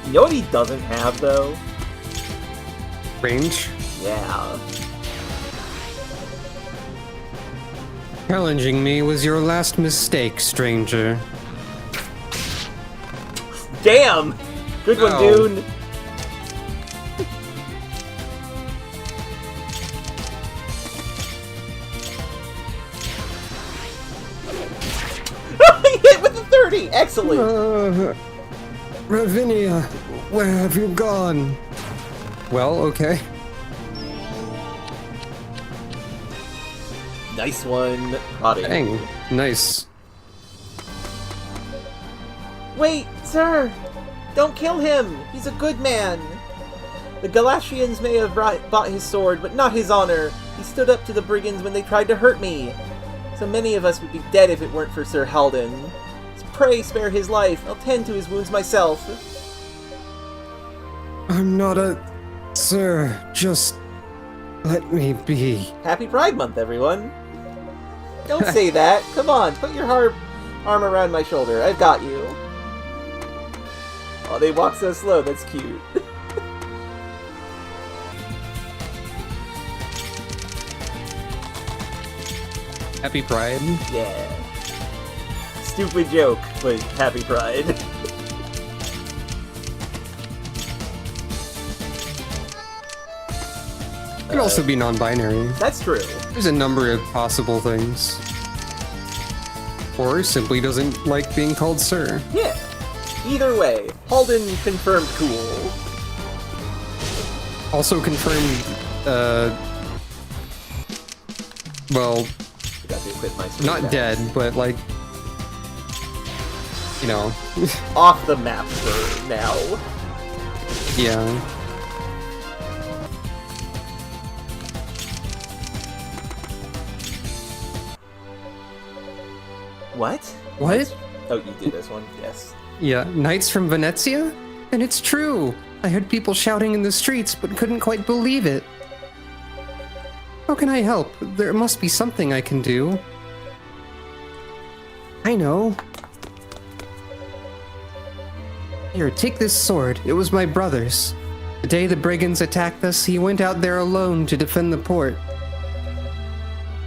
You know what he doesn't have, though? Range. Yeah. Challenging me was your last mistake, stranger. Damn! Good one, Dune! He hit with the 30! Excellent! Ravinia, where have you gone? Well, okay. Nice one, Protty. Dang, nice. Wait, sir! Don't kill him! He's a good man! The Galatians may have bought his sword, but not his honor. He stood up to the brigands when they tried to hurt me. So many of us would be dead if it weren't for Sir Halden. So pray spare his life. I'll tend to his wounds myself. I'm not a... Sir, just... let me be. Happy Pride Month, everyone! Don't say that! Come on, put your arm around my shoulder. I've got you. Oh, they walk so slow, that's cute. Happy Pride. Yeah. Stupid joke, but happy Pride. Could also be non-binary. That's true. There's a number of possible things. Or simply doesn't like being called sir. Yeah. Either way, Halden confirmed cool. Also confirmed, well, Forgot to equip my screen not down. dead, but like, you know, Off the map for now. yeah. What? What? Oh, you did this one? Yes. Yeah, Knights from Venezia? And it's true! I heard people shouting in the streets, but couldn't quite believe it. How can I help? There must be something I can do. I know. Here, take this sword. It was my brother's. The day the brigands attacked us, he went out there alone to defend the port.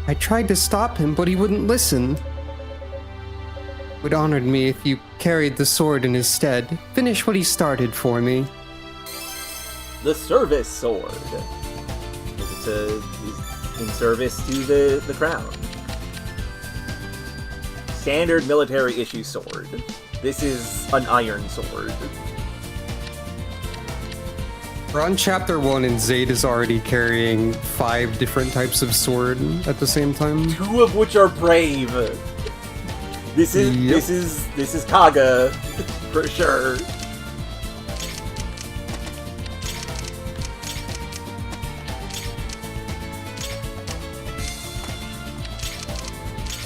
I tried to stop him, but he wouldn't listen. It would honored me if you carried the sword in his stead. Finish what he started for me. The service sword. It's in service to the crown. Standard military issue sword. This is an iron sword. We're on chapter 1 and Zayd is already carrying 5 different types of sword at the same time. 2 of which are brave. This is Kaga for sure.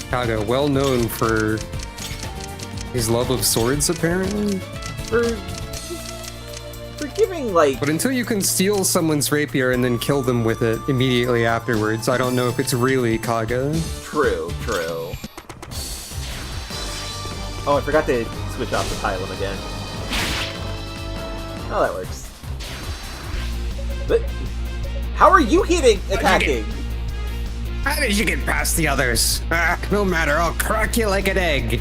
Saga, well known for his love of swords, apparently. For giving, like... But until you can steal someone's rapier and then kill them with it immediately afterwards, I don't know if it's really Kaga. True. Oh, I forgot to switch off the pylon again. Oh, that works. But how are you attacking? How did you get past the others? No matter, I'll crack you like an egg.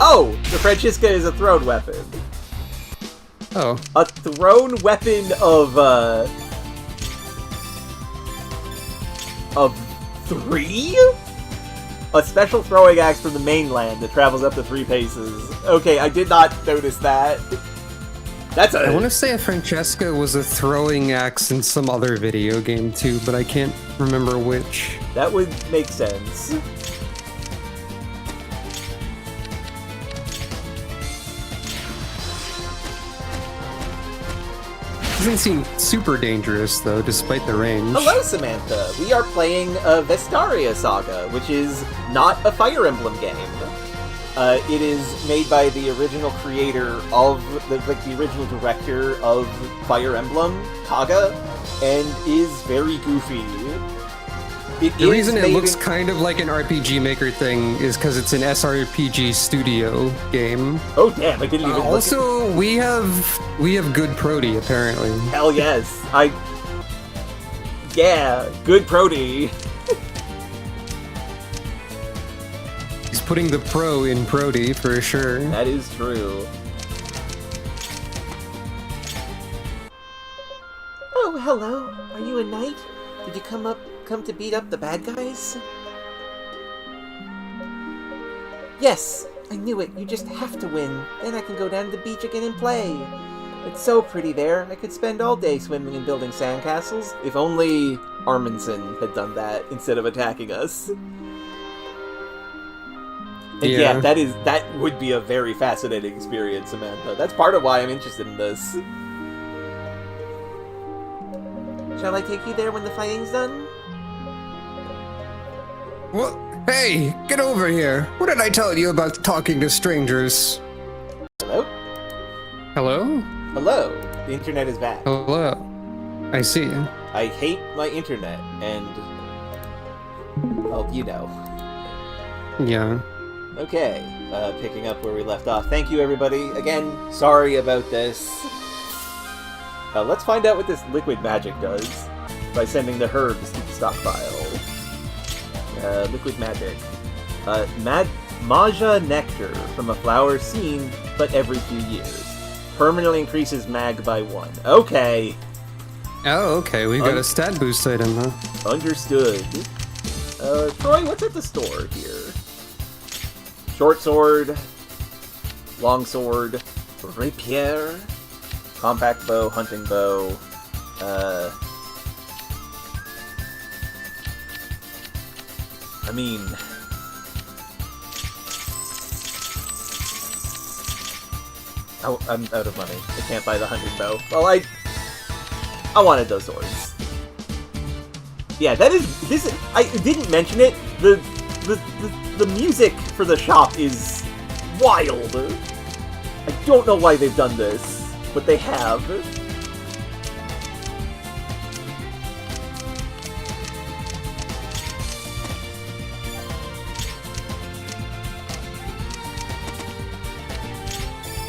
Oh, the Francisca is a thrown weapon. Oh. A thrown weapon of 3? A special throwing axe from the mainland that travels up to 3 paces. Okay, I did not notice that. I want to say a Francesca was a throwing axe in some other video game too, but I can't remember which. That would make sense. Doesn't seem super dangerous though, despite the range. Hello, Samantha. We are playing Vestaria Saga, which is not a Fire Emblem game. It is made by the original creator of the original director of Fire Emblem, Kaga, and is very goofy. The reason it looks kind of like an RPG Maker thing is because it's an SRPG studio game. Oh damn! I didn't even. Also, we have good prody apparently. Hell yes! Yeah, good prody. He's putting the pro in prody for sure. That is true. Oh, hello. Are you a knight? Did you come to beat up the bad guys? Yes, I knew it. You just have to win. Then I can go down to the beach again and play. It's so pretty there. I could spend all day swimming and building sandcastles. If only Arminson had done that instead of attacking us. And yeah, that would be a very fascinating experience, Samantha. That's part of why I'm interested in this. Shall I take you there when the fighting's done? What? Hey, get over here. What did I tell you about talking to strangers? Hello? Hello? Hello. The internet is back. Hello. I see. I hate my internet, and... well, you know. Yeah. Okay, picking up where we left off. Thank you, everybody. Again, sorry about this. Let's find out what this liquid magic does by sending the herbs to the stockpile. Liquid magic. Maja nectar from a flower seen but every few years. Permanently increases mag by 1. Okay. Oh, okay. We got a stat boost item, huh? Understood. Troy, what's at the store here? Short sword, long sword, rapier, compact bow, hunting bow, I mean... Oh, I'm out of money. I can't buy the hunting bow. Well, I wanted those swords. Yeah, that is... I didn't mention it. The music for the shop is wild. I don't know why they've done this, but they have.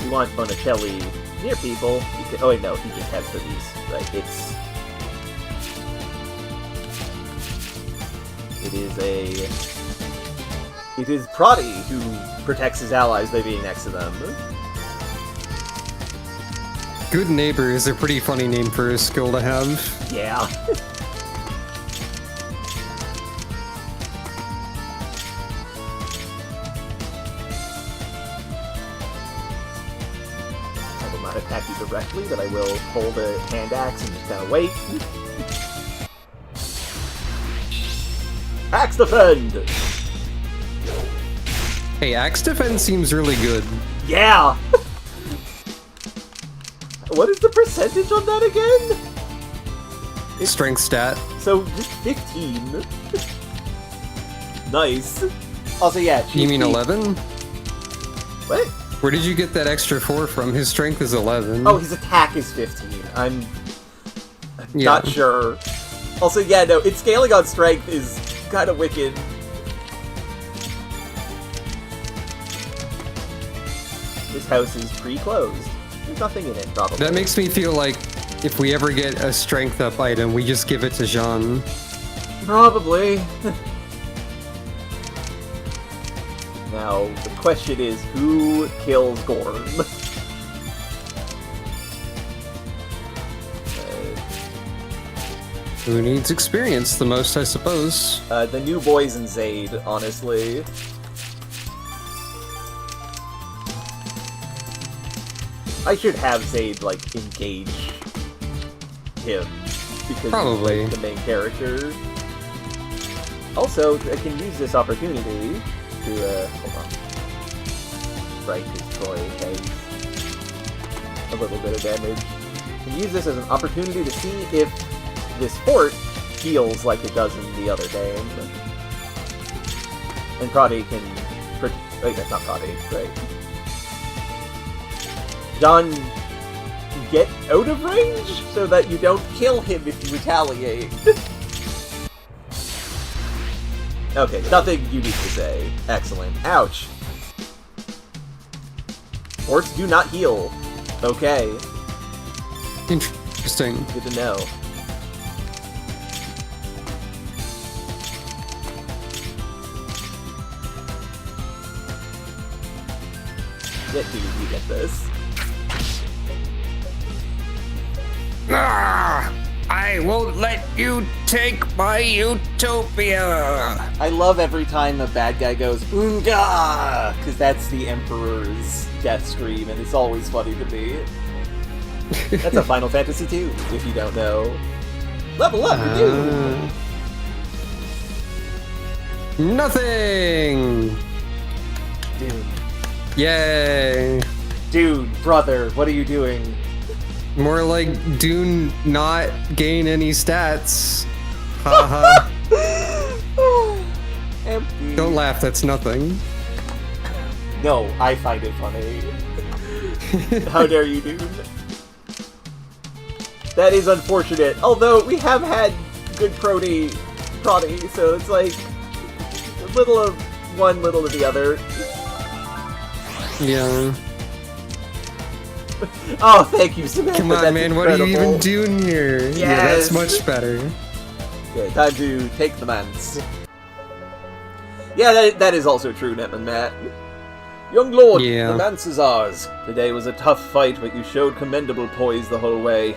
You want Bonicelli near people. You can, oh wait, no, he just has these. Right, It is Prodi who protects his allies by being next to them. Good Neighbor is a pretty funny name for a skill to have. Yeah. I will not attack you directly, but I will hold a hand axe and just kind of wait. Axe defend! Hey, Axe Defense seems really good. Yeah! What is the percentage on that again? Strength stat. So, just 15. Nice. Also, yeah. You mean 11? What? Where did you get that extra 4 from? His strength is 11. Oh, his attack is 15. I'm not sure. Also, yeah, no, its scaling on strength is kind of wicked. This house is pre-closed. There's nothing in it, probably. That makes me feel like if we ever get a strength up item, we just give it to Jean. Probably. Now, the question is, who kills Gorm? Who needs experience the most, I suppose? The new boys in Zaid, honestly. I should have Zaid, like, engage him, because probably he's like, the main character. Also, I can use this opportunity to, hold on. Right, his Troy has a little bit of damage. I can use this as an opportunity to see if this fort heals like it does in the other game. And Prodi can... Wait, that's not Prodi, right? John, get out of range so that you don't kill him if you retaliate. Okay, nothing you need to say. Excellent. Ouch. Forts do not heal. Okay. Interesting. Good to know. Get dude, you get this. I won't let you take my utopia! I love every time a bad guy goes, Oonga! Because that's the Emperor's death scream, and it's always funny to me. That's a Final Fantasy II, if you don't know. Level up, you Nothing! Dude. Yay! Dude, brother, what are you doing? More like, do not gain any stats. Haha. Empty. Don't laugh, that's nothing. No, I find it funny. How dare you, dude? That is unfortunate. Although, we have had good Prodi, so it's like, a little of one, little of the other. Yeah. Oh, thank you, Samantha. Come on, that's man, incredible. what are you even doing here? Yes. Yeah, that's much better. Okay, time to take the manse. Yeah, that is also true, Net and Matt. Young lord, Yeah. the manse is ours. Today was a tough fight, but you showed commendable poise the whole way.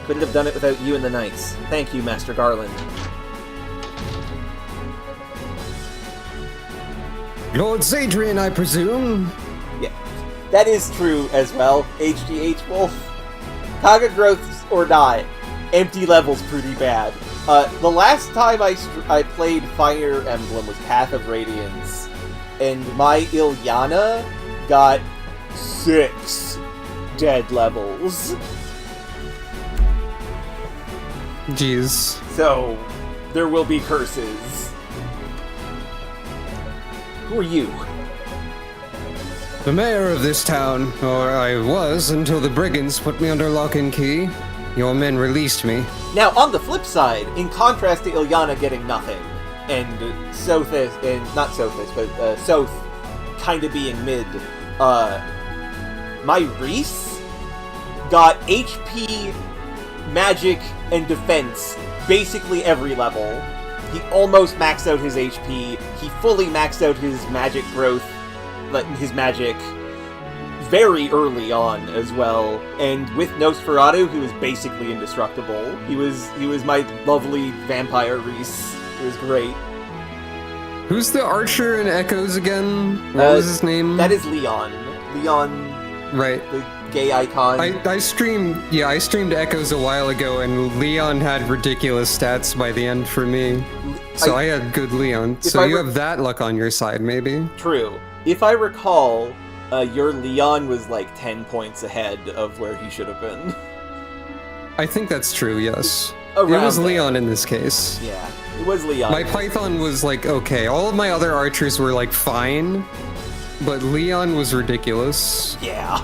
Couldn't have done it without you and the knights. Thank you, Master Garland. Lord Zadrian, I presume? Yeah, that is true as well, HGH Wolf. Kaga growths or not, empty level's pretty bad. The last time I played Fire Emblem was Path of Radiance, and my Ilyana got 6 dead levels. Jeez. So, there will be curses. Who are you? The mayor of this town, or I was until the brigands put me under lock and key. Your men released me. Now, on the flip side, in contrast to Ilyana getting nothing, and Sothis, and not Sothis, but Soth kind of being mid, my Reese got HP, magic, and defense basically every level. He almost maxed out his HP, he fully maxed out his magic growth, his magic very early on as well, and with Nosferatu, he was basically indestructible. He was my lovely vampire Reese. It was great. Who's the archer in Echoes again? What was his name? That is Leon. Leon, right? The gay icon. I streamed Echoes a while ago, and Leon had ridiculous stats by the end for me. So I had good Leon. So you have that luck on your side, maybe? True. If I recall, your Leon was like 10 points ahead of where he should have been. I think that's true, yes. Around it was there. Leon in this case. Yeah, it was Leon. My Python was like, okay. All of my other archers were like fine, but Leon was ridiculous. Yeah.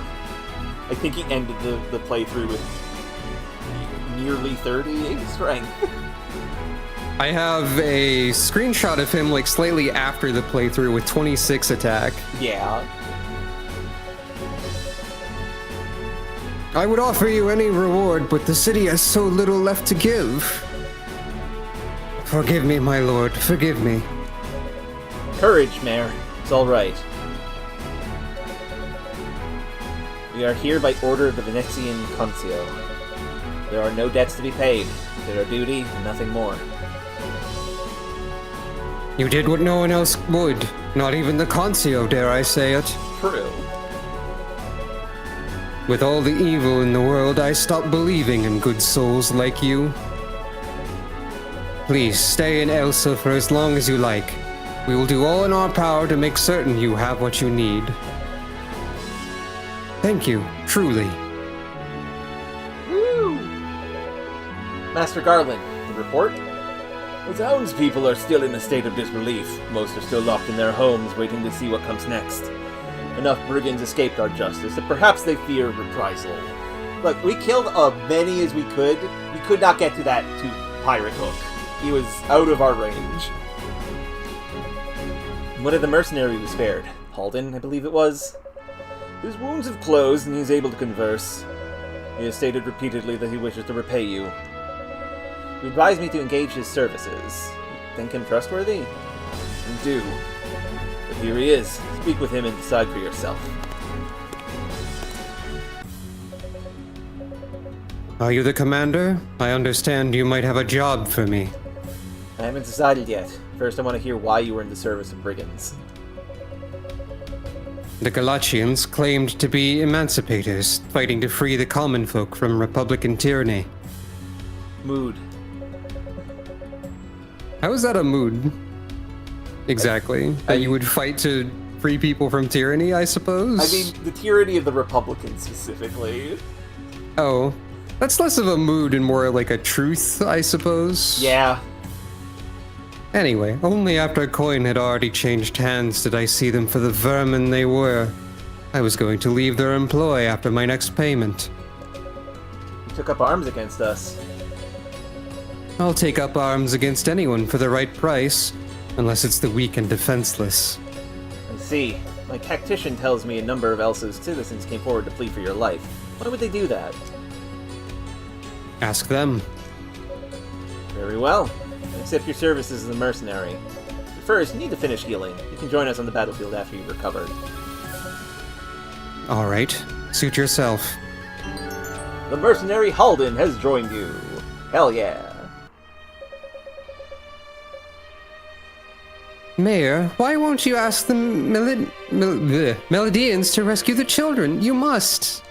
I think he ended the playthrough with nearly 38 strength. I have a screenshot of him like slightly after the playthrough with 26 attack. Yeah. I would offer you any reward, but the city has so little left to give. Forgive me, my lord, forgive me. Courage, Mayor. It's all right. We are here by order of the Venezian Concio. There are no debts to be paid. There are duty and nothing more. You did what no one else would. Not even the Concio, dare I say it. True. With all the evil in the world, I stopped believing in good souls like you. Please, stay in Elsa for as long as you like. We will do all in our power to make certain you have what you need. Thank you, truly. Woo! Master Garland, the report? The townspeople are still in a state of disbelief. Most are still locked in their homes, waiting to see what comes next. Enough brigands escaped our justice, and perhaps they fear reprisal. Look, we killed as many as we could. We could not get to Pirate Hook. He was out of our range. One of the mercenaries was spared. Halden, I believe it was. His wounds have closed, and he is able to converse. He has stated repeatedly that he wishes to repay you. He advised me to engage his services. Think him trustworthy? And do. But here he is. Speak with him and decide for yourself. Are you the commander? I understand you might have a job for me. I haven't decided yet. First, I want to hear why you were in the service of brigands. The Galatians claimed to be emancipators, fighting to free the common folk from Republican tyranny. Mood. How is that a mood? Exactly. That you would fight to free people from tyranny, I suppose? I mean, the tyranny of the Republicans specifically. Oh. That's less of a mood and more like a truth, I suppose. Yeah. Anyway, only after a coin had already changed hands did I see them for the vermin they were. I was going to leave their employ after my next payment. You took up arms against us. I'll take up arms against anyone for the right price, unless it's the weak and defenseless. I see. My tactician tells me a number of Elsa's citizens came forward to plead for your life. Why would they do that? Ask them. Very well. I accept your services as a mercenary. But first, you need to finish healing. You can join us on the battlefield after you've recovered. Alright, suit yourself. The mercenary Halden has joined you. Hell yeah. Mayor, why won't you ask the Melodians to rescue the children? You must.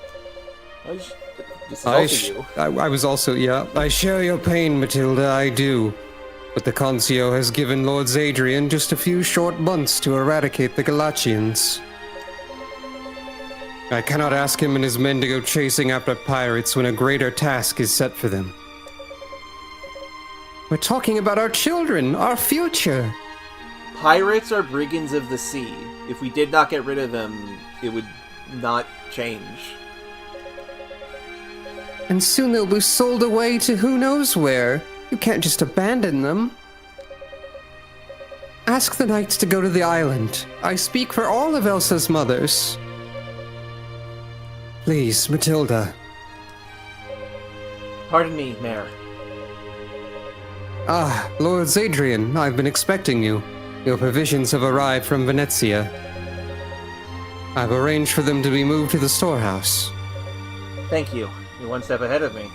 This is also you. I was also, yeah. I share your pain, Matilda, I do. But the Concio has given Lord Zadrian just a few short months to eradicate the Galachians. I cannot ask him and his men to go chasing after pirates when a greater task is set for them. We're talking about our children, our future. Pirates are brigands of the sea. If we did not get rid of them, it would not change. And soon they'll be sold away to who knows where. You can't just abandon them. Ask the knights to go to the island. I speak for all of Elsa's mothers. Please, Matilda. Pardon me, Mayor. Ah, Lord Zadrian, I've been expecting you. Your provisions have arrived from Venezia. I've arranged for them to be moved to the storehouse. Thank you. You're one step ahead of me.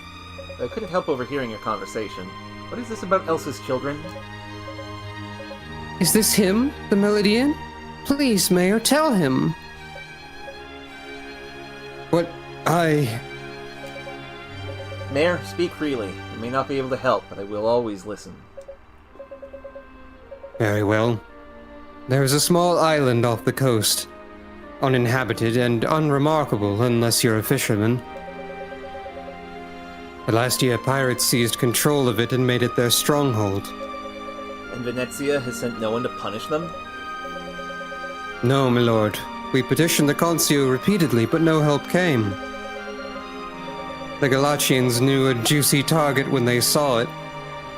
I couldn't help overhearing your conversation. What is this about Elsa's children? Is this him, the Melodian? Please, Mayor, tell him. What Mayor, speak freely. I may not be able to help, but I will always listen. Very well. There is a small island off the coast. Uninhabited and unremarkable unless you're a fisherman. But last year, pirates seized control of it and made it their stronghold. And Venezia has sent no one to punish them? No, my lord. We petitioned the Concio repeatedly, but no help came. The Galachians knew a juicy target when they saw it.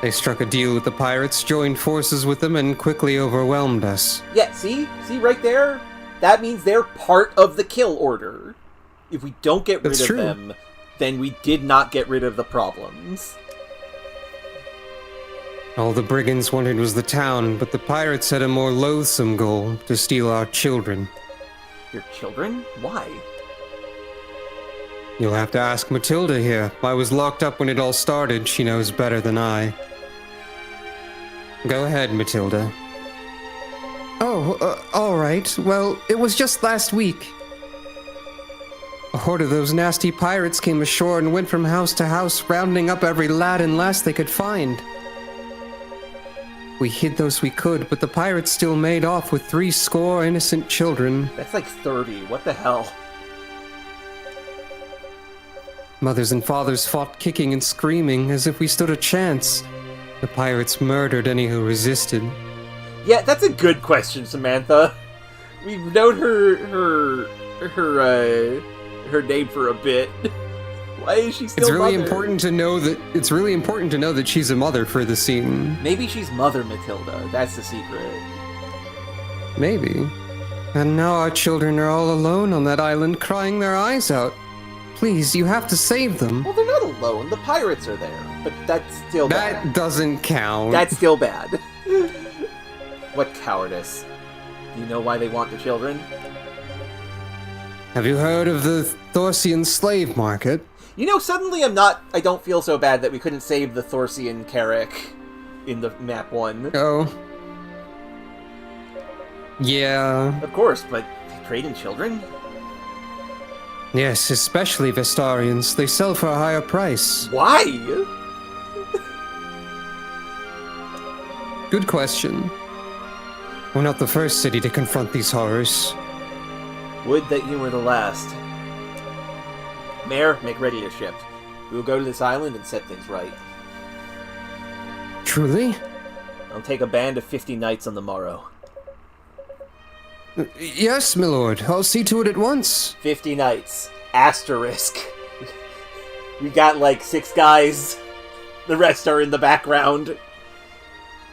They struck a deal with the pirates, joined forces with them, and quickly overwhelmed us. Yeah, see? See right there? That means they're part of the kill order. If we don't get rid of them, then we did not get rid of the problems. All the brigands wanted was the town, but the pirates had a more loathsome goal, to steal our children. Your children? Why? You'll have to ask Matilda here. I was locked up when it all started. She knows better than I. Go ahead, Matilda. Oh, alright. Well, it was just last week. A horde of those nasty pirates came ashore and went from house to house, rounding up every lad and lass they could find. We hid those we could, but the pirates still made off with 70 innocent children. That's like 30. What the hell? Mothers and fathers fought kicking and screaming as if we stood a chance. The pirates murdered any who resisted. Yeah, that's a good question, Samantha. We've known her name for a bit. Why is she still It's really mother? important to know that she's a mother for the scene. Maybe she's Mother Matilda. That's the secret. Maybe. And now our children are all alone on that island crying their eyes out. Please, you have to save them. Well, they're not alone. The pirates are there. But that's still bad. That doesn't count. That's still bad. What cowardice. Do you know why they want the children? Have you heard of the Thorsian slave market? You know, suddenly I don't feel so bad that we couldn't save the Thorsian Carrick in the map 1. Oh. Yeah. Of course, but they trade in children? Yes, especially Vestarians. They sell for a higher price. Why? Good question. We're not the first city to confront these horrors. Would that you were the last. Mayor, make ready your ship. We will go to this island and set things right. Truly? I'll take a band of 50 knights on the morrow. Yes, my lord. I'll see to it at once. 50 knights. Asterisk. We got like 6 guys. The rest are in the background.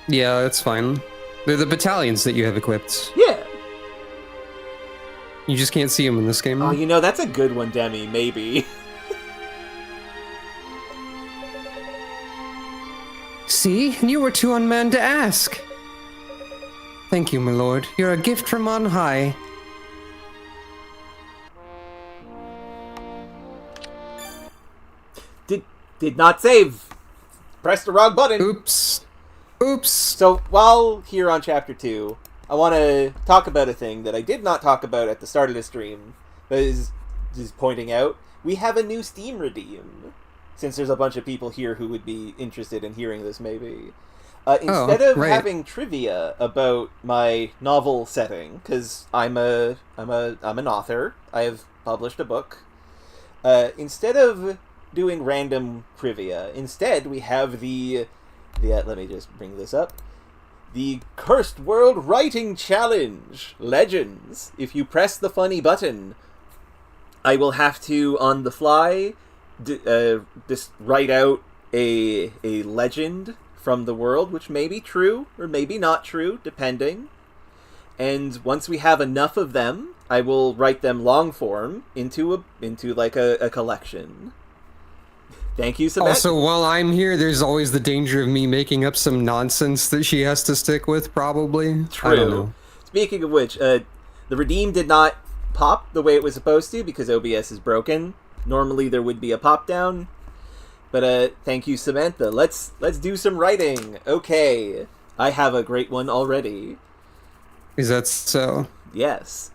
Yeah, that's fine. They're the battalions that you have equipped. Yeah. You just can't see them in this game. Oh, you know, that's a good one, Demi. Maybe. See? You were too unmanned to ask. Thank you, my lord. You're a gift from on high. Did not save. Pressed the wrong button. Oops. Oops. So, while here on Chapter 2, I want to talk about a thing that I did not talk about at the start of the stream, but is pointing out. We have a new Steam redeem, since there's a bunch of people here who would be interested in hearing this, maybe. Instead of having trivia about my novel setting, because I'm an author, I have published a book. Instead of doing random trivia, instead we have the let me just bring this up. The Cursed World Writing Challenge Legends. If you press the funny button, I will have to, on the fly, just write out a legend from the world, which may be true or maybe not true, depending. And once we have enough of them, I will write them long form into like a collection. Thank you, Samantha. Also, while I'm here, there's always the danger of me making up some nonsense that she has to stick with, probably. True. I don't know. Speaking of which, the redeem did not pop the way it was supposed to because OBS is broken. Normally there would be a pop down. But thank you, Samantha. Let's do some writing. Okay. I have a great one already. Is that so? Yes.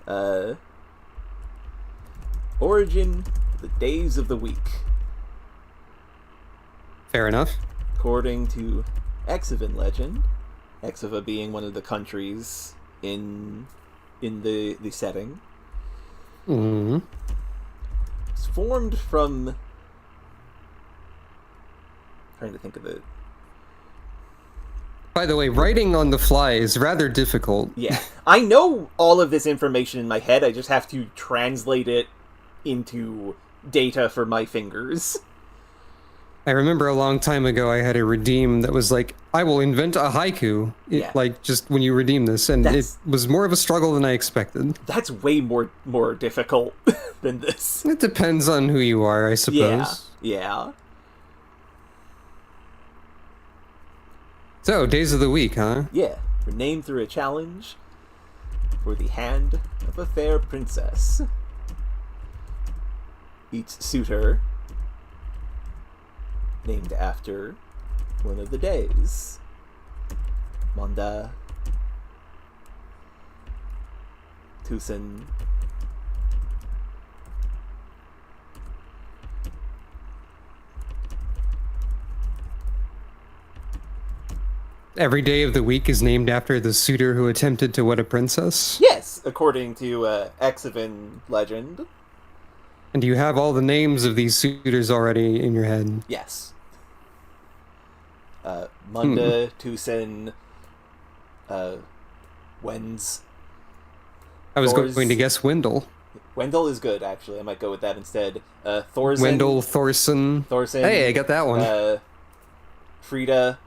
Origin, the days of the week. Fair enough. According to Exivan legend, Exiva being one of the countries in the setting. Mm-hmm. It's formed from... trying to think of it. By the way, writing on the fly is rather difficult. Yeah. I know all of this information in my head, I just have to translate it into data for my fingers. I remember a long time ago I had a redeem that was like, I will invent a haiku, Yeah. like just when you redeem this, and it was more of a struggle than I expected. That's way more difficult than this. It depends on who you are, I suppose. Yeah. So, days of the week, huh? Yeah. We're named through a challenge for the hand of a fair princess. Each suitor named after one of the days. Monda, Tucson, Every day of the week is named after the suitor who attempted to wed a princess? Yes, according to Exivan legend. And do you have all the names of these suitors already in your head? Yes. Munda, Tucson, Wens. I was Thor's- going to guess Wendell. Wendell is good, actually. I might go with that instead. Thorson. Wendell, Thorson. Thorson. Hey, I got that one. Frida,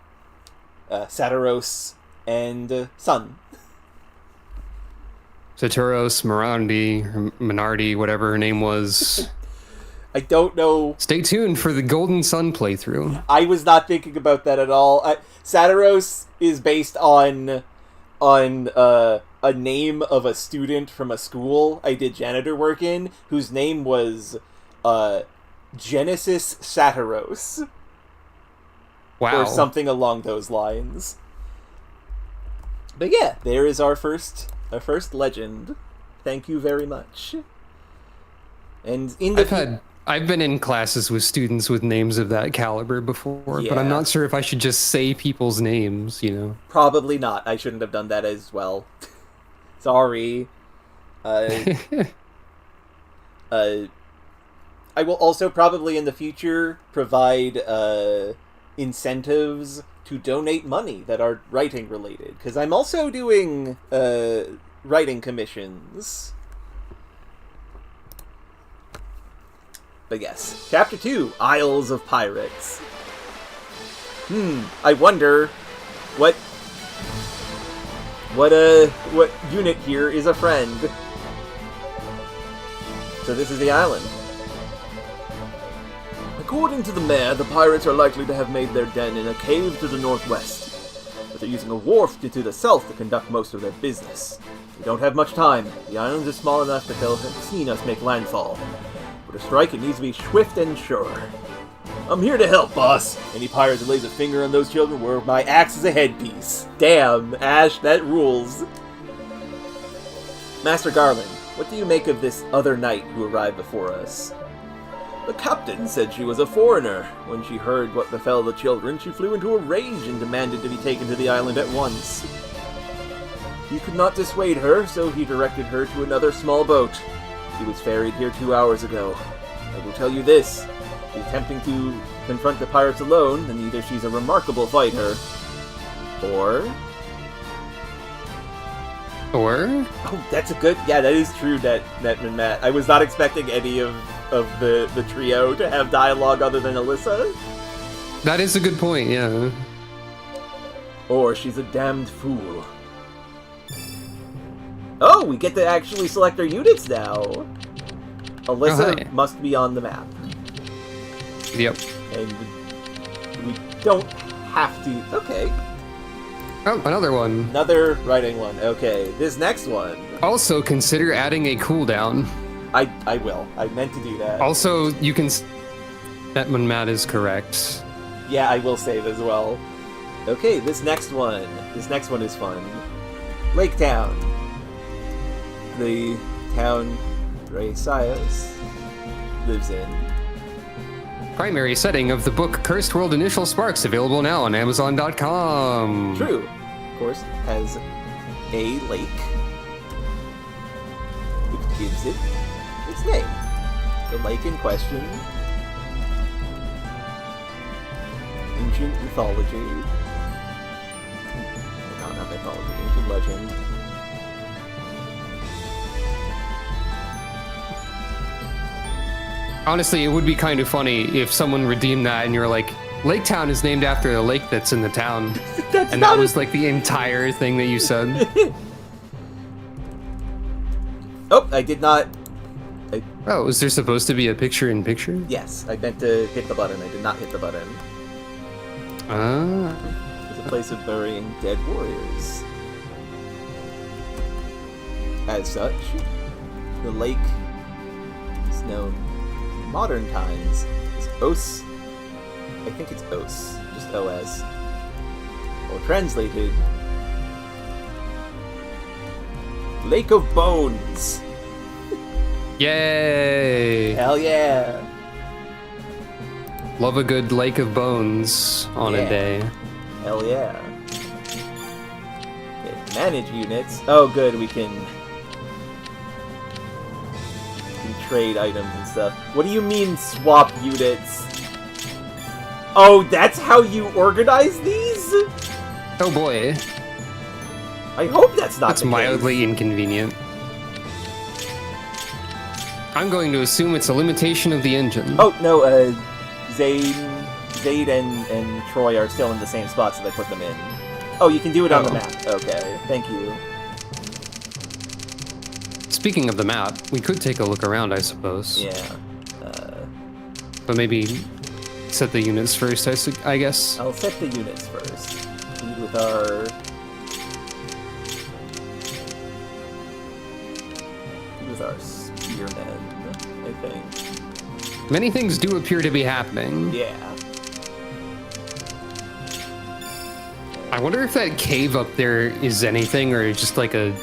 Satiros, and Sun. Saturos, Minardi, whatever her name was. I don't know. Stay tuned for the Golden Sun playthrough. I was not thinking about that at all. Satiros is based on a name of a student from a school I did janitor work in, whose name was Genesis Satiros. Wow. Or something along those lines. But yeah, there is our first legend. Thank you very much. And in the I've been in classes with students with names of that caliber before, but I'm not sure if I should just say people's names, you know. Probably not. I shouldn't have done that as well. Sorry. I will also probably in the future provide incentives to donate money that are writing related, because I'm also doing writing commissions. But yes, Chapter 2, Isles of Pirates. I wonder what unit here is a friend. So this is the island. According to the mayor, the pirates are likely to have made their den in a cave to the northwest, but they're using a wharf to the south to conduct most of their business. We don't have much time. The island is small enough that they'll have seen us make landfall. But to strike, it needs to be swift and sure. I'm here to help, boss. Any pirate that lays a finger on those children, where my axe is a headpiece. Damn, Ash, that rules. Master Garland, what do you make of this other knight who arrived before us? The captain said she was a foreigner. When she heard what befell the children, she flew into a rage and demanded to be taken to the island at once. He could not dissuade her, so he directed her to another small boat. She was ferried here 2 hours ago. I will tell you this. If attempting to confront the pirates alone, then either she's a remarkable fighter, or... Oh, that's a good... Yeah, that is true, Netman Matt. I was not expecting any of the trio to have dialogue other than Alyssa. That is a good point, yeah. Or she's a damned fool. Oh, we get to actually select our units now. Alyssa must be on the map. Yep. And we don't have to... Okay. Oh, another one. Another writing one. Okay, this next one. Also, consider adding a cooldown. I will. I meant to do that. Also, you can... Netman Matt is correct. Yeah, I will save as well. Okay, this next one. This next one is fun. Lake Town. The town Ray Sios lives in. Primary setting of the book Cursed World Initial Sparks, available now on Amazon.com. True. Of course, has a lake, which gives it its name. The lake in question. Ancient mythology. No, not mythology. Ancient legend. Honestly, it would be kind of funny if someone redeemed that and you're like, Lake Town is named after a lake that's in the town. And that was like the entire thing that you said. Oh, I did not... Oh, was there supposed to be a picture-in-picture? Yes, I meant to hit the button. I did not hit the button. Ah. It's a place of burying dead warriors. As such, the lake is known in modern times as Os. I think it's Os, just OS. Or translated, Lake of Bones. Yay! Hell yeah! Love a good Lake of Bones on a day. Hell yeah. Okay, manage units. Oh good, we can trade items and stuff. What do you mean swap units? Oh, that's how you organize these? Oh boy. I hope that's not That's the mildly case. inconvenient. I'm going to assume it's a limitation of the engine. Oh, no, Zaid and Troy are still in the same spot, so they put them in. Oh, you can do it on the map. Okay, thank you. Speaking of the map, we could take a look around, I suppose. Yeah. But maybe set the units first, I guess. I'll set the units first. Lead with our... spearmen, I think. Many things do appear to be happening. Yeah. I wonder if that cave up there is anything, or just like a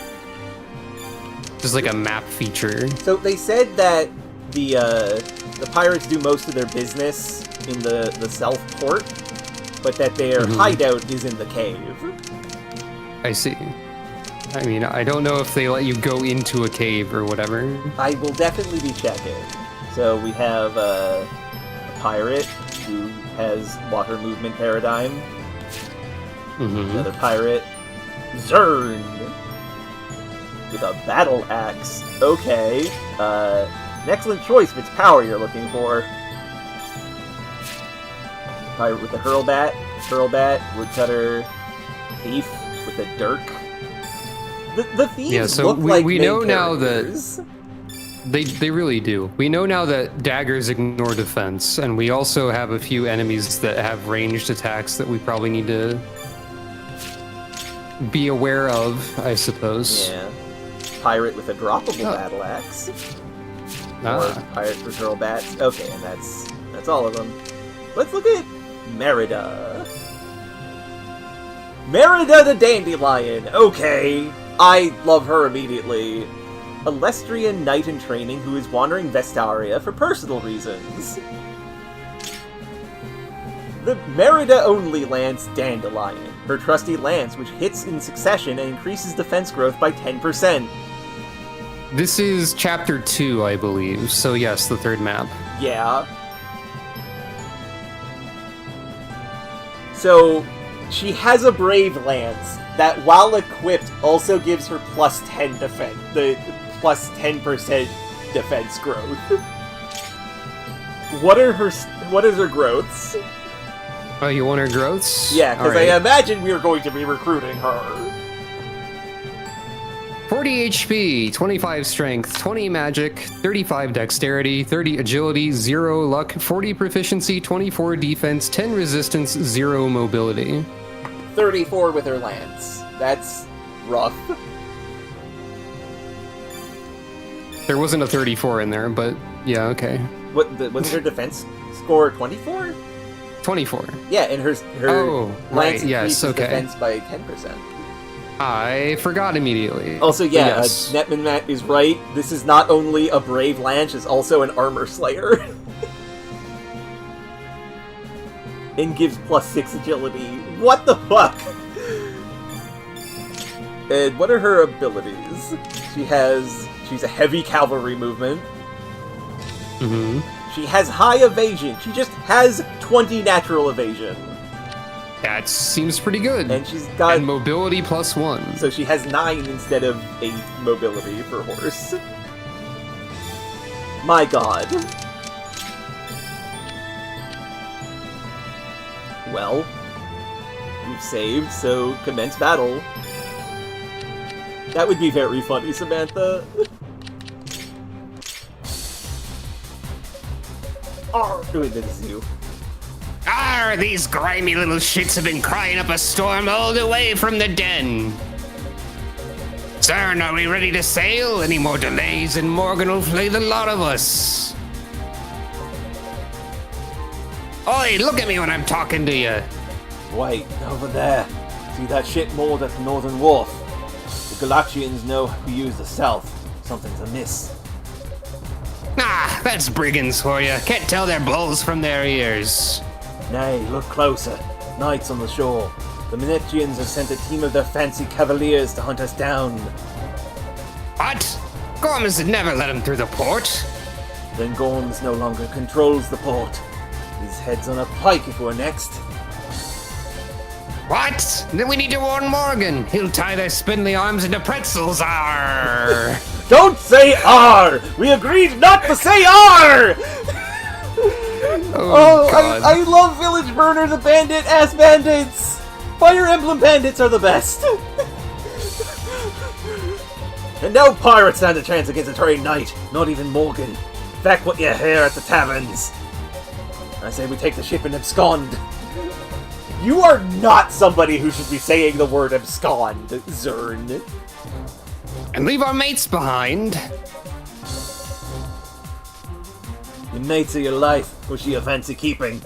map feature. So they said that the pirates do most of their business in the South Port, but that their hideout is in the cave. I see. I mean, I don't know if they let you go into a cave or whatever. I will definitely be checking. So we have a pirate who has water movement paradigm. Another pirate, Zern, with a battle axe. Okay. An excellent choice if it's power you're looking for. Pirate with a hurlbat, woodcutter, thief with a dirk. The thieves look like we main know characters. now that they really do. We know now that daggers ignore defense, and we also have a few enemies that have ranged attacks that we probably need to be aware of, I suppose. Yeah. Pirate with a droppable battle axe. Or pirate with hurlbats. Okay, and that's all of them. Let's look at Merida. Merida the Dandelion. Okay. I love her immediately. a Lestrian knight in training who is wandering Vestaria for personal reasons. The Merida-only lance Dandelion, her trusty lance which hits in succession and increases defense growth by 10%. This is chapter 2, I believe, so yes, the third map. Yeah. So, she has a Brave Lance that, while equipped, also gives her plus 10 defense, the plus 10% defense growth. What is her growths? Oh, you want her growths? Yeah, because Alright. I imagine we are going to be recruiting her. 40 HP, 25 strength, 20 magic, 35 dexterity, 30 agility, 0 luck, 40 proficiency, 24 defense, 10 resistance, 0 mobility. 34 with her lance. That's rough. There wasn't a 34 in there, but yeah, okay. Wasn't her defense score 24? 24. Yeah, and her right, lance yes, increases okay. defense by 10%. I forgot immediately. Also, yeah, Yes. Netman Matt is right. This is not only a Brave Lance, it's also an Armor Slayer. And gives plus 6 agility. What the fuck? And what are her abilities? She's a heavy cavalry movement. Mm-hmm. She has high evasion. She just has 20 natural evasion. That seems pretty good. And she's got... And mobility plus 1. So she has 9 instead of 8 mobility for horse. My god. Well, we've saved, so commence battle. That would be very funny, Samantha. Oh, this is you. Arr, these grimy little shits have been crying up a storm all the way from the den. Cern, are we ready to sail? Any more delays and Morgan will flay the lot of us. Oi, look at me when I'm talking to you. Wait, over there. See that ship moored at the northern wharf? The Galaxians know we use the south. Something's amiss. Ah, that's brigands for you. Can't tell their bulls from their ears. Nay, look closer. Knights on the shore. The Menetians have sent a team of their fancy cavaliers to hunt us down. What? Gormans had never let him through the port. Then Gorms no longer controls the port. His head's on a pike if we're next. What? Then we need to warn Morgan. He'll tie their spindly arms into pretzels. Arr! Don't say R! We agreed not to say R! Oh, God. I love Village Burner, the bandit-ass bandits! Fire Emblem bandits are the best! And no pirates stand a chance against a trained knight, not even Morgan. Back what you hear at the taverns. I say we take the ship and abscond. You are not somebody who should be saying the word abscond, Zern. And leave our mates behind. Your mates are your life, or she your fancy keeping.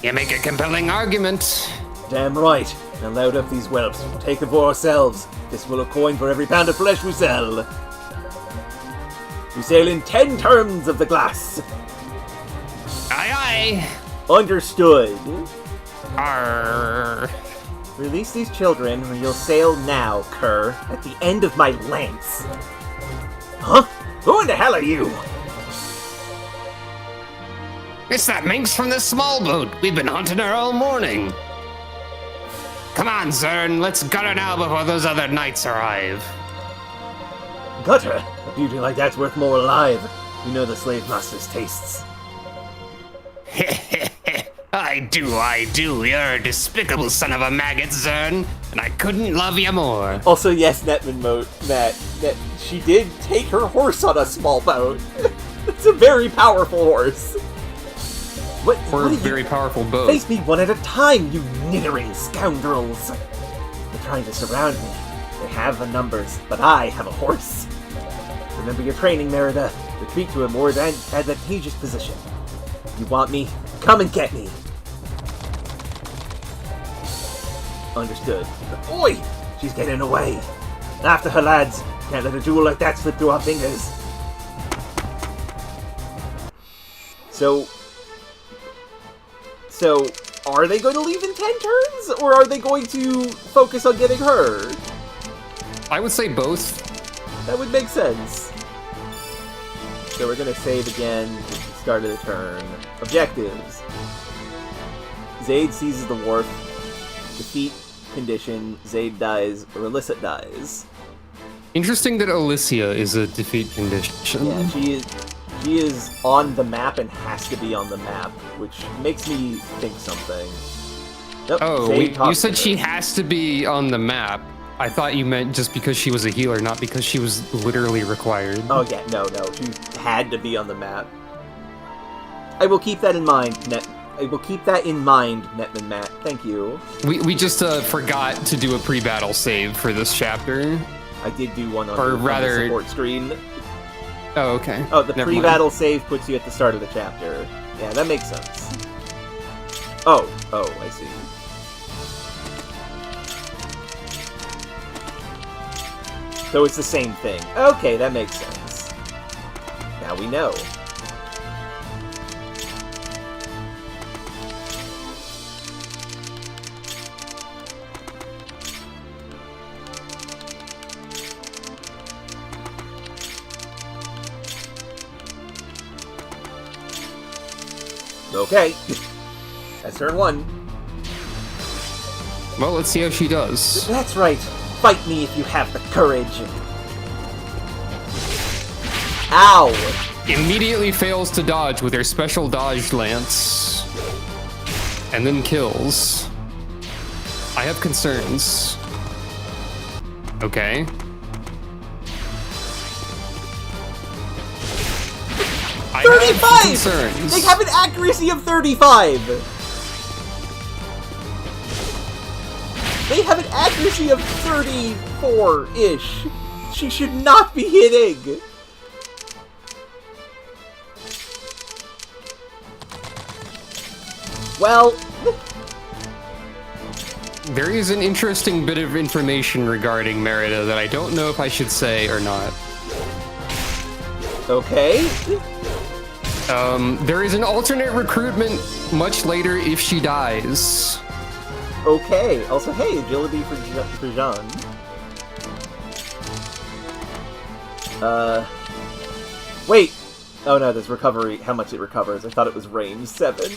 You make a compelling argument. Damn right. Now load up these whelps. We'll take them for ourselves. Fistful of coin for every pound of flesh we sell. We sail in 10 terms of the glass. Aye, Understood. aye. Arr. Release these children, or you'll sail now, cur, at the end of my lance. Huh? Who in the hell are you? It's that minx from the small boat. We've been hunting her all morning. Come on, Zern. Let's gut her now before those other knights arrive. Gutter. A beauty like that's worth more alive. You know the slave master's tastes. I do. You're a despicable son of a maggot, Zern, and I couldn't love you more. Also, yes, Netman Matt, that she did take her horse on a small boat. It's a very powerful horse. What Or are a you- very powerful boat. Face me one at a time, you niddering scoundrels! They're trying to surround me. They have the numbers, but I have a horse. Remember your training, Merida. Retreat to a more advantageous position. You want me? Come and get me! Understood. Oi! She's getting away. After her, lads. Can't let a jewel like that slip through our fingers. So, are they going to leave in 10 turns, or are they going to focus on getting her? I would say both. That would make sense. So we're going to save again at the start of the turn. Objectives. Zaid seizes the wharf. Defeat condition. Zaid dies, or Alyssa dies. Interesting that Alicia is a defeat condition. Yeah, she is on the map and has to be on the map, which makes me think something. Nope, Oh, Zaid wait, you talks said to she her. has to be on the map. I thought you meant just because she was a healer, not because she was literally required. Oh yeah, no, she had to be on the map. I will keep that in mind, Netman Matt. Thank you. We just forgot to do a pre-battle save for this chapter. I did do one on Or the rather- support screen. Oh, okay. Oh, the Never pre-battle save puts you at the start of the chapter. Yeah, that makes sense. Oh, I see. So it's the same thing. Okay, that makes sense. Now we know. Okay. That's turn 1. Well, let's see how she does. That's right. Fight me if you have the courage. Ow! Immediately fails to dodge with her special dodge lance. And then kills. I have concerns. Okay. I have 35! concerns. They have an accuracy of 35! They have an accuracy of 34-ish. She should not be hitting. Well, There is an interesting bit of information regarding Merida that I don't know if I should say or not. okay. There is an alternate recruitment much later if she dies. Okay. Also, hey, agility for Jean. Wait. Oh no, there's recovery. How much it recovers? I thought it was range 7.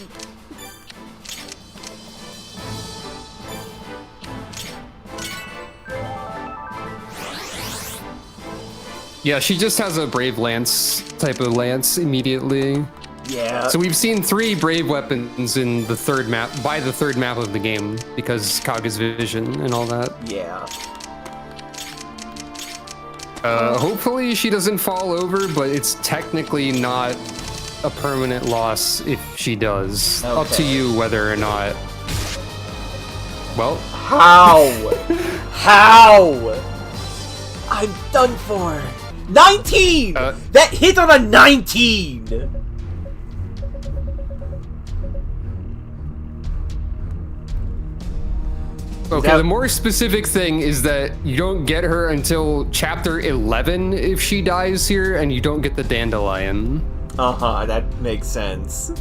Yeah, she just has a Brave Lance type of lance immediately. Yeah. So we've seen 3 Brave weapons in the third map, by the third map of the game, because Kaga's vision and all that. Yeah. Hopefully she doesn't fall over, but it's technically not a permanent loss if she does. Up to Okay. you whether or not. Well, How? How? I'm done for. 19! That hit on a 19! okay, that- the more specific thing is that you don't get her until chapter 11 if she dies here, and you don't get the dandelion. Uh-huh, that makes sense.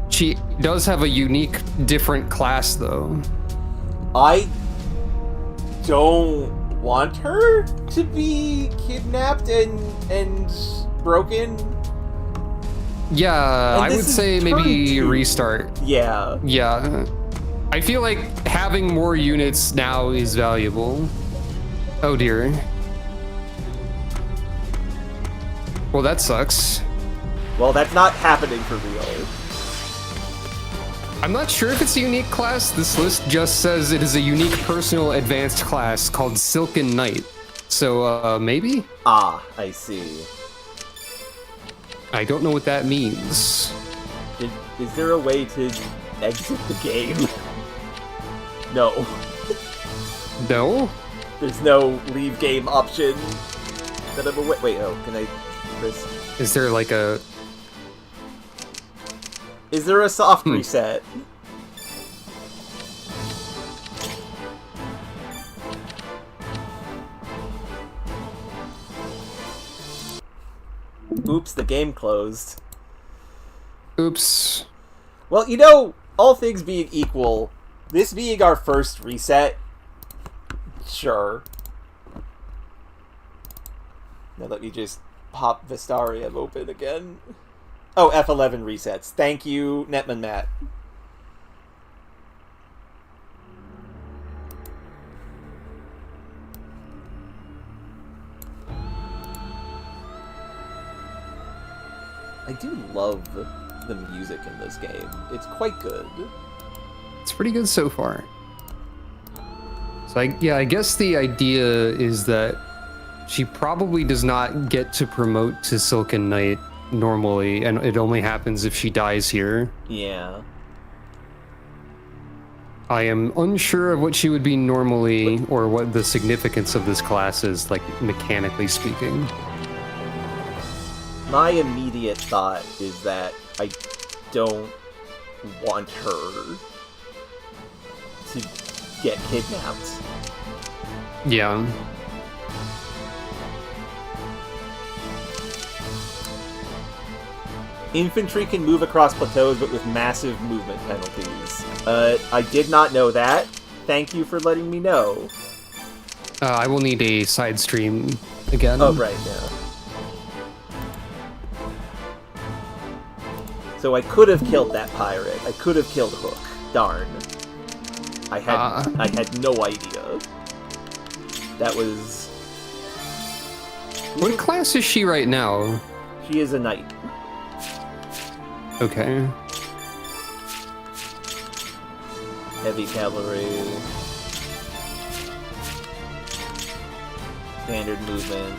She does have a unique, different class, though. I don't want her to be kidnapped and broken. Yeah, And I this would is say turn maybe 2. restart. Yeah. Yeah. I feel like having more units now is valuable. Oh dear. Well, that sucks. Well, that's not happening for real. I'm not sure if it's a unique class. This list just says it is a unique personal advanced class called Silken Knight. So, maybe? Ah, I see. I don't know what that means. Is there a way to exit the game? No. No? There's no leave game option that I'm aware. Wait, oh, can I press? Is there like a... Is there a soft reset? Oops, the game closed. Oops. Well, you know, all things being equal, this being our first reset, sure. Now let me just pop Vestaria open again. Oh, F11 resets. Thank you, Netman Matt. I do love the music in this game. It's quite good. It's pretty good so far. So I guess the idea is that she probably does not get to promote to Silken Knight normally, and it only happens if she dies here. Yeah. I am unsure of what she would be normally, or what the significance of this class is, like, mechanically speaking. My immediate thought is that I don't want her to get kidnapped. Yeah. Infantry can move across plateaus, but with massive movement penalties. I did not know that. Thank you for letting me know. I will need a side stream again. Oh, right, yeah. So I could have killed that pirate. I could have killed Hook. Darn. I had no idea. That was... What class is she right now? She is a knight. Okay. Heavy cavalry. Standard movement.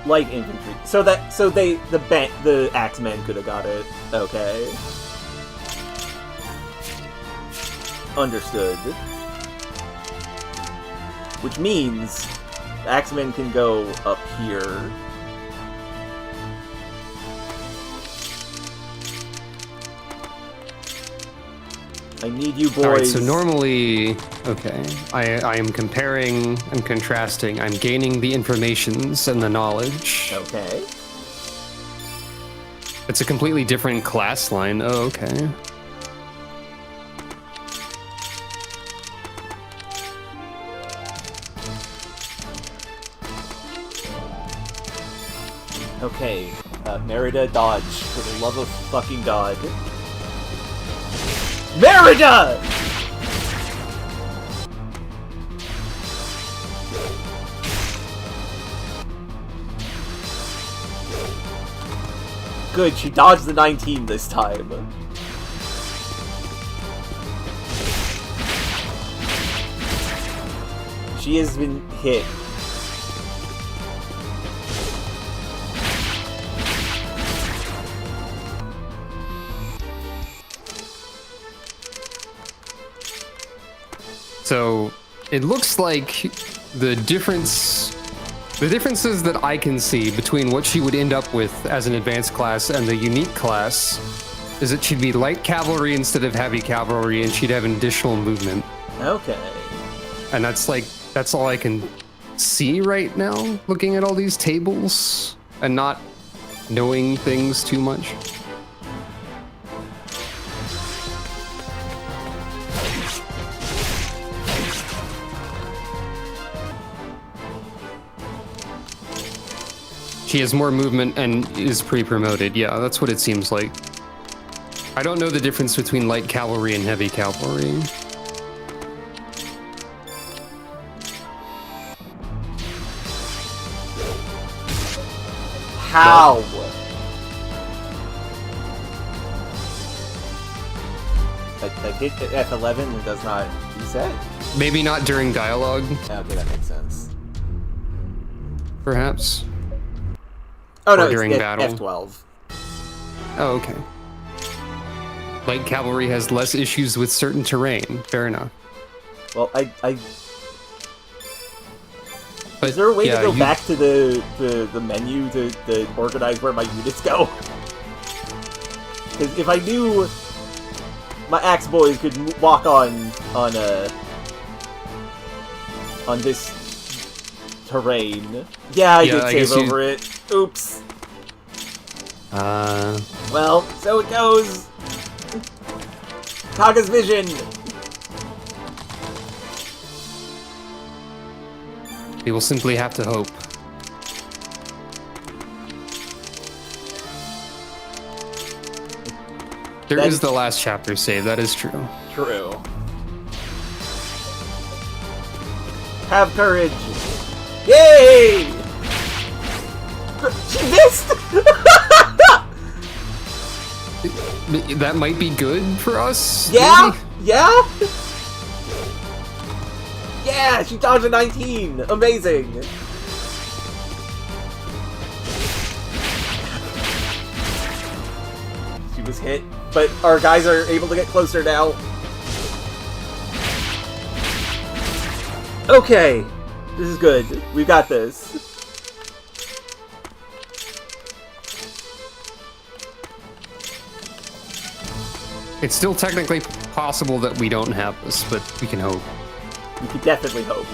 Light infantry. The axemen could have got it. Okay. Understood. Which means the axemen can go up here. I need you boys. Alright, so normally, okay, I am comparing and contrasting. I'm gaining the informations and the knowledge. Okay. It's a completely different class line. Oh, okay. Okay, Merida, dodge, for the love of fucking God. Merida! Good, she dodged the 19 this time. She has been hit. So it looks like the differences that I can see between what she would end up with as an advanced class and the unique class is that she'd be light cavalry instead of heavy cavalry, and she'd have an additional movement. Okay. And that's all I can see right now, looking at all these tables and not knowing things too much. She has more movement and is pre-promoted. Yeah, that's what it seems like. I don't know the difference between light cavalry and heavy cavalry. How? I hit F11 and does not reset? Maybe not during dialogue, Okay, that makes sense. perhaps. Oh no, Or during it's battle. F12. Oh, okay. Light cavalry has less issues with certain terrain. Fair enough. Well, But, is there a way yeah, to go back to the menu to organize where my units go? Because if I knew my axe boys could walk on this terrain. Yeah, I did I save guess you- over it. Oops. Uh, Well, so it goes. Kaga's vision. we will simply have to hope. There That is is- the last chapter save, that is true. True. Have courage. Yay! She missed! That might be good for us? Yeah? maybe? Yeah? Yeah, she dodged a 19! Amazing! She was hit, but our guys are able to get closer now. Okay, this is good. We got this. It's still technically possible that we don't have this, but we can hope. We could definitely hope.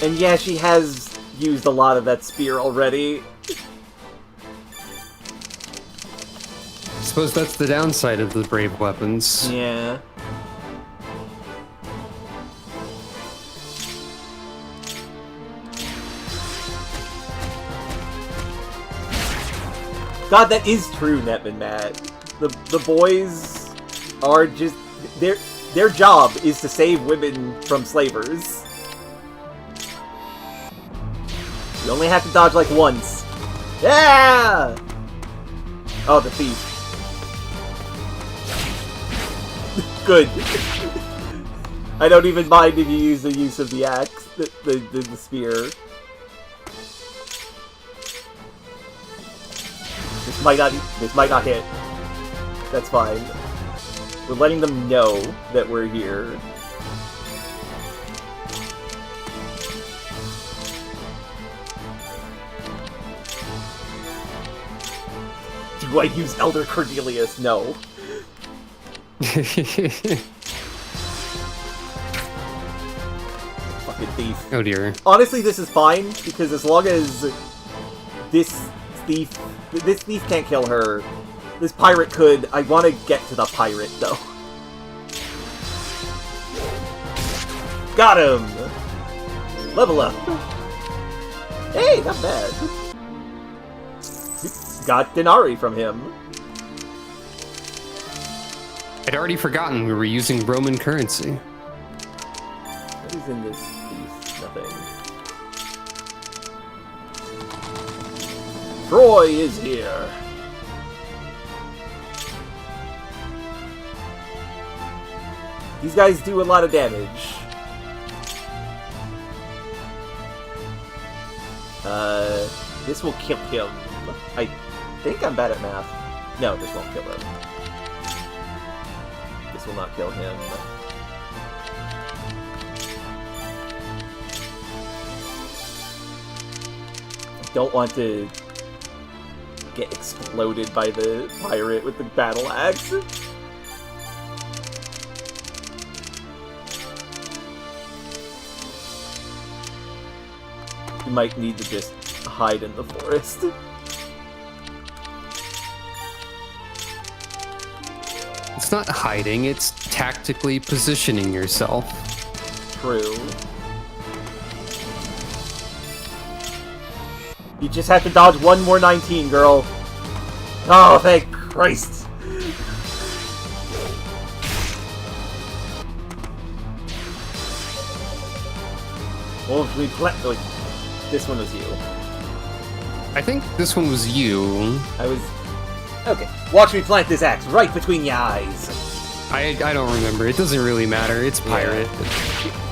And yeah, she has used a lot of that spear already. I suppose that's the downside of the brave weapons. Yeah. God, that is true, Netman Matt. The boys are just their job is to save women from slavers. You only have to dodge like once. Yeah! Oh, the thief. Good. I don't even mind if you use the use of the axe, the spear. This might not hit. That's fine. We're letting them know that we're here. Do I use Elder Cornelius? No. Fucking thief. Oh dear. Honestly, this is fine, because as long as this thief can't kill her, this pirate could. I want to get to the pirate, though. Got him! Level up. Hey, not bad. Got Denari from him. I'd already forgotten we were using Roman currency. What is in this piece? Nothing. Troy is here. These guys do a lot of damage. This will kill him. I think I'm bad at math. No, this won't kill him. This will not kill him. I don't want to get exploded by the pirate with the battle axe. You might need to just hide in the forest. It's not hiding, it's tactically positioning yourself. True. You just have to dodge one more 19, girl. Oh, thank Christ. Wolves reflect. Wait, this one was you. I think this one was you. I was. Okay. Watch me plant this axe right between your eyes. I don't remember. It doesn't really matter. It's pirate.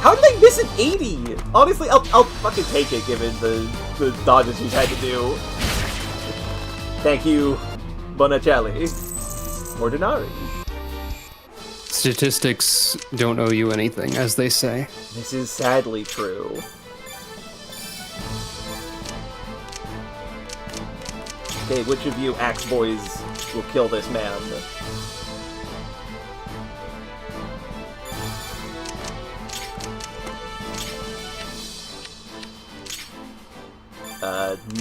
How did I miss an 80? Honestly, I'll fucking take it given the dodges we've had to do. Thank you, Bonacelli. Ordinari. Statistics don't owe you anything, as they say. This is sadly true. Okay, which of you axe boys will kill this man?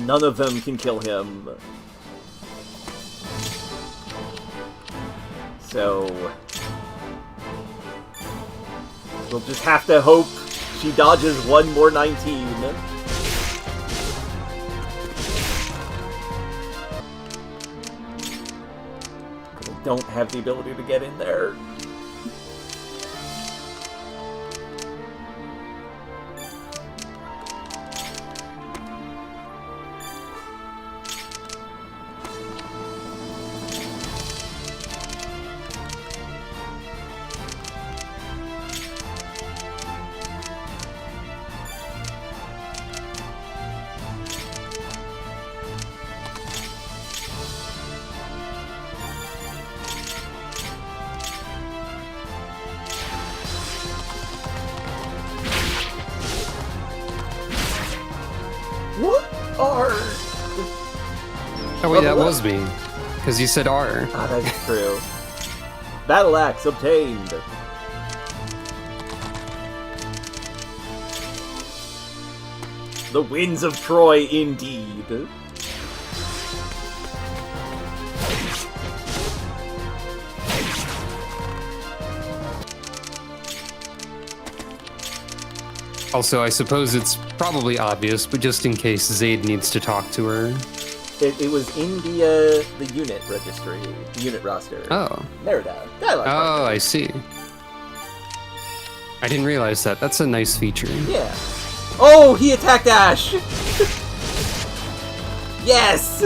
None of them can kill him. So we'll just have to hope she dodges one more 19. I don't have the ability to get in there. Oh wait, that was me. Because you said R. Ah, that's true. Battle axe obtained. The winds of Troy, indeed. Also, I suppose it's probably obvious, but just in case Zade needs to talk to her. It was in the unit registry, the unit roster. Oh. Merida. Dialogue Oh, partner. I see. I didn't realize that. That's a nice feature. Yeah. Oh, he attacked Ash! Yes!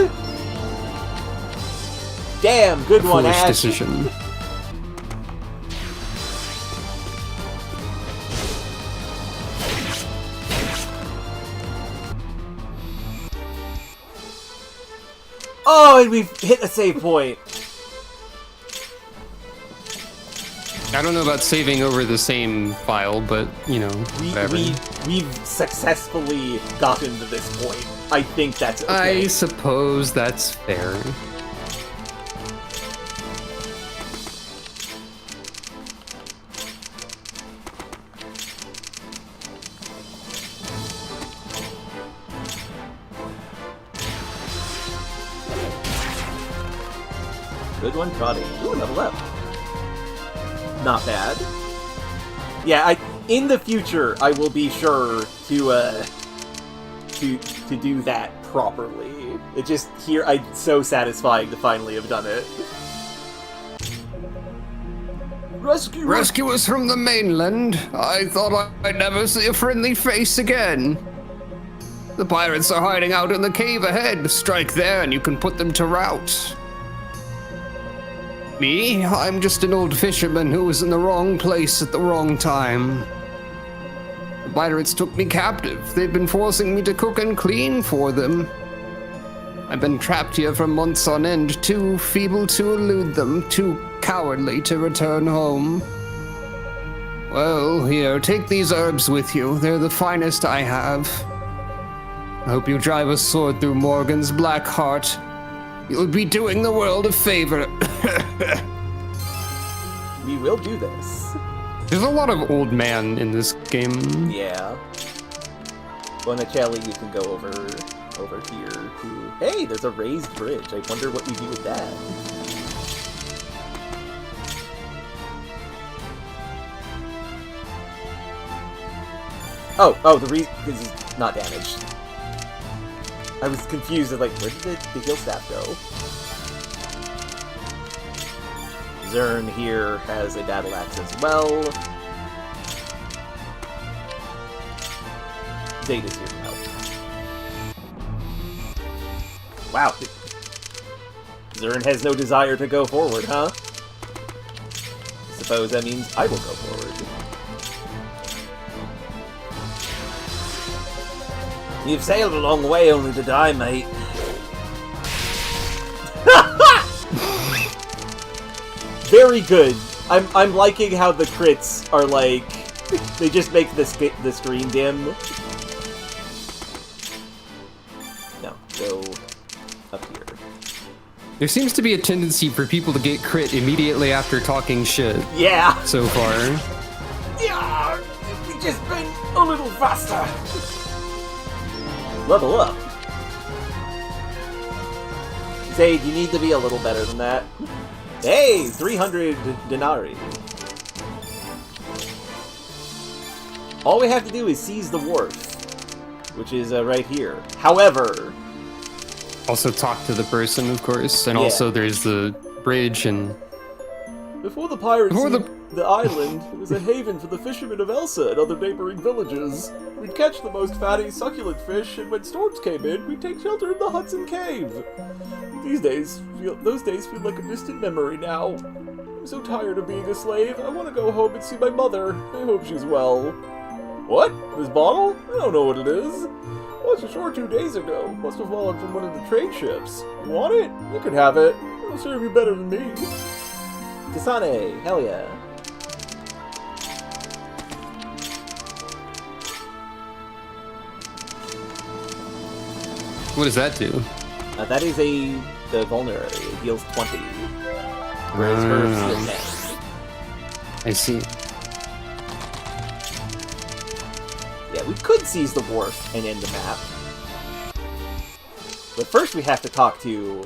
Damn, good one, Foolish Ash. decision. Oh, and we've hit a save point. I don't know about saving over the same file, but, you know, whatever. We've successfully gotten to this point. I think that's okay. I suppose that's fair. Good one, Trotty. Ooh, level up. Not bad. Yeah, in the future I will be sure to do that properly. It just here it's so satisfying to finally have done it. Rescue us from the mainland. I thought I'd never see a friendly face again. The pirates are hiding out in the cave ahead. Strike there and you can put them to rout. Me? I'm just an old fisherman who was in the wrong place at the wrong time. The pirates took me captive. They've been forcing me to cook and clean for them. I've been trapped here for months on end, too feeble to elude them, too cowardly to return home. Well, here, take these herbs with you. They're the finest I have. I hope you drive a sword through Morgan's black heart. You'll be doing the world a favor. We will do this. There's a lot of old man in this game. Yeah. Bonicelli, you can go over here to... Hey, there's a raised bridge. I wonder what you do with that. Oh, the reason... because he's not damaged. I was confused, like, where did the heal staff go? Zern here has a battle axe as well. Zeta's here to help. Wow. Zern has no desire to go forward, huh? I suppose that means I will go forward. You've sailed a long way only to die, mate. Very good. I'm liking how the crits are like they just make the screen dim. No, go up here. There seems to be a tendency for people to get crit immediately after talking shit Yeah. so far. Yeah. We've just been a little faster. Level up. Zade, you need to be a little better than that. Hey, 300 denarii. All we have to do is seize the wharf, which is right here. However... Also talk to the person, of course, and also there's the bridge and... Before the pirates seized the island, it was a haven for the fishermen of Elsa and other neighboring villages. We'd catch the most fatty, succulent fish, and when storms came in, we'd take shelter in the Hudson Cave. Those days feel like a distant memory now. I'm so tired of being a slave. I want to go home and see my mother. I hope she's well. What? This bottle? I don't know what it is. Watched a shore 2 days ago. Must have fallen from one of the trade ships. You want it? You can have it. It'll serve you better than me. Kasane, hell yeah. What does that do? That is the vulnerary. It heals 20. Whereas hers heals 10. I see. Yeah, we could seize the wharf and end the map. But first we have to talk to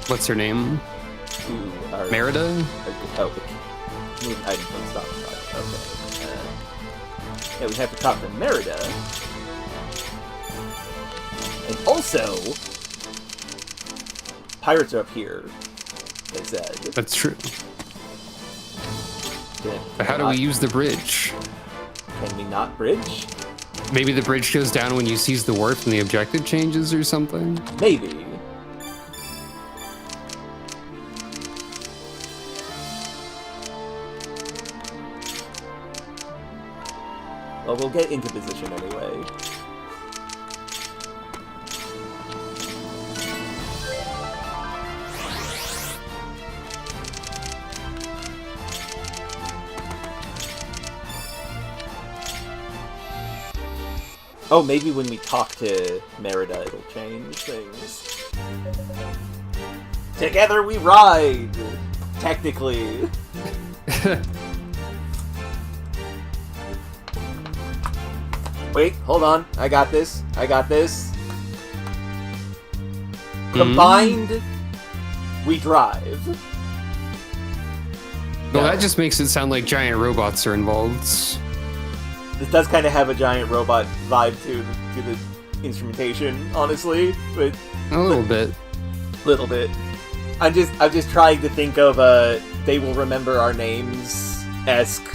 what's her name? Merida? Oh, move item from stock. Okay. Yeah, we have to talk to Merida. And also, pirates are up here, they said. That's true. But how do we use the bridge? Can we not bridge? Maybe the bridge goes down when you seize the wharf and the objective changes or something? Maybe. Well, we'll get into position anyway. Oh, maybe when we talk to Merida, it'll change things. Together we ride! Technically. Wait, hold on. I got this. Combined, we drive. Well, that just makes it sound like giant robots are involved. This does kind of have a giant robot vibe to the instrumentation, honestly, but a little bit. Little bit. I'm just trying to think of a "they will remember our names"-esque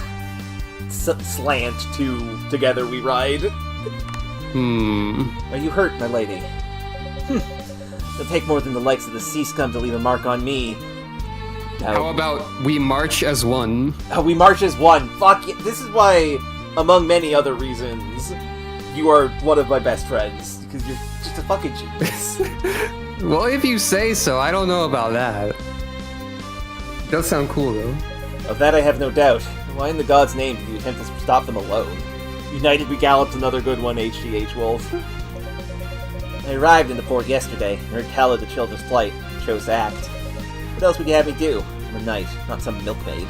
slant to "Together We Ride." Are you hurt, my lady? It'll take more than the likes of the sea scum to leave a mark on me. How about we march as one? We march as one. Fuck it. This is why, among many other reasons, you are one of my best friends. Because you're just a fucking genius. Well, if you say so, I don't know about that. Does sound cool, though. Of that I have no doubt. Why in the god's name did you attempt to stop them alone? United we galloped, another good one, HGH Wolf. I arrived in the port yesterday, and heard tell of the children's plight, and chose to act. What else would you have me do? I'm a knight, not some milkmaid.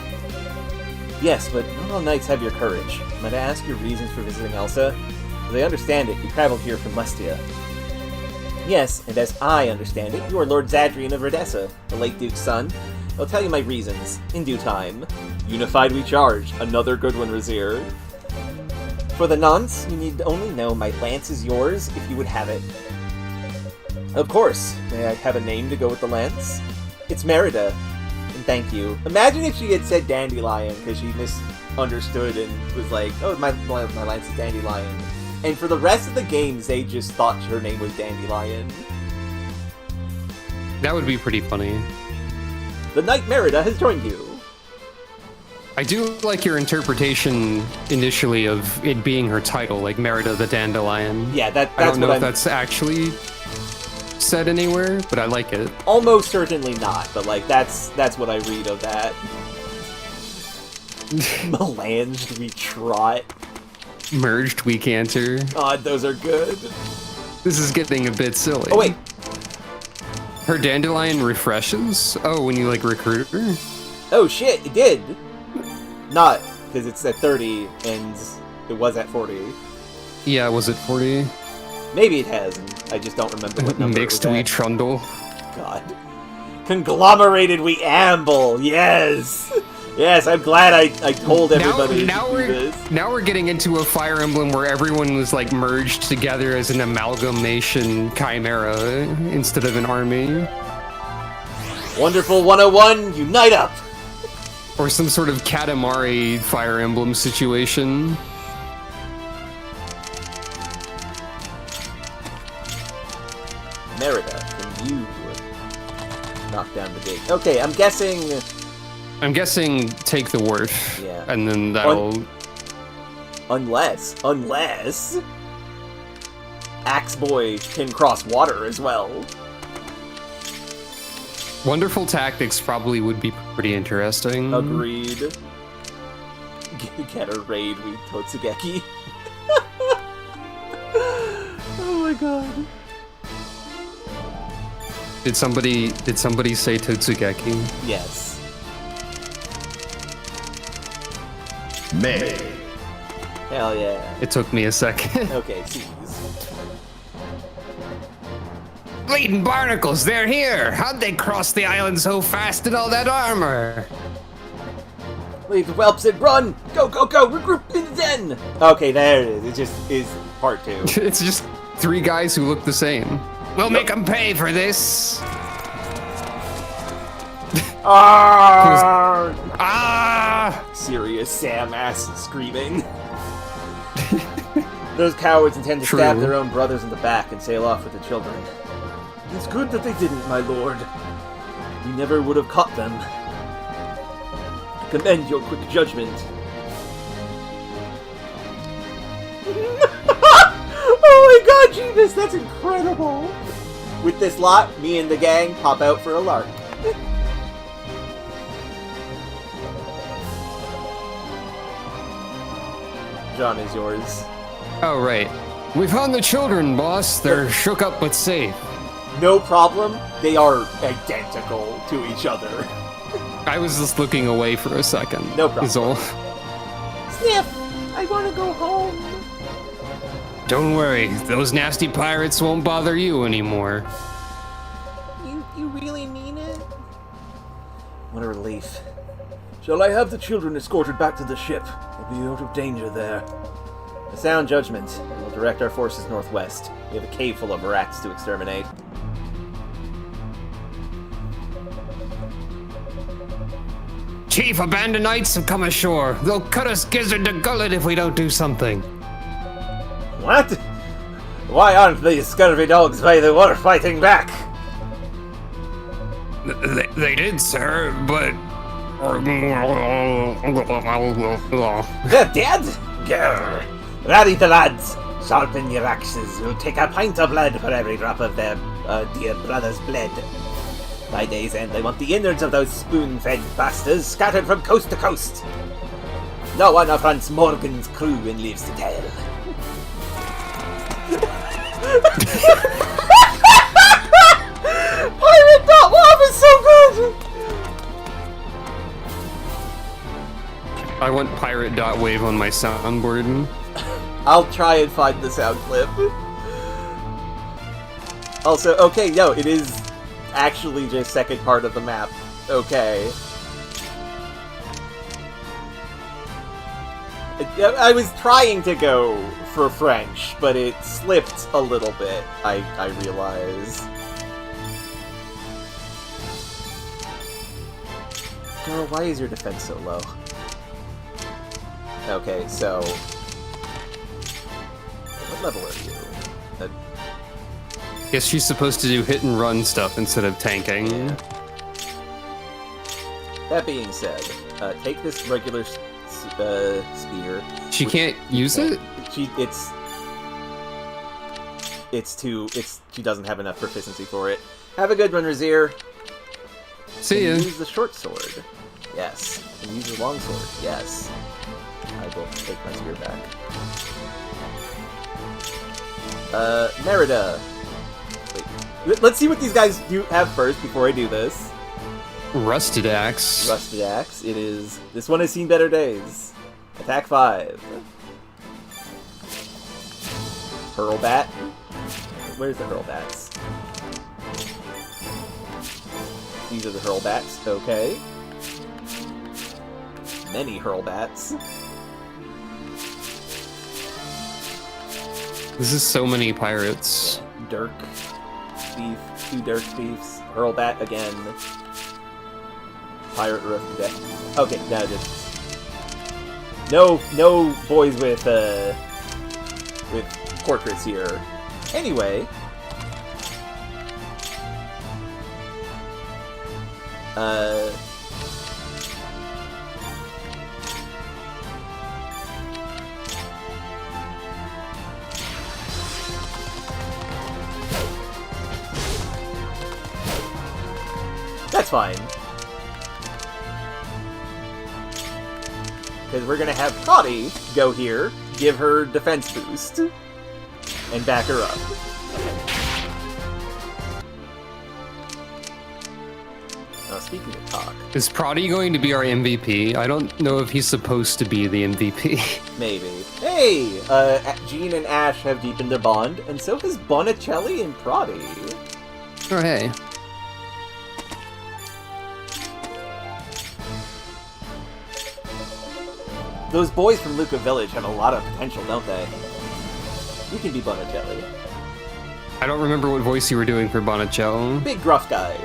Yes, but not all knights have your courage. Might I ask your reasons for visiting Elsa? As I understand it, you traveled here from Lestia. Yes, and as I understand it, you are Lord Zadrian of Redessa, the late Duke's son. I'll tell you my reasons, in due time. Unified we charge, another good one, Razir. For the nonce, you need only know my lance is yours if you would have it. Of course, may I have a name to go with the lance? It's Merida, and thank you. Imagine if she had said Dandelion, because she misunderstood and was like, oh, my lance is Dandelion. And for the rest of the games, they just thought her name was Dandelion. That would be pretty funny. The Knight Merida has joined you. I do like your interpretation initially of it being her title, like Merida the Dandelion. Yeah, that's I don't know what if that's actually said anywhere, but I like it. Almost certainly not, but like that's what I read of that. Melange we trot. merged weak answer. God, those are good. This is getting a bit silly. Oh, wait. Her dandelion refreshes? Oh, when you, like, recruit her? Oh, shit, it did. Not, because it's at 30, and it was at 40. Yeah, was it 40? Maybe it has, and I just don't remember what number Mixed it was wee at. trundle. God. Conglomerated we amble, yes! Yes, I'm glad I told everybody to do this. Now we're getting into a Fire Emblem where everyone was like merged together as an amalgamation chimera instead of an army. Wonderful 101, unite up! Or some sort of Katamari Fire Emblem situation. Merida, can you knock down the gate? Okay, I'm guessing take the wharf. Yeah. And then that'll... Unless Axe Boy can cross water as well. Wonderful tactics probably would be pretty interesting. Agreed. Get a raid with Totsugeki. Oh my god. Did somebody say Totsugeki? Yes. May. Hell yeah. It took me a second. Okay, seize. Bleeding barnacles, they're here! How'd they cross the island so fast in all that armor? Leave the whelps and run! Go, go, go! Regroup in the den! Okay, there it is. It just is part 2. It's just 3 guys who look the same. We'll make them pay for this! Ah! Serious Sam ass screaming. Those cowards intend to stab their own brothers in the back and sail off with the children. It's good that they didn't, my lord. We never would have caught them. I commend your quick judgment. Oh my god, Jeebus, that's incredible! With this lot, me and the gang pop out for a lark. John is yours. Oh, right. We found the children, boss. They're shook up but safe. No problem. They are identical to each other. I was just looking away for a second. No problem. Is all. Sniff! I want to go home. Don't worry. Those nasty pirates won't bother you anymore. You really mean it? What a relief. Shall I have the children escorted back to the ship? They'll be out of danger there. A sound judgment, and we'll direct our forces northwest. We have a cave full of rats to exterminate. Chief, abandoned knights have come ashore. They'll cut us gizzard to gullet if we don't do something. What? Why aren't these scurvy dogs by the water fighting back? They did, sir, but... They're dead? Grr. Rally the lads. Sharpen your axes. We'll take a pint of blood for every drop of their dear brother's blood. By day's end, I want the innards of those spoon-fed bastards scattered from coast to coast. No one affronts Morgan's crew and lives to tell. Pirate.love is so good! I want pirate.wave on my soundboard. I'll try and find the sound clip. Also, okay, no, it is actually just second part of the map. Okay. I was trying to go for French, but it slipped a little bit, I realize. Girl, why is your defense so low? Okay, so... What level are you? Guess she's supposed to do hit and run stuff instead of tanking. Yeah. That being said, take this regular spear. She can't use it? She doesn't have enough proficiency for it. Have a good one, Razir. See ya. Use the short sword. Yes. And use the long sword. Yes. I will take my spear back. Merida. Wait. Let's see what these guys have first before I do this. Rusted Axe. Rusted Axe. It is... This one has seen better days. Attack 5. Hurlbat. Where's the Hurlbats? These are the Hurlbats. Okay. Many Hurlbats. This is so many pirates. Dirk. Thief. 2 Dirk Thieves. Hurlbat again. Pirate Roof Deck. Okay, now just... No boys with portraits here. Anyway. That's fine. Because we're gonna have Protty go here, give her defense boost, and back her up. Now, speaking of talk... Is Protty going to be our MVP? I don't know if he's supposed to be the MVP. Maybe. Hey! Jean and Ash have deepened their bond, and so has Bonicelli and Protty. Oh, hey. Those boys from Luca Village have a lot of potential, don't they? You can be Bonicelli. I don't remember what voice you were doing for Bonicello. Big gruff guy.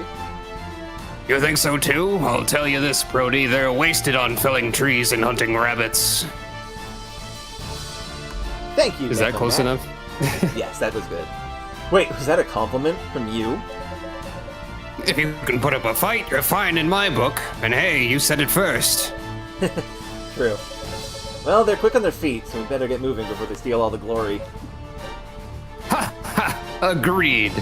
You think so too? I'll tell you this, Brody. They're wasted on felling trees and hunting rabbits. Thank you. Is that close enough? Yes, that was good. Wait, was that a compliment from you? If you can put up a fight, you're fine in my book. And hey, you said it first. True. Well, they're quick on their feet, so we better get moving before they steal all the glory. Ha ha! Agreed.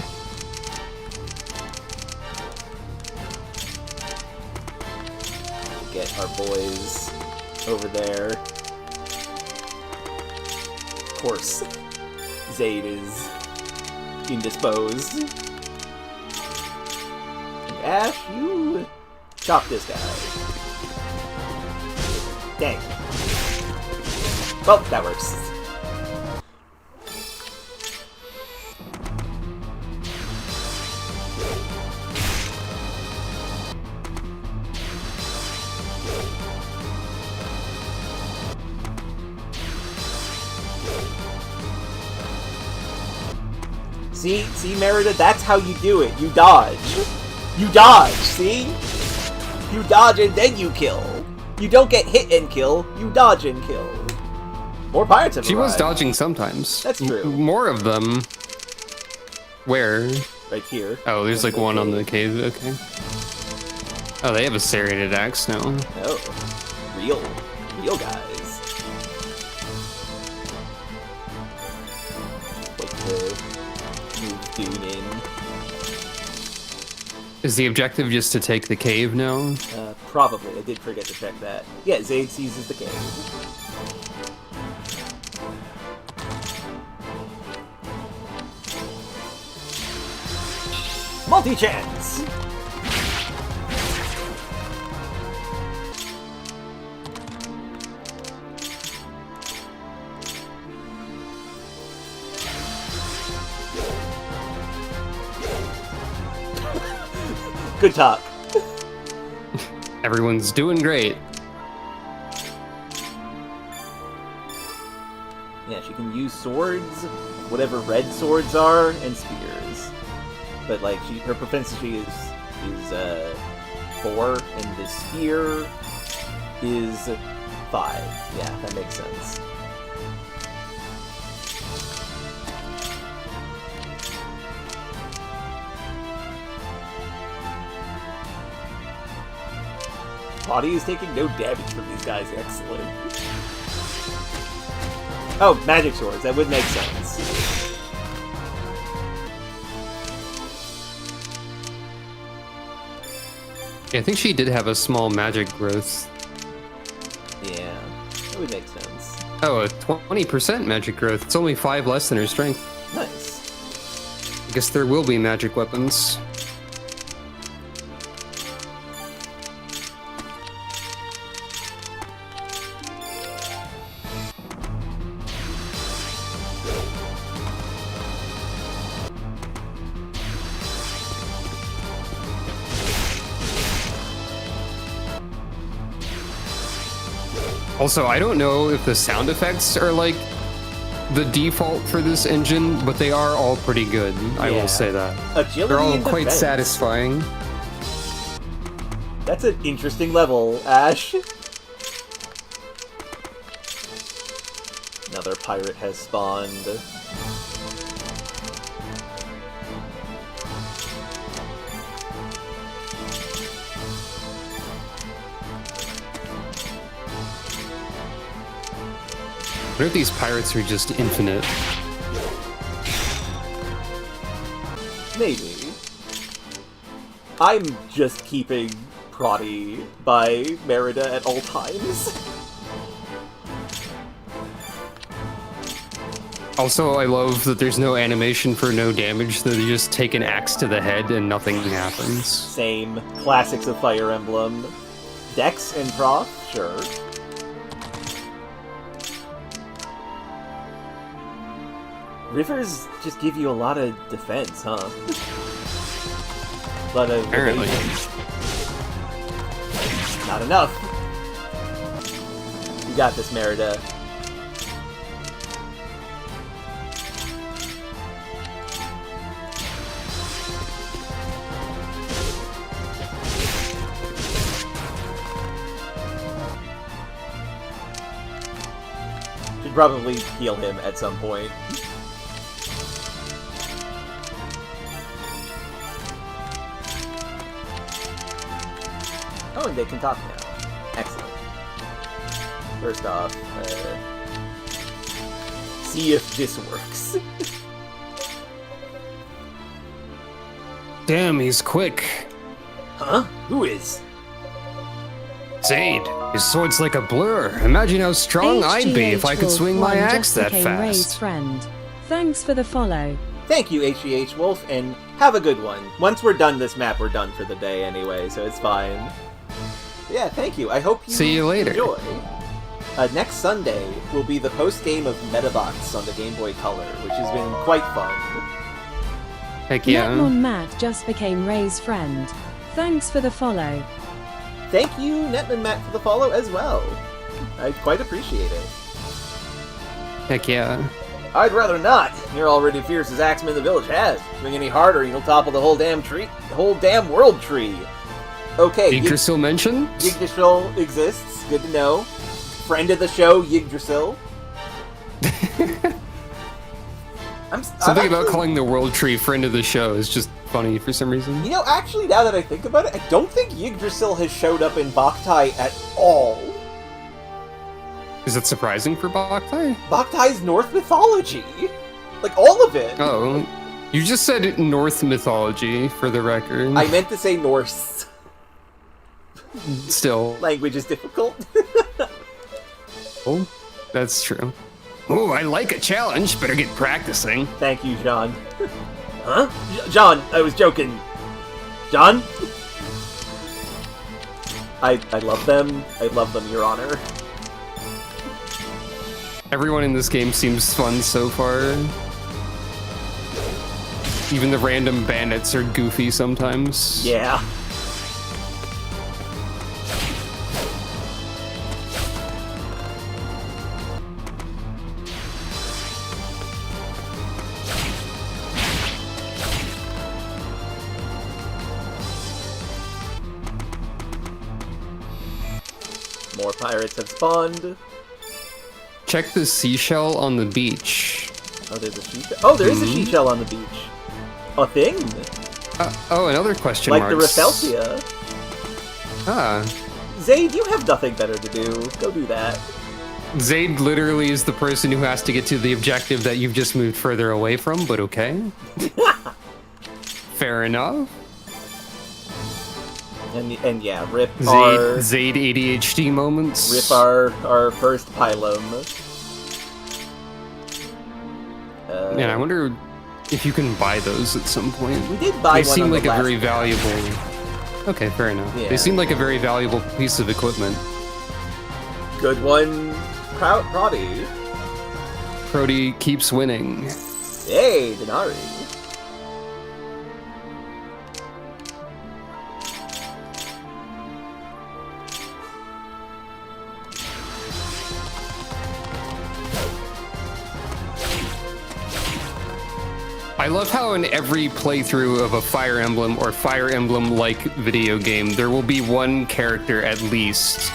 Get our boys over there. Of course, Zaid is indisposed. And Ash, you chop this guy. Dang. Well, that works. See, Merida, that's how you do it. You dodge. You dodge, see? You dodge and then you kill. You don't get hit and kill, you dodge and kill. More pirates have She was arrived. dodging sometimes. That's true. More of them. Where? Right here. Oh, there's like one on the cave. Okay. Oh, they have a serrated axe now. Oh, real guys. Wait to move Dune in. Is the objective just to take the cave now? Probably. I did forget to check that. Yeah, Zaid seizes the cave. Multi-chance! Good talk. Everyone's doing great. Yeah, she can use swords, whatever red swords are, and spears. But like, her propensity is 4, and the spear is 5. Yeah, that makes sense. Body is taking no damage from these guys. Excellent. Oh, magic swords. That would make sense. Yeah, I think she did have a small magic growth. Yeah, that would make sense. Oh, a 20% magic growth. It's only 5 less than her strength. Nice. I guess there will be magic weapons. Also, I don't know if the sound effects are like the default for this engine, but they are all pretty good. I will say that. Agility They're all and quite defense. satisfying. That's an interesting level, Ash. Another pirate has spawned. What if these pirates are just infinite? Maybe. I'm just keeping Proddy by Merida at all times. Also, I love that there's no animation for no damage, that you just take an axe to the head and nothing happens. Same. Classics of Fire Emblem. Dex and Prof? Sure. Rivers just give you a lot of defense, huh? A lot of Apparently. evasion. Not enough. You got this, Merida. Should probably heal him at some point. Oh, and they can talk now. Excellent. First off, see if this works. Damn, he's quick. Huh? Who is? Zaid, his sword's like a blur. Imagine how strong I'd be if I could swing my HGH1 axe just that became Ray's fast. friend. Thanks for the follow. Thank you, HEH Wolf, and have a good one. Once we're done this map, we're done for the day anyway, so it's fine. Yeah, thank you. I hope you See you later. enjoy. Next Sunday will be the post-game of Metabots on the Game Boy Color, which has been quite fun. Heck yeah. Netmon Matt just became Ray's friend. Thanks for the follow. Thank you, Netman Matt, for the follow as well. I quite appreciate it. Heck yeah. I'd rather not. You're already fierce as Axeman the village has. Swing any harder, you'll topple the whole damn tree, the whole damn world tree. Okay, Yggdrasil mentioned? Yggdrasil exists. Good to know. Friend of the show, Yggdrasil. Something about calling the world tree friend of the show is just funny for some reason. You know, actually, now that I think about it, I don't think Yggdrasil has showed up in Boktai at all. Is it surprising for Boktai? Boktai's Norse mythology. Like, all of it. Oh, you just said North mythology, for the record. I meant to say Norse. Still. Language is difficult. Oh, that's true. Oh, I like a challenge. Better get practicing. Thank you, John. Huh? John, I was joking. John? I love them. I love them, Your Honor. Everyone in this game seems fun so far. Even the random bandits are goofy sometimes. Yeah. More pirates have spawned. Check the seashell on the beach. Oh, there's a seashell. Oh, there is a seashell on the beach. A thing. Oh, another question Like marks. the Rafelsia. Ah. Zaid, you have nothing better to do. Go do that. Zaid literally is the person who has to get to the objective that you've just moved further away from, but okay. Fair enough. And yeah, rip our... Zaid ADHD moments. Rip our first pylum. Man, I wonder if you can buy those at some point. We did buy They one seem on like the a last very one. valuable. Okay, fair enough. Yeah. They seem like a very valuable piece of equipment. Good one, Prodi. Prodi keeps winning. Hey, Denari. I love how in every playthrough of a Fire Emblem or Fire Emblem-like video game, there will be one character at least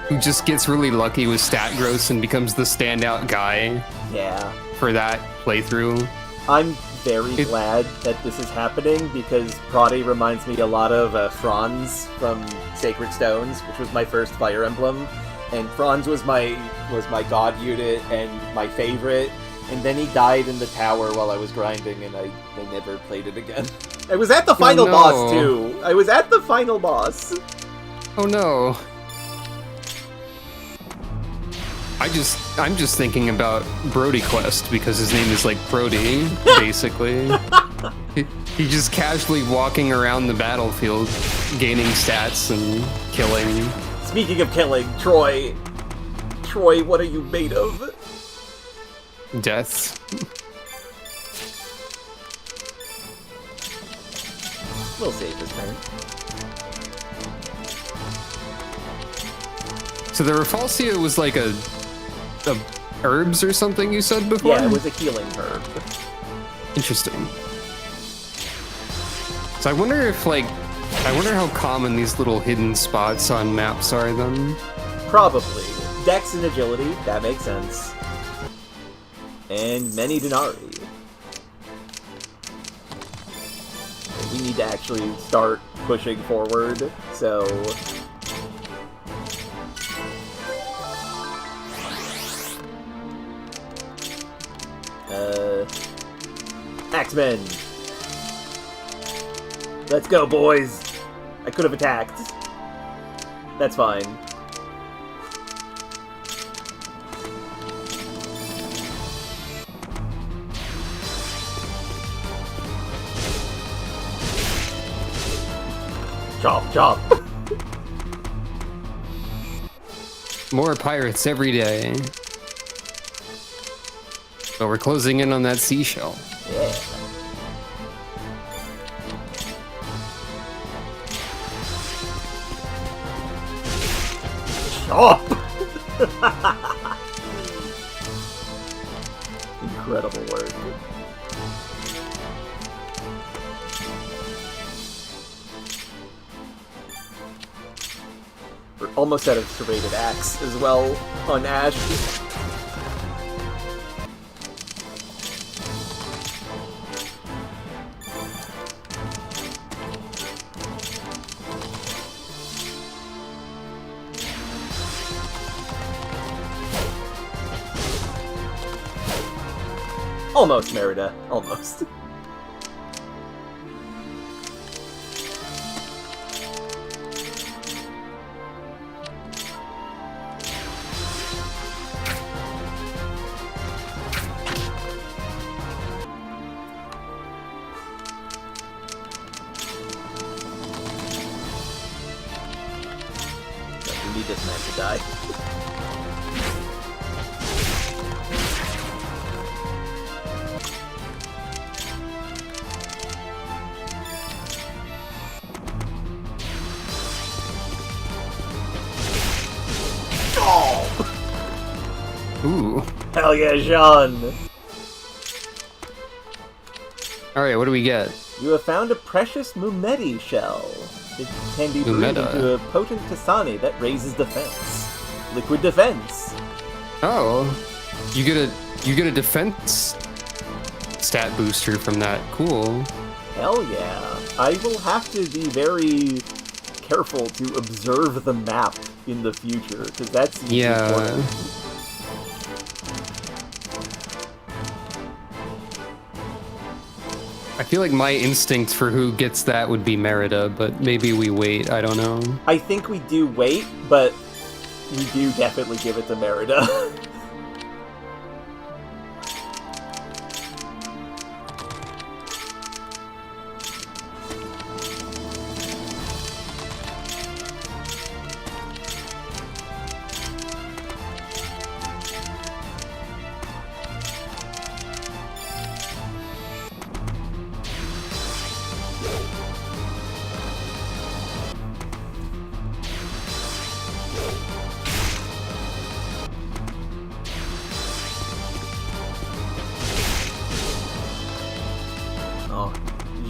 who just gets really lucky with stat growths and becomes the standout guy Yeah. for that playthrough. I'm very glad that this is happening because Prodi reminds me a lot of Franz from Sacred Stones, which was my first Fire Emblem, and Franz was my god unit and my favorite, and then he died in the tower while I was grinding, and I never played it again. I was at the final boss too. I was at the final boss. Oh no. I'm just thinking about Brody Quest because his name is like Brody, basically. He just casually walking around the battlefield, gaining stats and killing. Speaking of killing, Troy, what are you made of? Death. We'll save this turn. So the Refalsia was like a herbs or something you said before? Yeah, it was a healing herb. Interesting. So I wonder how common these little hidden spots on maps are then. Probably. Dex and agility, that makes sense. And many Denari. We need to actually start pushing forward, so... Axemen! Let's go, boys! I could have attacked. That's fine. Chop, chop! More pirates every day. But we're closing in on that seashell. Yeah. Chop! Incredible work. We're almost out of serrated axe as well on Ash. Almost, Merida. Almost. We need this man to die. Ooh. Hell yeah, Jean! Alright, what do we get? You have found a precious Mumeti shell. It can be brewed Mumeta. into a potent Tasani that raises defense. Liquid defense. Oh. You get a defense stat booster from that. Cool. Hell yeah. I will have to be very careful to observe the map in the future, because that's important. I feel like my instinct for who gets that would be Merida, but maybe we wait, I don't know. I think we do wait, but we do definitely give it to Merida.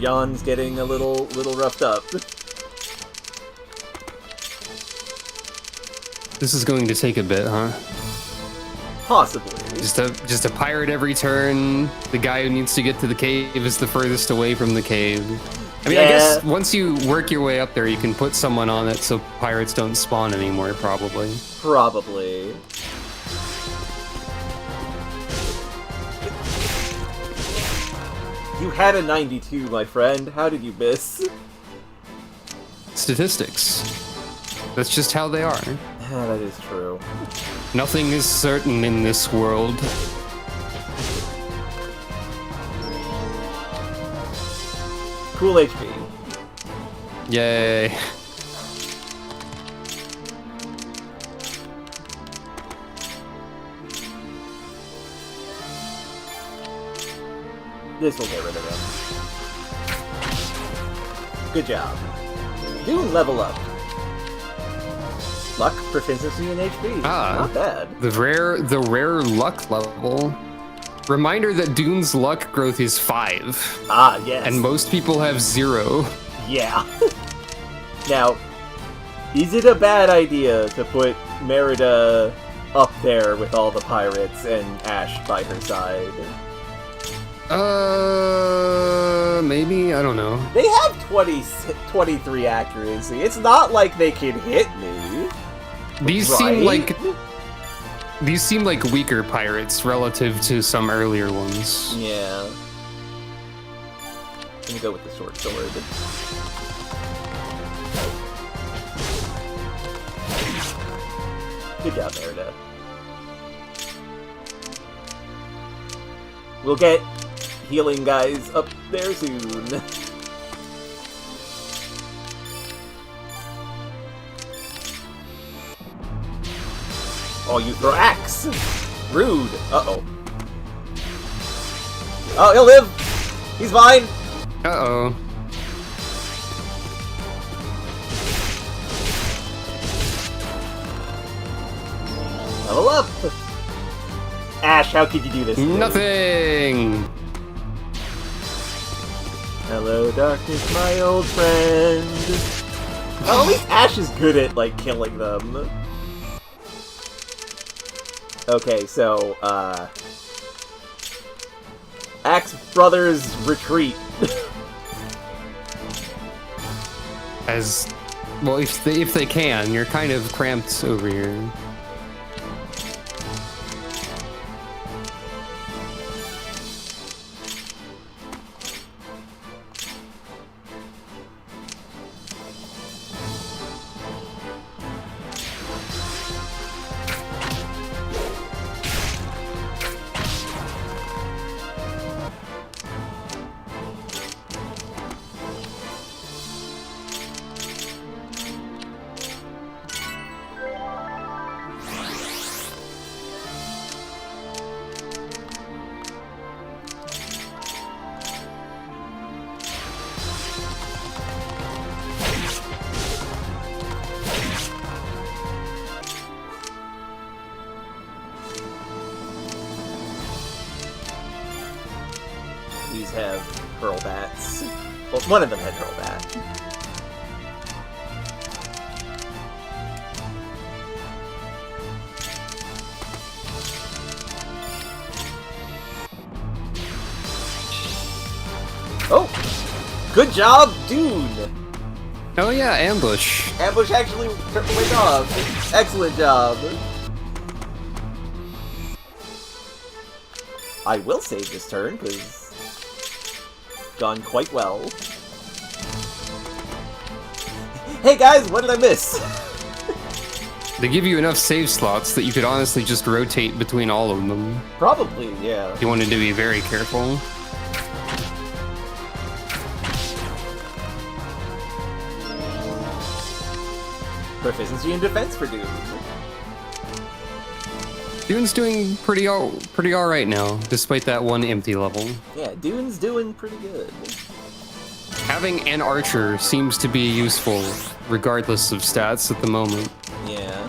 John's getting a little roughed up. This is going to take a bit, huh? Possibly. Just a pirate every turn. The guy who needs to get to the cave is the furthest away from the cave. I mean, Yeah. I guess once you work your way up there, you can put someone on it so pirates don't spawn anymore, probably. Probably. You had a 92, my friend. How did you miss? Statistics. That's just how they are. That is true. Nothing is certain in this world. Cool HP. Yay. This will get rid of him. Good job. Dune level up. Luck, proficiency, and HP. Ah. Not bad. The rare luck level. Reminder that Dune's luck growth is 5. Ah, yes. And most people have 0. Yeah. Now, is it a bad idea to put Merida up there with all the pirates and Ash by her side? Maybe? I don't know. They have 23 accuracy. It's not like they can hit me. These Right? seem like weaker pirates relative to some earlier ones. Yeah. Let me go with the short sword. Good job, Merida. We'll get healing guys up there soon. Oh, you throw axe! Rude! Uh-oh. Oh, he'll live! He's fine! Uh-oh. Level up! Ash, how could you do this to me? Nothing! Hello, darkness, my old friend. Well, at least Ash is good at, like, killing them. Okay, so, Axe Brothers retreat. As well, if they can, you're kind of cramped over here. These have pearl bats. Well, one of them had pearl bat. Oh! Good job, Dune! Oh yeah, ambush. Ambush actually went off. Excellent job. I will save this turn, because gone quite well. Hey guys, what did I miss? They give you enough save slots that you could honestly just rotate between all of them. Probably, yeah. You wanted to be very careful. Proficiency in defense for Dune. Dune's doing pretty all right now, despite that one empty level. Yeah, Dune's doing pretty good. Having an archer seems to be useful, regardless of stats at the moment. Yeah.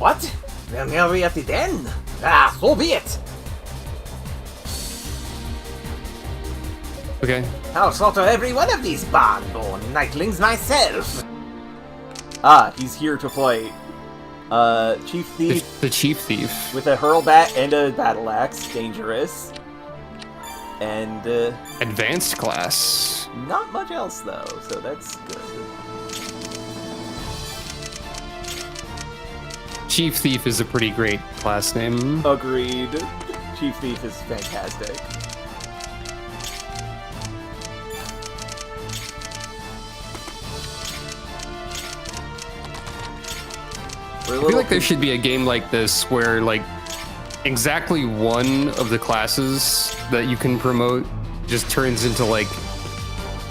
What? Well, now we have to den. Ah, so be it. Okay. I'll slaughter every one of these barn-born nightlings myself. Ah, he's here to fight. Chief Thief. The Chief Thief. With a hurlbat and a battle axe. Dangerous. And, Advanced class. not much else, though, so that's good. Chief Thief is a pretty great class name. Agreed. Chief Thief is fantastic. I feel like there should be a game like this where, like, exactly one of the classes that you can promote just turns into, like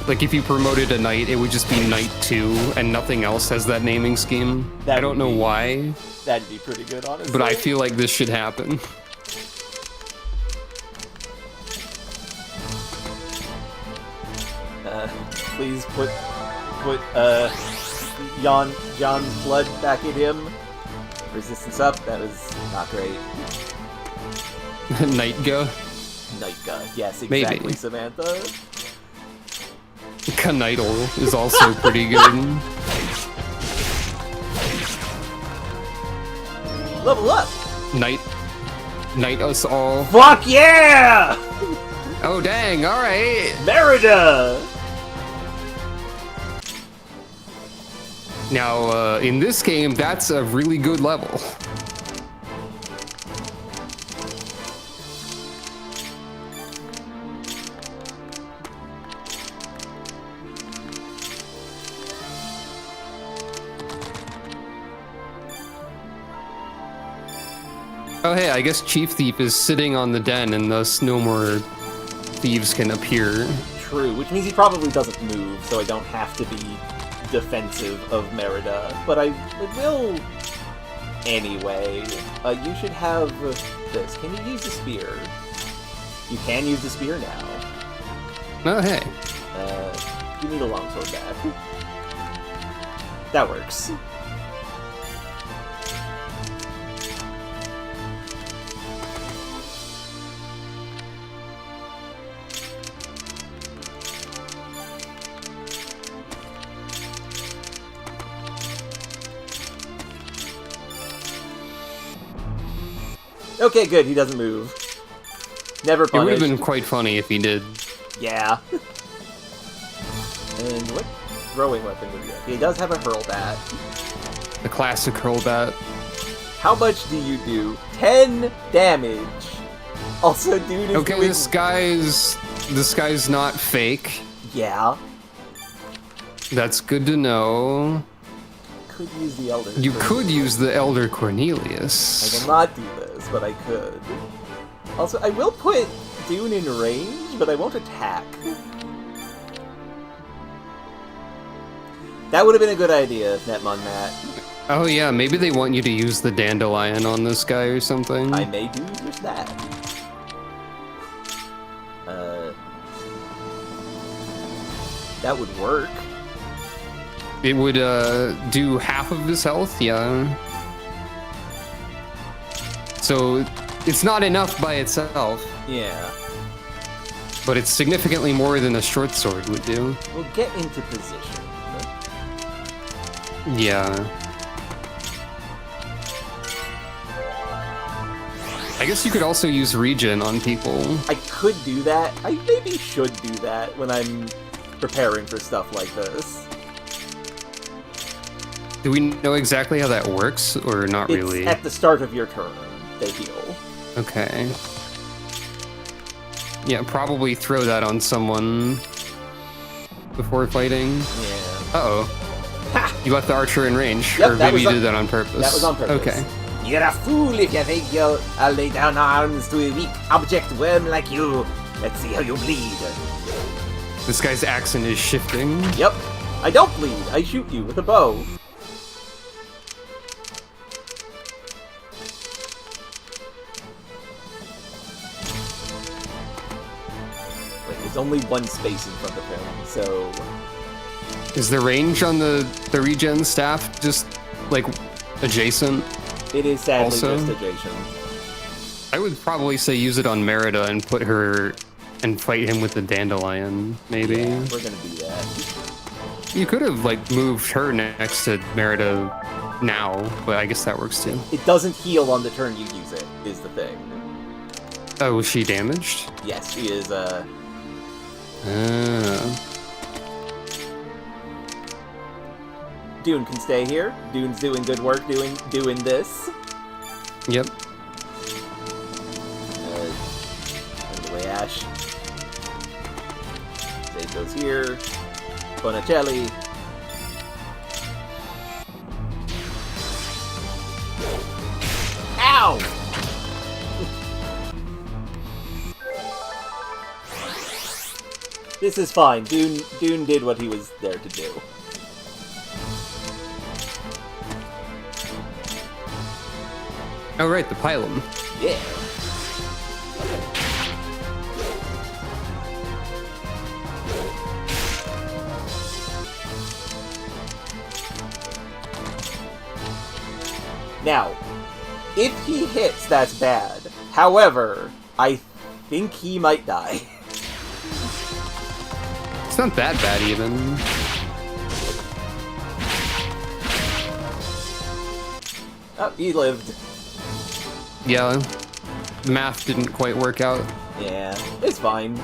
if you promoted a knight, it would just be Knight 2 and nothing else has that naming scheme. I don't know why. That'd be pretty good, honestly. But I feel like this should happen. Please put John's blood back in him. Resistance up. That was not great. Nightga? Nightga. Yes, exactly, Maybe. Samantha. Knightle is also pretty good. Level up! Knight us all. Fuck yeah! Oh dang, alright. Merida! Now, in this game, that's a really good level. Oh hey, I guess Chief Thief is sitting on the den and thus no more thieves can appear. True, which means he probably doesn't move, so I don't have to be defensive of Merida, but I will anyway. You should have this. Can you use the spear? You can use the spear now. Oh hey. You need a longsword back. That works. Okay, good. He doesn't move. Never punished. It would have been quite funny if he did. Yeah. And what throwing weapon would he have? He does have a hurlbat. The classic hurlbat. How much do you do? 10 damage. Also, dude is Okay, doing... this guy's not fake. Yeah. That's good to know. Could use the Elder. You could use the Elder I Cornelius. will not do this, but I could. Also, I will put Dune in range, but I won't attack. That would have been a good idea, Netmon Matt. Oh yeah, maybe they want you to use the Dandelion on this guy or something. I may do just that. That would work. It would do half of his health, yeah. So it's not enough by itself. Yeah. But it's significantly more than a short sword would do. We'll get into position. Yeah. I guess you could also use regen on people. I could do that. I maybe should do that when I'm preparing for stuff like this. Do we know exactly how that works, or not really? It's at the start of your turn, they heal. Okay. Yeah, probably throw that on someone before fighting. Yeah. Uh-oh. Ha! You left the archer in range, Yep, or maybe you did that on purpose. That was on purpose. Okay. You're a fool if you think I'll lay down arms to a weak object worm like you. Let's see how you bleed. This guy's accent is shifting. Yep. I don't bleed. I shoot you with a bow. Wait, there's only one space in front of him, so... Is the range on the regen staff just, like, adjacent? It is sadly Also, just a Jason. I would probably say use it on Merida and put her and fight him with the dandelion, maybe. Yeah, we're gonna do that. You could have, like, moved her next to Merida now, but I guess that works too. It doesn't heal on the turn you use it, is the thing. Oh, was she damaged? Yes, she is, Dune can stay here. Dune's doing good work doing this. Yep. Anyway, Ash. Zade goes here. Bonicelli. Ow! This is fine. Dune did what he was there to do. Oh, right, the pylon. Yeah. Now, if he hits, that's bad. However, I think he might die. It's not that bad, even. Oh, he lived. Yeah, math didn't quite work out. Yeah, it's fine.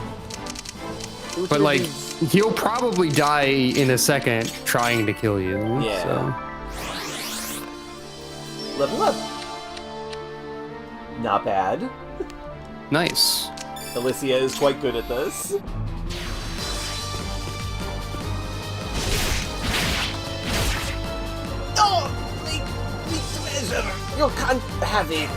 But, like, he'll probably die in a second trying to kill you. Yeah. So. Level up. Not bad. Nice. Alicia is quite good at this. Oh! Make treasure! You can't have it!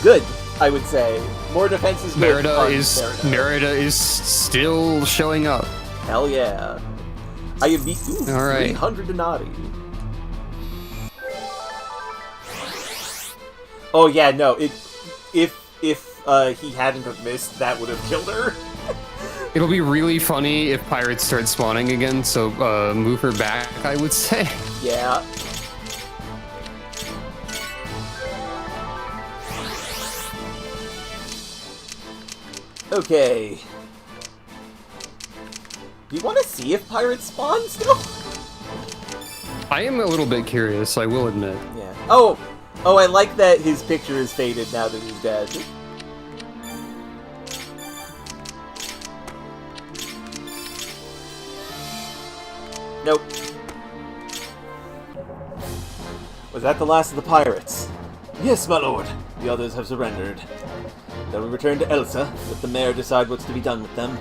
Good, I would say. More defense is good. Merida is still showing up. Hell yeah. I have beat All right. 300 Donati. Oh yeah, no. If he hadn't have missed, that would have killed her. It'll be really funny if pirates start spawning again, so move her back, I would say. Yeah. Okay. Do you want to see if pirates spawn still? I am a little bit curious, I will admit. Yeah. Oh, I like that his picture is faded now that he's dead. Nope. Was that the last of the pirates? Yes, my lord. The others have surrendered. They will return to Elsa, let the mayor decide what's to be done with them.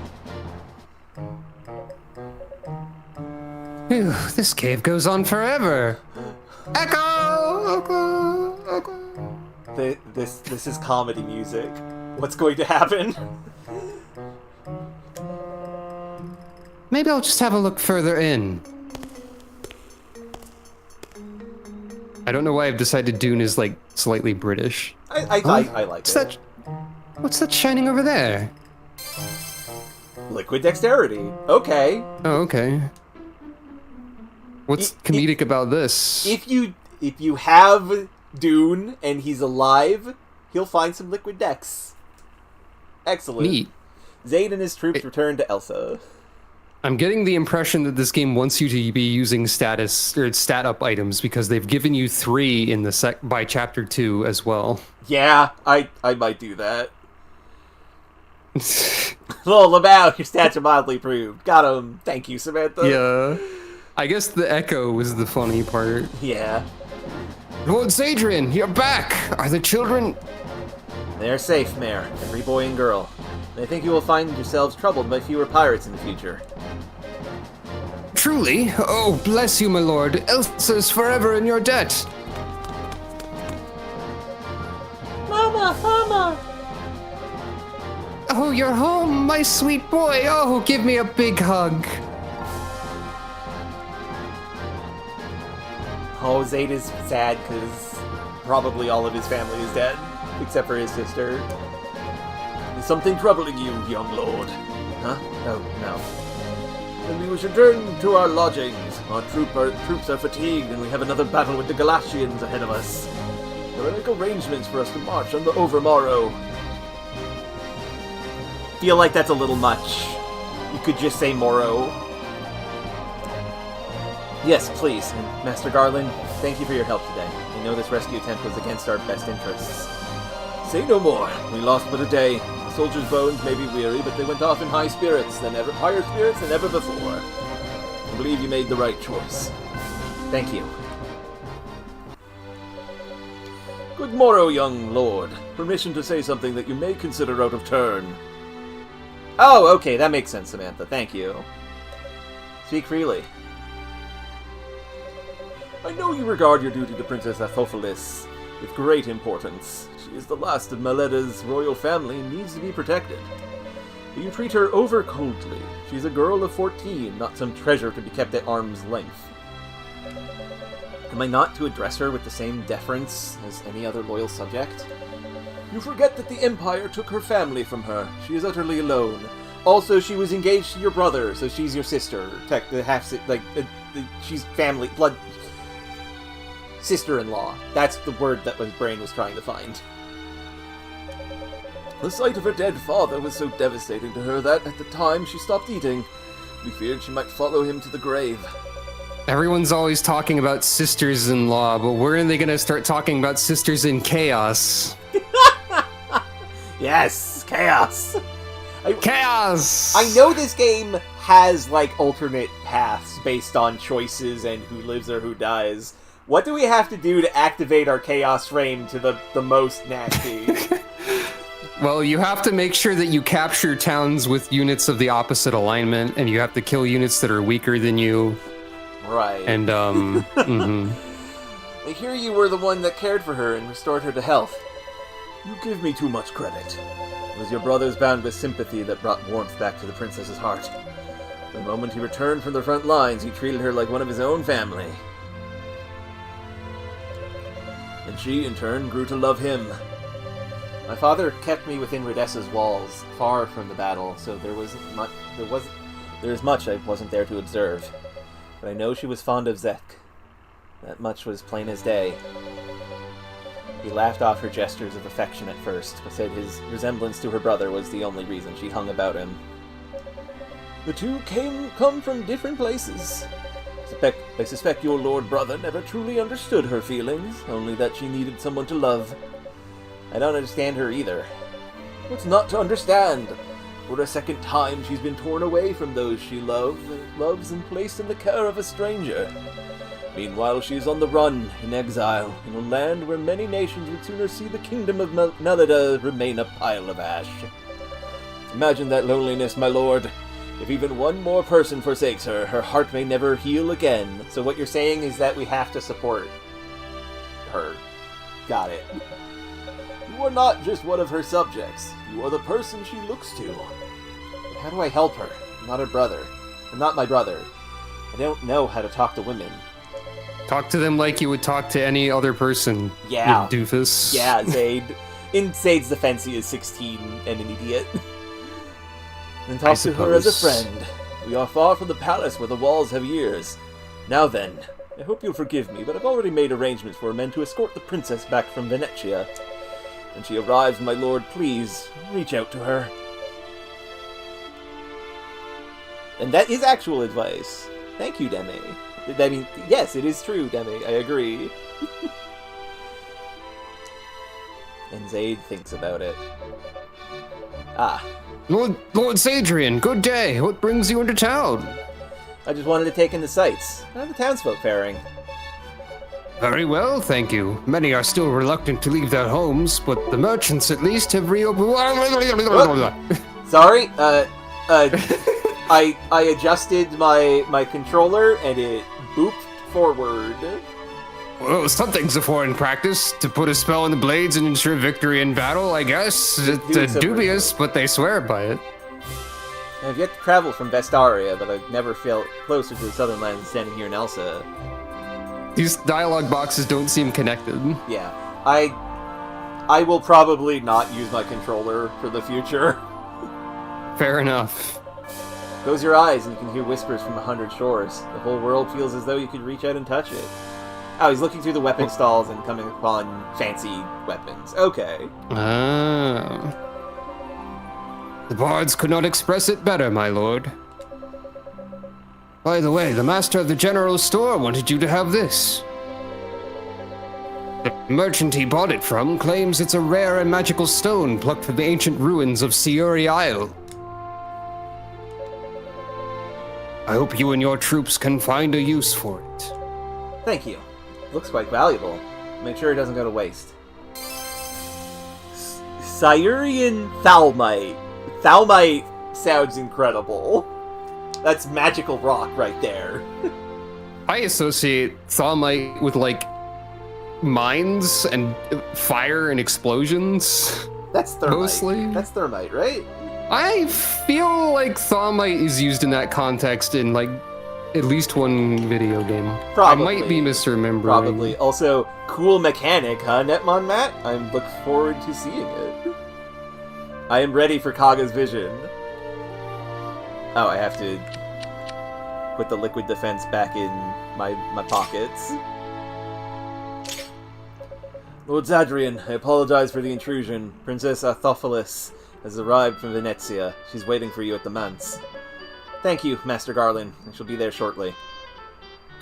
Phew, this cave goes on forever. Echo! Echo! Echo! This is comedy music. What's going to happen? Maybe I'll just have a look further in. I don't know why I've decided Dune is, like, slightly British. I like What's it. What's that shining over there? Liquid dexterity. Okay. Oh, okay. What's comedic about this? If you have Dune and he's alive, he'll find some liquid dex. Excellent. Neat. Zade and his troops return to Elsa. I'm getting the impression that this game wants you to be using status or stat up items because they've given you 3 in the by chapter 2 as well. Yeah, I might do that. Well, Lamau, your stats are mildly improved. Got him. Thank you, Samantha. Yeah. I guess the echo was the funny part. Yeah. Lord Zadrian, you're back! Are the children... They're safe, Mayor. Every boy and girl. I think you will find yourselves troubled by fewer pirates in the future. Truly? Oh, bless you, my lord. Elsa's forever in your debt. Mama! Mama! Oh, you're home, my sweet boy. Oh, give me a big hug. Oh, Zade is sad because probably all of his family is dead, except for his sister. Is something troubling you, young lord? Huh? Oh, no. Then we should return to our lodgings. Our troops are fatigued, and we have another battle with the Galatians ahead of us. There are like arrangements for us to march on the overmorrow. Feel like that's a little much. You could just say morrow. Yes, please. And Master Garland, thank you for your help today. I know this rescue attempt was against our best interests. Say no more. We lost but a day. The soldiers' bones may be weary, but they went off in higher spirits than ever before. I believe you made the right choice. Thank you. Good morrow, young lord. Permission to say something that you may consider out of turn. Oh, okay, that makes sense, Samantha. Thank you. Speak freely. I know you regard your duty to Princess Athophilis with great importance. She is the last of Maleda's royal family and needs to be protected. But you treat her over coldly. She's a girl of 14, not some treasure to be kept at arm's length. Am I not to address her with the same deference as any other loyal subject? You forget that the Empire took her family from her. She is utterly alone. Also, she was engaged to your brother, so she's your sister. She's family, blood... sister-in-law. That's the word that my brain was trying to find. The sight of her dead father was so devastating to her that, at the time, she stopped eating. We feared she might follow him to the grave. Everyone's always talking about sisters-in-law, but when are they gonna start talking about sisters in chaos? Yes, chaos! Chaos! I know this game has, like, alternate paths based on choices and who lives or who dies. What do we have to do to activate our chaos frame to the most nasty? Well, you have to make sure that you capture towns with units of the opposite alignment, and you have to kill units that are weaker than you. Right. And, I hear you were the one that cared for her and restored her to health. You give me too much credit. It was your brother's boundless sympathy that brought warmth back to the princess's heart. The moment he returned from the front lines, he treated her like one of his own family. And she, in turn, grew to love him. My father kept me within Rudessa's walls, far from the battle, so there is much I wasn't there to observe. But I know she was fond of Zek. That much was plain as day. He laughed off her gestures of affection at first, but said his resemblance to her brother was the only reason she hung about him. The two come from different places. I suspect your lord brother never truly understood her feelings, only that she needed someone to love. I don't understand her either. What's not to understand? For a second time she's been torn away from those she loves and placed in the care of a stranger. Meanwhile she's on the run, in exile, in a land where many nations would sooner see the kingdom of Melida remain a pile of ash. Imagine that loneliness, my lord. If even one more person forsakes her, her heart may never heal again. So what you're saying is that we have to support her. Got it. You are not just one of her subjects. You are the person she looks to. But how do I help her? I'm not her brother. I'm not my brother. I don't know how to talk to women. Talk to them like you would talk to any other person. Yeah. You doofus. Yeah, Zaid. In Zaid's defense, he is 16 and an idiot. And talk to her as a friend. We are far from the palace where the walls have ears. Now then, I hope you'll forgive me, but I've already made arrangements for men to escort the princess back from Venetia. When she arrives, my lord, please, reach out to her. And that is actual advice. Thank you, Demi. I mean, yes, it is true, Demi. I agree. And Zaid thinks about it. Ah. Lord Sadrian, good day. What brings you into town? I just wanted to take in the sights. How are the townsfolk faring? Very well, thank you. Many are still reluctant to leave their homes, but the merchants at least have reopened. Sorry, I adjusted my controller and it booped forward. Well, something's a foreign practice. To put a spell on the blades and ensure victory in battle, I guess. It's dubious, but they swear by it. I've yet to travel from Vestaria, but I've never felt closer to the southern lands standing here in Elsa. These dialogue boxes don't seem connected. Yeah, I will probably not use my controller for the future. Fair enough. Close your eyes and you can hear whispers from 100 shores. The whole world feels as though you could reach out and touch it. Oh, he's looking through the weapon stalls and coming upon fancy weapons. Okay. Ah. The bards could not express it better, my lord. By the way, the master of the general store wanted you to have this. The merchant he bought it from claims it's a rare and magical stone plucked from the ancient ruins of Siuri Isle. I hope you and your troops can find a use for it. Thank you. Looks quite valuable. Make sure it doesn't go to waste. Siurian Thalmite. Thalmite sounds incredible. That's magical rock right there. I associate Thalmite with, like, mines and fire and explosions. That's thermite. Mostly. That's thermite, right? I feel like Thalmite is used in that context in, like, at least one video game. Probably. I might be misremembering. Probably. Also, cool mechanic, huh, Netmon Matt? I look forward to seeing it. I am ready for Kaga's vision. Oh, I have to put the liquid defense back in my pockets. Lord Zadrian, I apologize for the intrusion. Princess Athophilis has arrived from Venezia. She's waiting for you at the manse. Thank you, Master Garland. I shall be there shortly.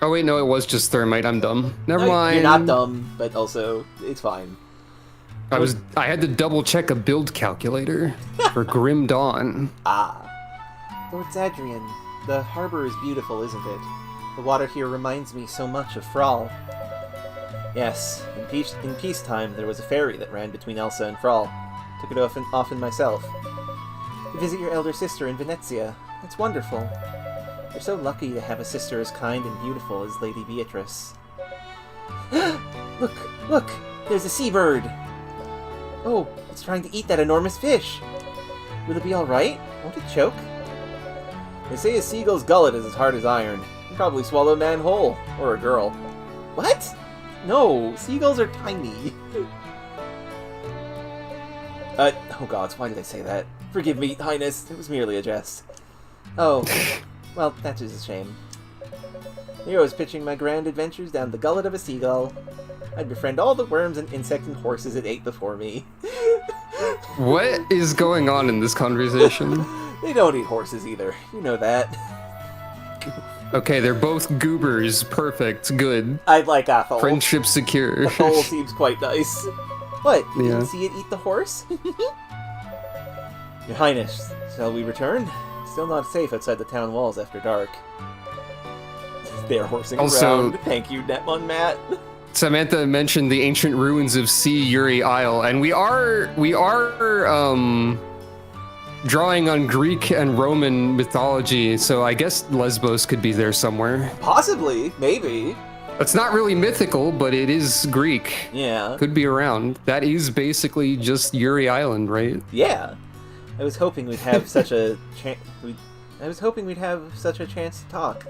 Oh wait, no, it was just thermite. I'm dumb. Never mind. You're not dumb, but also, it's fine. I had to double check a build calculator for Grim Dawn. Ah. Lord Zadrian, the harbor is beautiful, isn't it? The water here reminds me so much of Thrall. Yes, in peacetime there was a ferry that ran between Elsa and Thrall. Took it often myself. You visit your elder sister in Venezia. It's wonderful. You're so lucky to have a sister as kind and beautiful as Lady Beatrice. Look! There's a seabird! Oh, it's trying to eat that enormous fish! Will it be alright? Won't it choke? They say a seagull's gullet is as hard as iron. It'll probably swallow a man whole. Or a girl. What? No, seagulls are tiny. Oh gods, why did I say that? Forgive me, Highness, it was merely a jest. Oh, well, that is a shame. Here I was pitching my grand adventures down the gullet of a seagull. I'd befriend all the worms and insects and horses it ate before me. What is going on in this conversation? They don't eat horses either, you know that. Okay, they're both goobers. Perfect. Good. I'd like Athol. Friendship secure. Athol seems quite nice. What? You Yeah. didn't see it eat the horse? Your Highness, shall we return? Still not safe outside the town walls after dark. They're horsing Also- around. Thank you, Netmon Matt. Samantha mentioned the ancient ruins of Siuri Isle, and we are drawing on Greek and Roman mythology, so I guess Lesbos could be there somewhere. Possibly, maybe. It's not really mythical, but it is Greek. Yeah. Could be around. That is basically just Uri Island, right? Yeah. I was hoping we'd have such a chance to talk.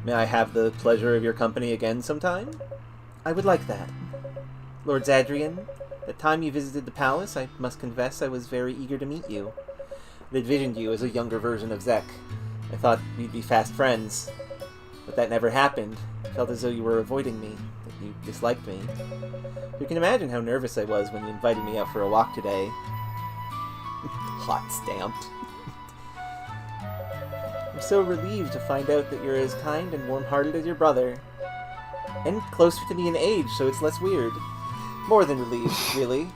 May I have the pleasure of your company again sometime? I would like that. Lord Zadrian, the time you visited the palace, I must confess I was very eager to meet you. I envisioned you as a younger version of Zek. I thought we'd be fast friends. But that never happened. I felt as though you were avoiding me, that you disliked me. You can imagine how nervous I was when you invited me out for a walk today. Hot stamped. I'm so relieved to find out that you're as kind and warm-hearted as your brother. And closer to me in age, so it's less weird. More than relieved, really.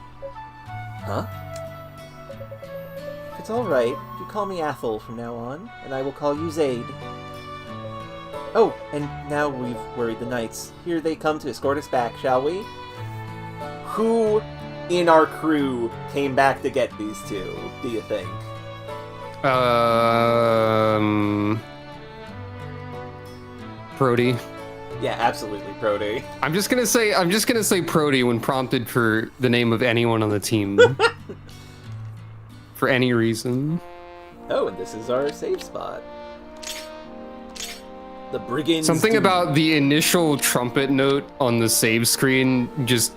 Huh? If it's alright, you call me Athol from now on, and I will call you Zaid. Oh, and now we've worried the knights. Here they come to escort us back, shall we? Who in our crew came back to get these two, do you think? Prody. Yeah, absolutely, Prody. I'm just gonna say Prody when prompted for the name of anyone on the team. For any reason. Oh, and this is our safe spot. The brigands. Something about the initial trumpet note on the save screen just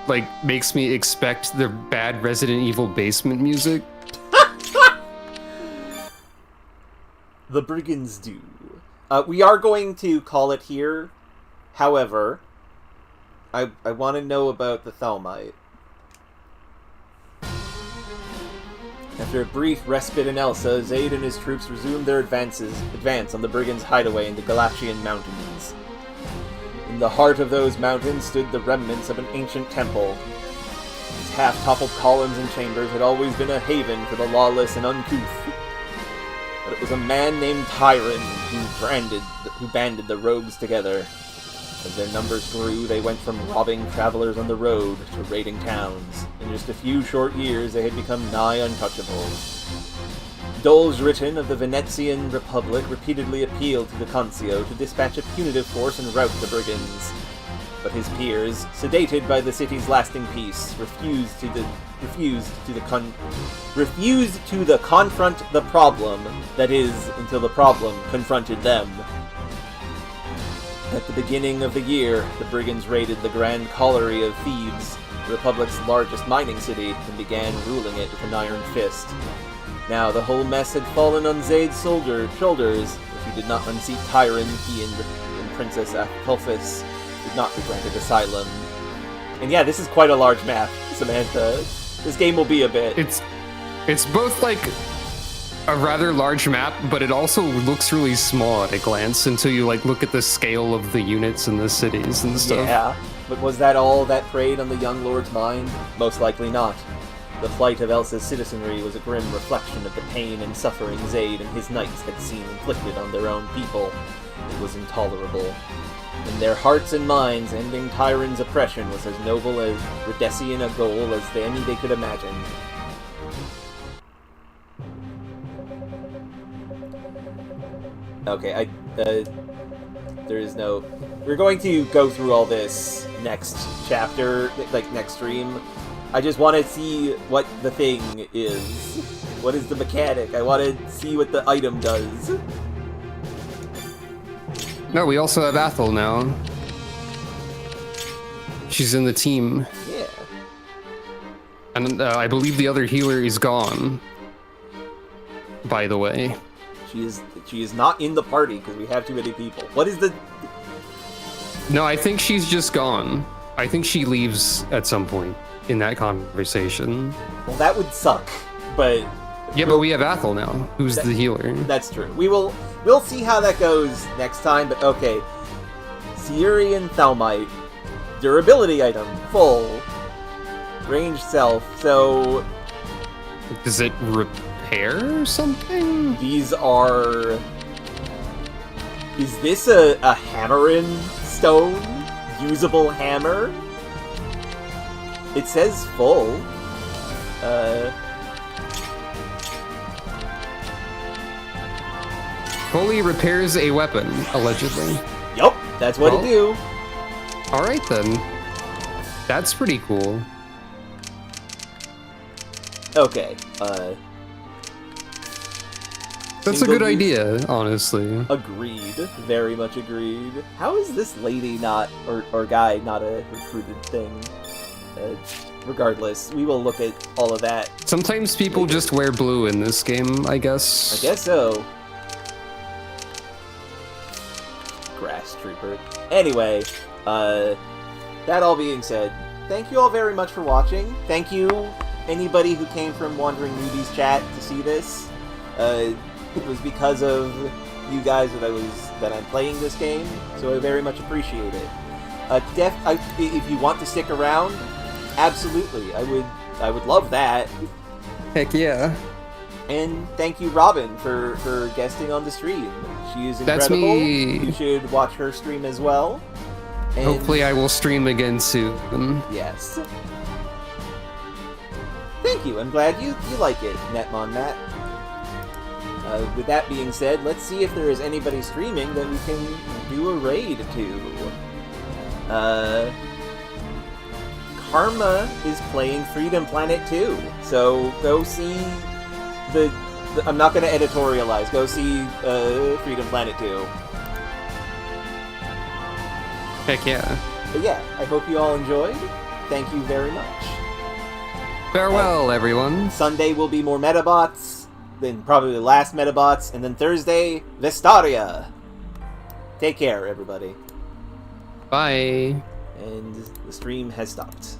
like makes me expect the bad Resident Evil basement music. The brigands do. We are going to call it here. However, I want to know about the Thalmite. After a brief respite in Elsa, Zaid and his troops resumed their advance on the brigands' hideaway in the Galachian mountains. In the heart of those mountains stood the remnants of an ancient temple. Its half-toppled columns and chambers had always been a haven for the lawless and uncouth. But it was a man named Tyron who banded the rogues together. As their numbers grew, they went from robbing travelers on the road to raiding towns. In just a few short years, they had become nigh untouchable. Doles written of the Venetian Republic repeatedly appealed to the Concio to dispatch a punitive force and rout the brigands. But his peers, sedated by the city's lasting peace, refused to confront the problem, that is, until the problem confronted them. At the beginning of the year, the brigands raided the Grand Colliery of Thebes, the Republic's largest mining city, and began ruling it with an iron fist. Now, the whole mess had fallen on Zaid's shoulders. If he did not unseat Tyron, he and Princess Athulfis did not be granted asylum. And yeah, this is quite a large map, Samantha. This game will be a bit. It's both like a rather large map, but it also looks really small at a glance until you like look at the scale of the units and the cities and stuff. Yeah, but was that all that preyed on the young lord's mind? Most likely not. The plight of Elsa's citizenry was a grim reflection of the pain and suffering Zaid and his knights had seen inflicted on their own people. It was intolerable. In their hearts and minds, ending Tyron's oppression was as noble as Redesian a goal as any they could imagine. Okay, there is no... We're going to go through all this next chapter, like next stream. I just want to see what the thing is. What is the mechanic? I want to see what the item does. No, we also have Athel now. She's in the team. Yeah. And I believe the other healer is gone. By the way. She is not in the party because we have too many people. What is the... No, I think she's just gone. I think she leaves at some point in that conversation. Well, that would suck, but... Yeah, but we have Athel now, who's the healer. That's true. We'll see how that goes next time, but okay. Syrian Thalmite. Durability item. Full. Range self. So... Does it repair something? These are... Is this a hammer-in stone? Usable hammer? It says full. Fully repairs a weapon, allegedly. Yup, that's what it do. Alright then. That's pretty cool. Okay, that's a good idea, honestly. Agreed. Very much agreed. How is this lady not, or guy not a recruited thing? Regardless, we will look at all of that. Sometimes people later. just wear blue in this game, I guess. I guess so. Grass Trooper. Anyway, that all being said, thank you all very much for watching. Thank you, anybody who came from Wandering Newbies chat to see this. It was because of you guys that I'm playing this game, so I very much appreciate it. If you want to stick around, absolutely, I would love that. Heck yeah. And thank you, Robin, for guesting on the stream. She is incredible. That's me. You should watch her stream as well. And hopefully I will stream again soon. yes. Thank you. I'm glad you like it, Netmon Matt. With that being said, let's see if there is anybody streaming that we can do a raid to. Karma is playing Freedom Planet 2, so go see the I'm not going to editorialize. Go see Freedom Planet 2. Heck yeah. But yeah, I hope you all enjoyed. Thank you very much. Farewell, everyone. Sunday will be more Metabots. then probably the last Metabots, and then Thursday, Vestaria. Take care, everybody. Bye. And the stream has stopped.